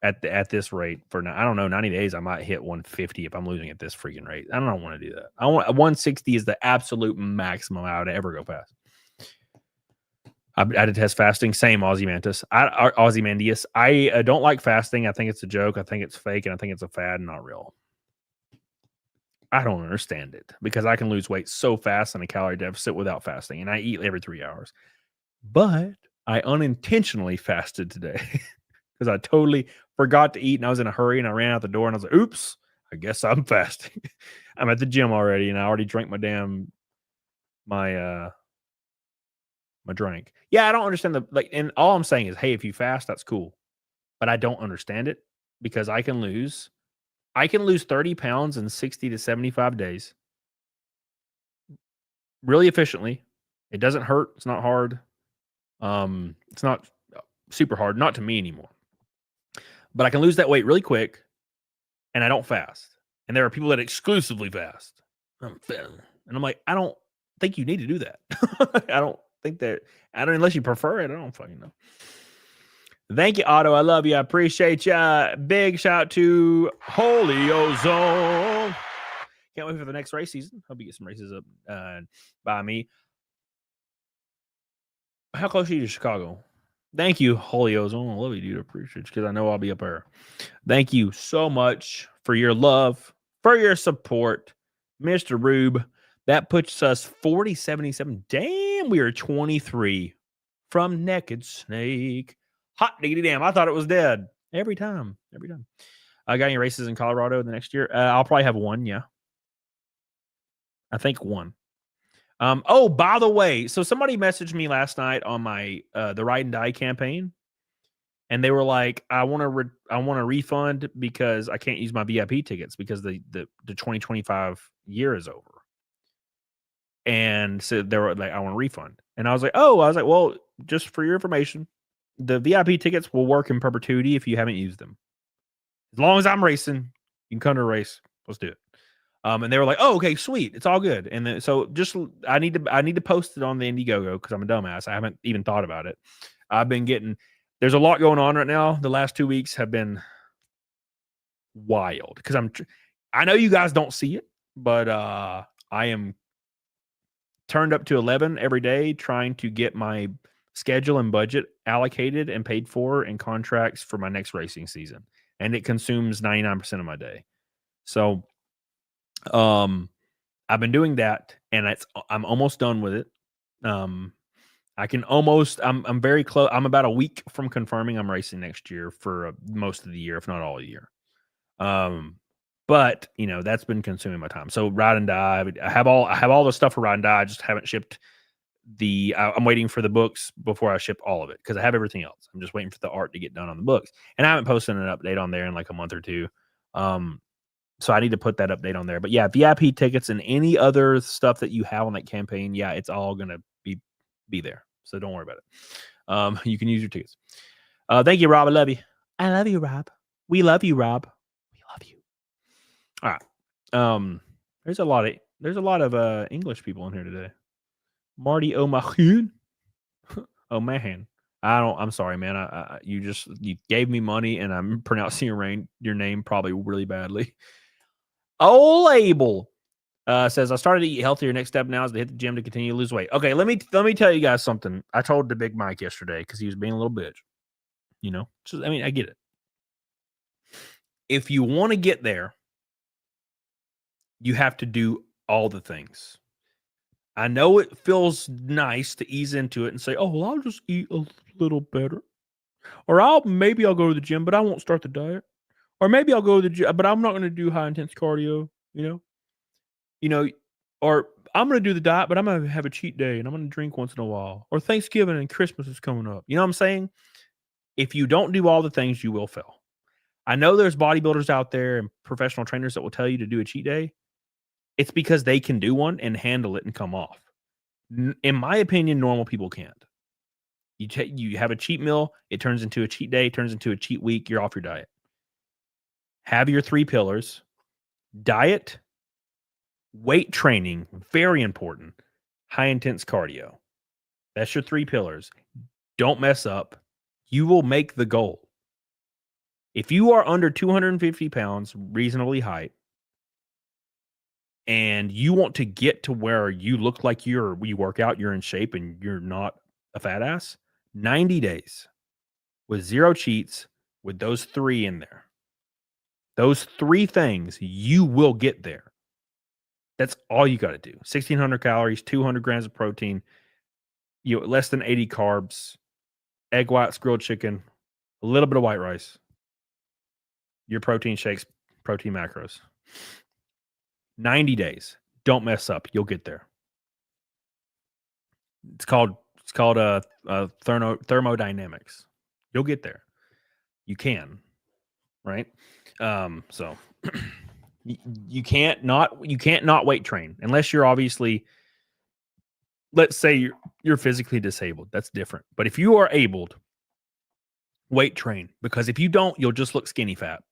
at this rate for now. I don't know, 90 days I might hit 150 if I'm losing at this freaking rate. I don't want to do that. I want 160 is the absolute maximum I would ever go past. I detest fasting. Same Ozymandias. I don't like fasting. I think it's a joke. I think it's fake, and I think it's a fad and not real. I don't understand it because I can lose weight so fast in a calorie deficit without fasting, and I eat every 3 hours. But I unintentionally fasted today because I totally forgot to eat, and I was in a hurry, and I ran out the door, and I was like, oops, I guess I'm fasting. I'm at the gym already, and I already drank my drink. Yeah, I don't understand and all I'm saying is, hey, if you fast, that's cool. But I don't understand it because I can lose 30 pounds in 60 to 75 days really efficiently. It doesn't hurt. It's not hard. It's not super hard, not to me anymore. But I can lose that weight really quick, and I don't fast. And there are people that exclusively fast. And I'm like, I don't think you need to do that. I don't think that. Unless you prefer it. I don't fucking know. Thank you, Otto. I love you. I appreciate you. Big shout out to Holy Ozone. Can't wait for the next race season. Hope you get some races up by me. How close are you to Chicago? Thank you, Holy Ozone. I love you, dude. I appreciate you because I know I'll be up there. Thank you so much for your love, for your support, Mr. Rube. That puts us 40-77. Damn, we are 23 from Naked Snake. Hot diggity damn. I thought it was dead. Every time. I got any races in Colorado the next year? I'll probably have one, yeah. I think one. Oh, by the way, so somebody messaged me last night on my the Ride and Die campaign, and they were like, I want a refund because I can't use my VIP tickets because the 2025 year is over. And so they were like, I want a refund. And I was like, well, just for your information, the VIP tickets will work in perpetuity if you haven't used them. As long as I'm racing, you can come to a race. Let's do it. And they were like, oh, okay, sweet. It's all good. And then, so just, I need to post it on the Indiegogo because I'm a dumbass. I haven't even thought about it. There's a lot going on right now. The last 2 weeks have been wild because I know you guys don't see it, but I am turned up to 11 every day trying to get my schedule and budget allocated and paid for and contracts for my next racing season. And it consumes 99% of my day. So, I've been doing that, and I'm almost done with it. I'm very close. I'm about a week from confirming I'm racing next year for most of the year, if not all year. But that's been consuming my time. So ride and die, I have all the stuff for ride and die. I just haven't shipped I'm waiting for the books before I ship all of it because I have everything else. I'm just waiting for the art to get done on the books, and I haven't posted an update on there in like a month or two. So I need to put that update on there. But yeah, VIP tickets and any other stuff that you have on that campaign, yeah, it's all gonna be there. So don't worry about it. You can use your tickets. Thank you, Rob. I love you. I love you, Rob. We love you, Rob. We love you. All right. There's a lot of English people in here today. Marty O'Mahan. O'Mahan. I'm sorry, man. You gave me money and I'm pronouncing your name probably really badly. Oh, Abel says I started to eat healthier. Next step now is to hit the gym to continue to lose weight. Okay, let me tell you guys something. I told the Big Mike yesterday because he was being a little bitch. I get it. If you want to get there, you have to do all the things. I know it feels nice to ease into it and say, "Oh, well, I'll just eat a little better," or maybe I'll go to the gym, but I won't start the diet, or maybe I'll go to the gym, but I'm not going to do high intense cardio. Or I'm going to do the diet, but I'm going to have a cheat day and I'm going to drink once in a while. Or Thanksgiving and Christmas is coming up. You know what I'm saying? If you don't do all the things, you will fail. I know there's bodybuilders out there and professional trainers that will tell you to do a cheat day. It's because they can do one and handle it and come off. In my opinion, normal people can't. You have a cheat meal, it turns into a cheat day, turns into a cheat week, you're off your diet. Have your 3 pillars. Diet, weight training, very important. High intense cardio. That's your 3 pillars. Don't mess up. You will make the goal. If you are under 250 pounds, reasonably height, and you want to get to where you look like you work out, you're in shape, and you're not a fat ass, 90 days with 0 cheats, with those 3 in there. Those 3 things, you will get there. That's all you got to do. 1,600 calories, 200 grams of protein, less than 80 carbs, egg whites, grilled chicken, a little bit of white rice, your protein shakes, protein macros. 90 days. Don't mess up. You'll get there. It's called thermodynamics. You'll get there. You can, right? So you can't not weight train unless you're obviously, let's say you're physically disabled. That's different. But if you are able, weight train, because if you don't, you'll just look skinny fat.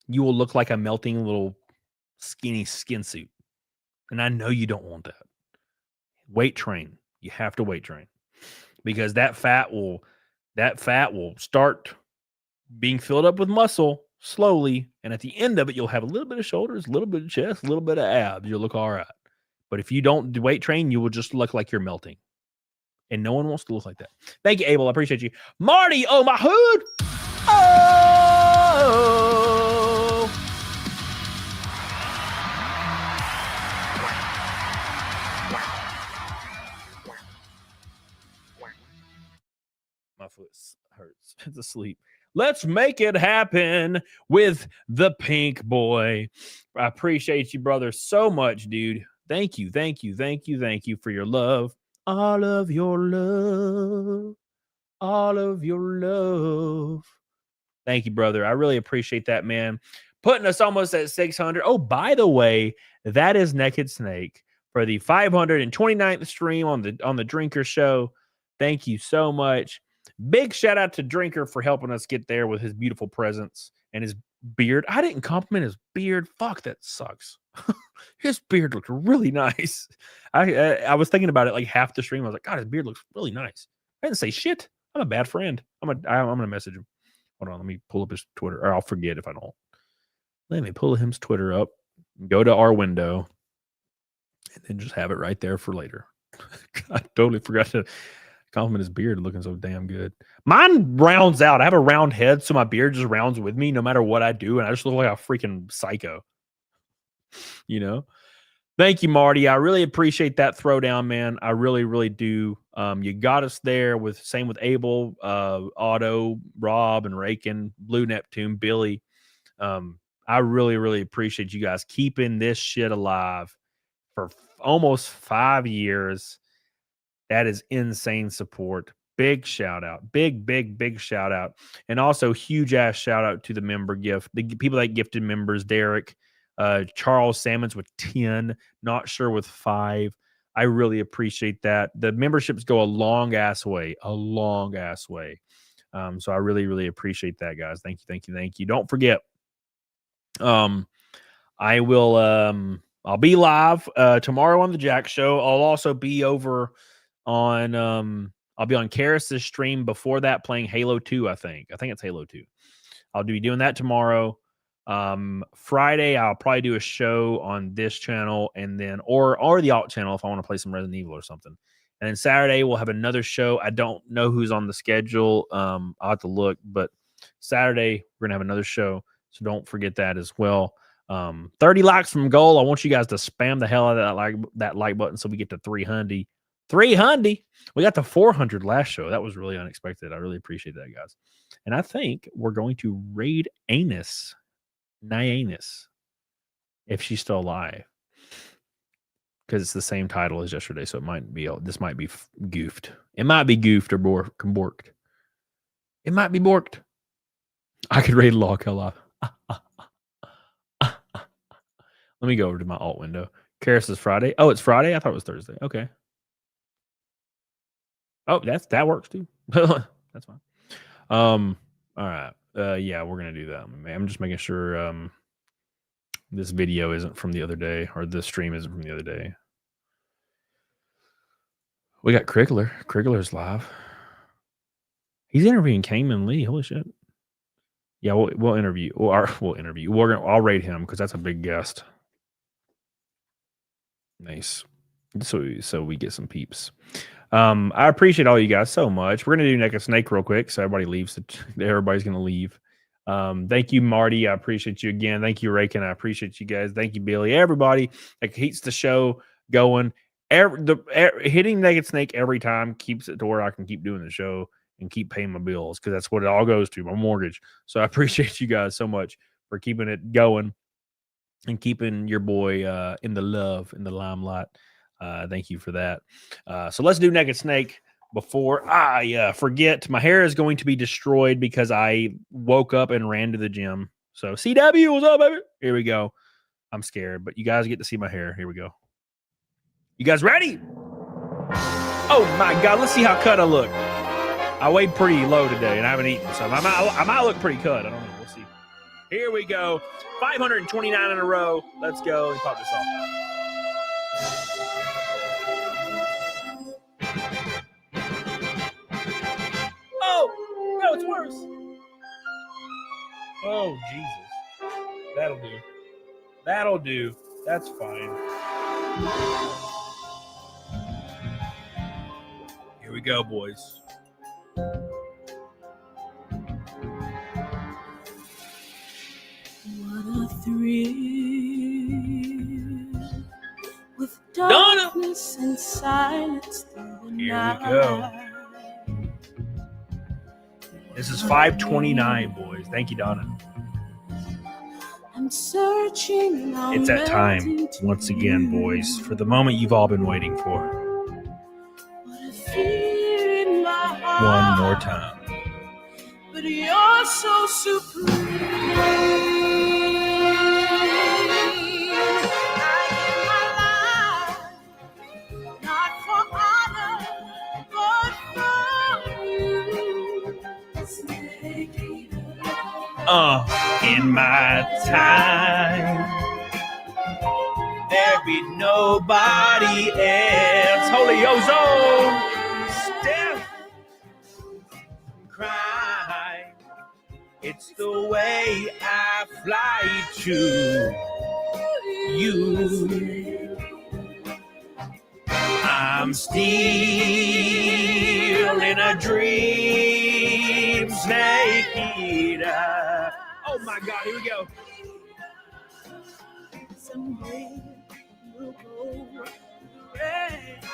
You will look like a melting little skinny skin suit. And I know you don't want that. Weight train. You have to weight train because that fat will start being filled up with muscle slowly. And at the end of it, you'll have a little bit of shoulders, a little bit of chest, a little bit of abs. You'll look all right. But if you don't weight train, you will just look like you're melting. And no one wants to look like that. Thank you, Abel. I appreciate you. Marty, oh my hood. Oh. My foot hurts. It's asleep. Let's make it happen with the pink boy. I appreciate you, brother, so much, dude. Thank you for your love. All of your love. All of your love. Thank you, brother. I really appreciate that, man. Putting us almost at 600. Oh, by the way, that is Naked Snake for the 529th stream on the Drinker Show. Thank you so much. Big shout out to Drinker for helping us get there with his beautiful presence and his beard. I didn't compliment his beard. Fuck, that sucks. His beard looked really nice. I was thinking about it like half the stream. I was like, God, his beard looks really nice. I didn't say shit. I'm a bad friend. I'm gonna message him. Hold on, let me pull up his Twitter, or I'll forget if I don't. Let me pull his Twitter up, go to our window, and then just have it right there for later. I totally forgot to Compliment his beard looking so damn good. Mine rounds out. I have a round head, so my beard just rounds with me no matter what I do, and I just look like a freaking psycho. You know? Thank you, Marty. I really appreciate that throwdown, man. I really, really do. You got us there with same with Abel, Otto, Rob, and Rakin, Blue Neptune, Billy. I really, really appreciate you guys keeping this shit alive for almost 5 years. That is insane support. Big shout out. Big shout out. And also huge ass shout out to the member gift. The people that gifted members, Derek, Charles Salmons with 10, not sure with 5. I really appreciate that. The memberships go a long ass way. So I really, really appreciate that, guys. Thank you. Don't forget. I will I'll be live tomorrow on the Jack Show. I'll also be over on I'll be on Karis's stream before that playing Halo 2, I think it's Halo 2. I'll be doing that tomorrow. Friday I'll probably do a show on this channel, and then or the alt channel if I want to play some Resident Evil or something. And then Saturday we'll have another show. I don't know who's on the schedule. I'll have to look, but Saturday we're gonna have another show, so don't forget that as well. 30 likes from goal. I want you guys to spam the hell out of that like button so we get to 300. 300. We got to 400 last show. That was really unexpected. I really appreciate that, guys. And I think we're going to raid Nyanus, if she's still alive, because it's the same title as yesterday. So it might be this might be goofed. It might be goofed or borked. It might be borked. I could raid Log Hell off. Let me go over to my alt window. Karis is Friday. Oh, it's Friday? I thought it was Thursday. Okay. Oh, that works too. That's fine. All right. Yeah, we're gonna do that. I'm just making sure this video isn't from the other day, or this stream isn't from the other day. We got Krigler. Krigler's live. He's interviewing Cayman Lee. Holy shit. Yeah, we'll interview. We'll interview. I'll rate him because that's a big guest. Nice. So we get some peeps. I appreciate all you guys so much. We're gonna do Naked Snake real quick, so everybody leaves. Everybody's gonna leave. Thank you, Marty. I appreciate you again. Thank you, Rakin. I appreciate you guys. Thank you, Billy. Everybody that keeps the show going. Hitting Naked Snake every time keeps it to where I can keep doing the show and keep paying my bills, because that's what it all goes to, my mortgage. So I appreciate you guys so much for keeping it going and keeping your boy in the limelight. Thank you for that. So let's do Naked Snake before I forget. My hair is going to be destroyed because I woke up and ran to the gym. So CW, what's up, baby? Here we go. I'm scared, but you guys get to see my hair. Here we go. You guys ready? Oh my God, let's see how cut I look. I weighed pretty low today and I haven't eaten, so I might look pretty cut. I don't know. We'll see. Here we go. 529 in a row. Let's go. Let me pop this off. Oh, no, it's worse. Oh, Jesus. That'll do. That'll do. That's fine. Here we go, boys. What a thrill with darkness and silence through the Here we go. This is 529, boys. Thank you, Donna. I'm searching. It's that time once again, boys, for the moment you've all been waiting for. One more time. But you're so supreme. I give my life, not for honor, but for you. In my time, there be nobody else. Holy ozone. Steph. Cry. It's the way I fly to you. I'm still in a dream, snake eater. Oh my God, here we go. Someday you'll go red.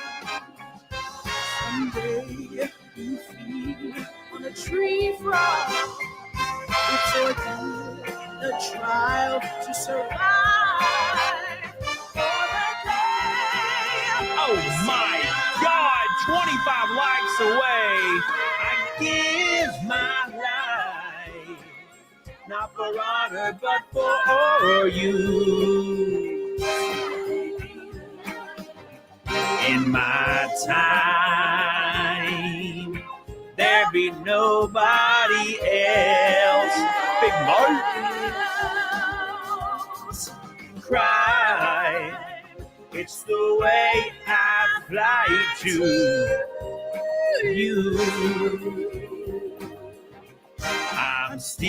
Someday you feed on a tree frog. It's ordeal, a trial to survive. For the day Oh my God, 25 likes away. I give my life, not for honor, but for you. In my time, there be nobody else. Big Mark, cry. It's the way I fly to you. I'm still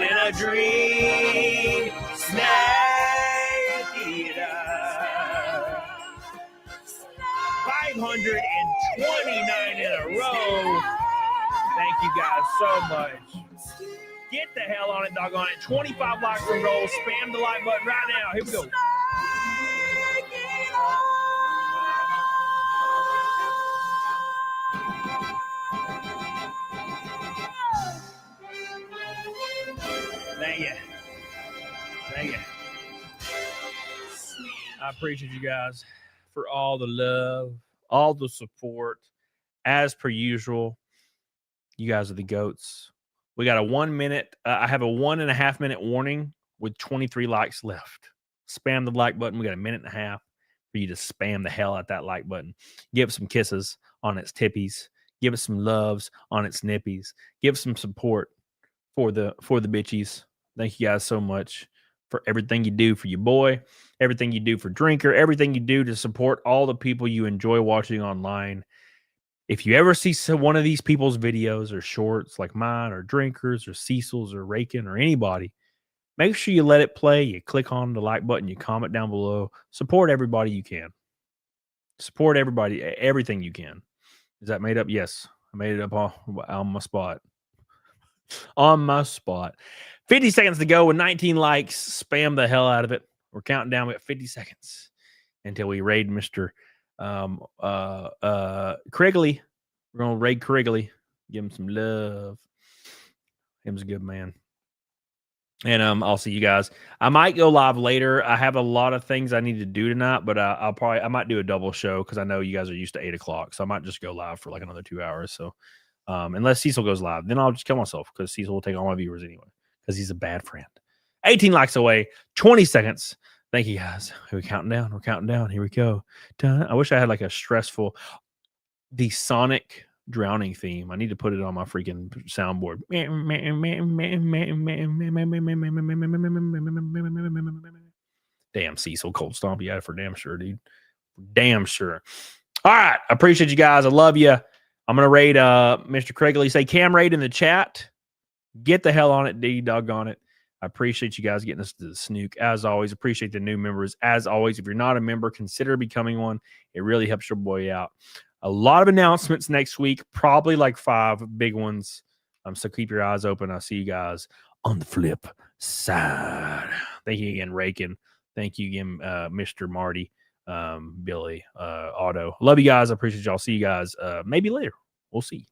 in a dream, snake eater. 529 in a row. Thank you guys so much. Get the hell on it, doggone it. 25 likes from roll. Spam the like button right now. Here we go. Thank you. Thank you. I appreciate you guys for all the love, all the support. As per usual, you guys are the goats. We got a 1 minute. I have a 1.5 minute warning with 23 likes left. Spam the like button. We got a minute and a half for you to spam the hell out that like button. Give some kisses on its tippies. Give us some loves on its nippies. Give some support for the bitchies. Thank you guys so much for everything you do for your boy, everything you do for Drinker, everything you do to support all the people you enjoy watching online. If you ever see one of these people's videos or shorts like mine or Drinkers or Cecil's or Rakin or anybody, make sure you let it play. You click on the like button. You comment down below. Support everybody you can. Support everybody, everything you can. Is that made up? Yes. I made it up on my spot. On my spot. 50 seconds to go with 19 likes. Spam the hell out of it. We're counting down. We got 50 seconds until we raid Mr. Crigley. We're gonna raid Crigley. Give him some love. Him's a good man. And I'll see you guys. I might go live later. I have a lot of things I need to do tonight, but I might do a double show because I know you guys are used to 8 o'clock. So I might just go live for like another 2 hours. So unless Cecil goes live, then I'll just kill myself because Cecil will take all my viewers anyway because he's a bad friend. 18 likes away, 20 seconds. Thank you guys. We're counting down. We're counting down. Here we go. Dun. I wish I had like a stressful, the Sonic drowning theme. I need to put it on my freaking soundboard. Damn, Cecil, cold stomp you out for damn sure, dude. Damn sure. All right. I appreciate you guys. I love you. I'm going to raid Mr. Craigley. Say cam raid in the chat. Get the hell on it, D. Doggone it. I appreciate you guys getting us to the snook. As always, appreciate the new members. As always, if you're not a member, consider becoming one. It really helps your boy out. A lot of announcements next week, probably like 5 big ones. So keep your eyes open. I'll see you guys on the flip side. Thank you again, Rakin. Thank you again, Mr. Marty, Billy, Otto. Love you guys. I appreciate y'all. See you guys maybe later. We'll see.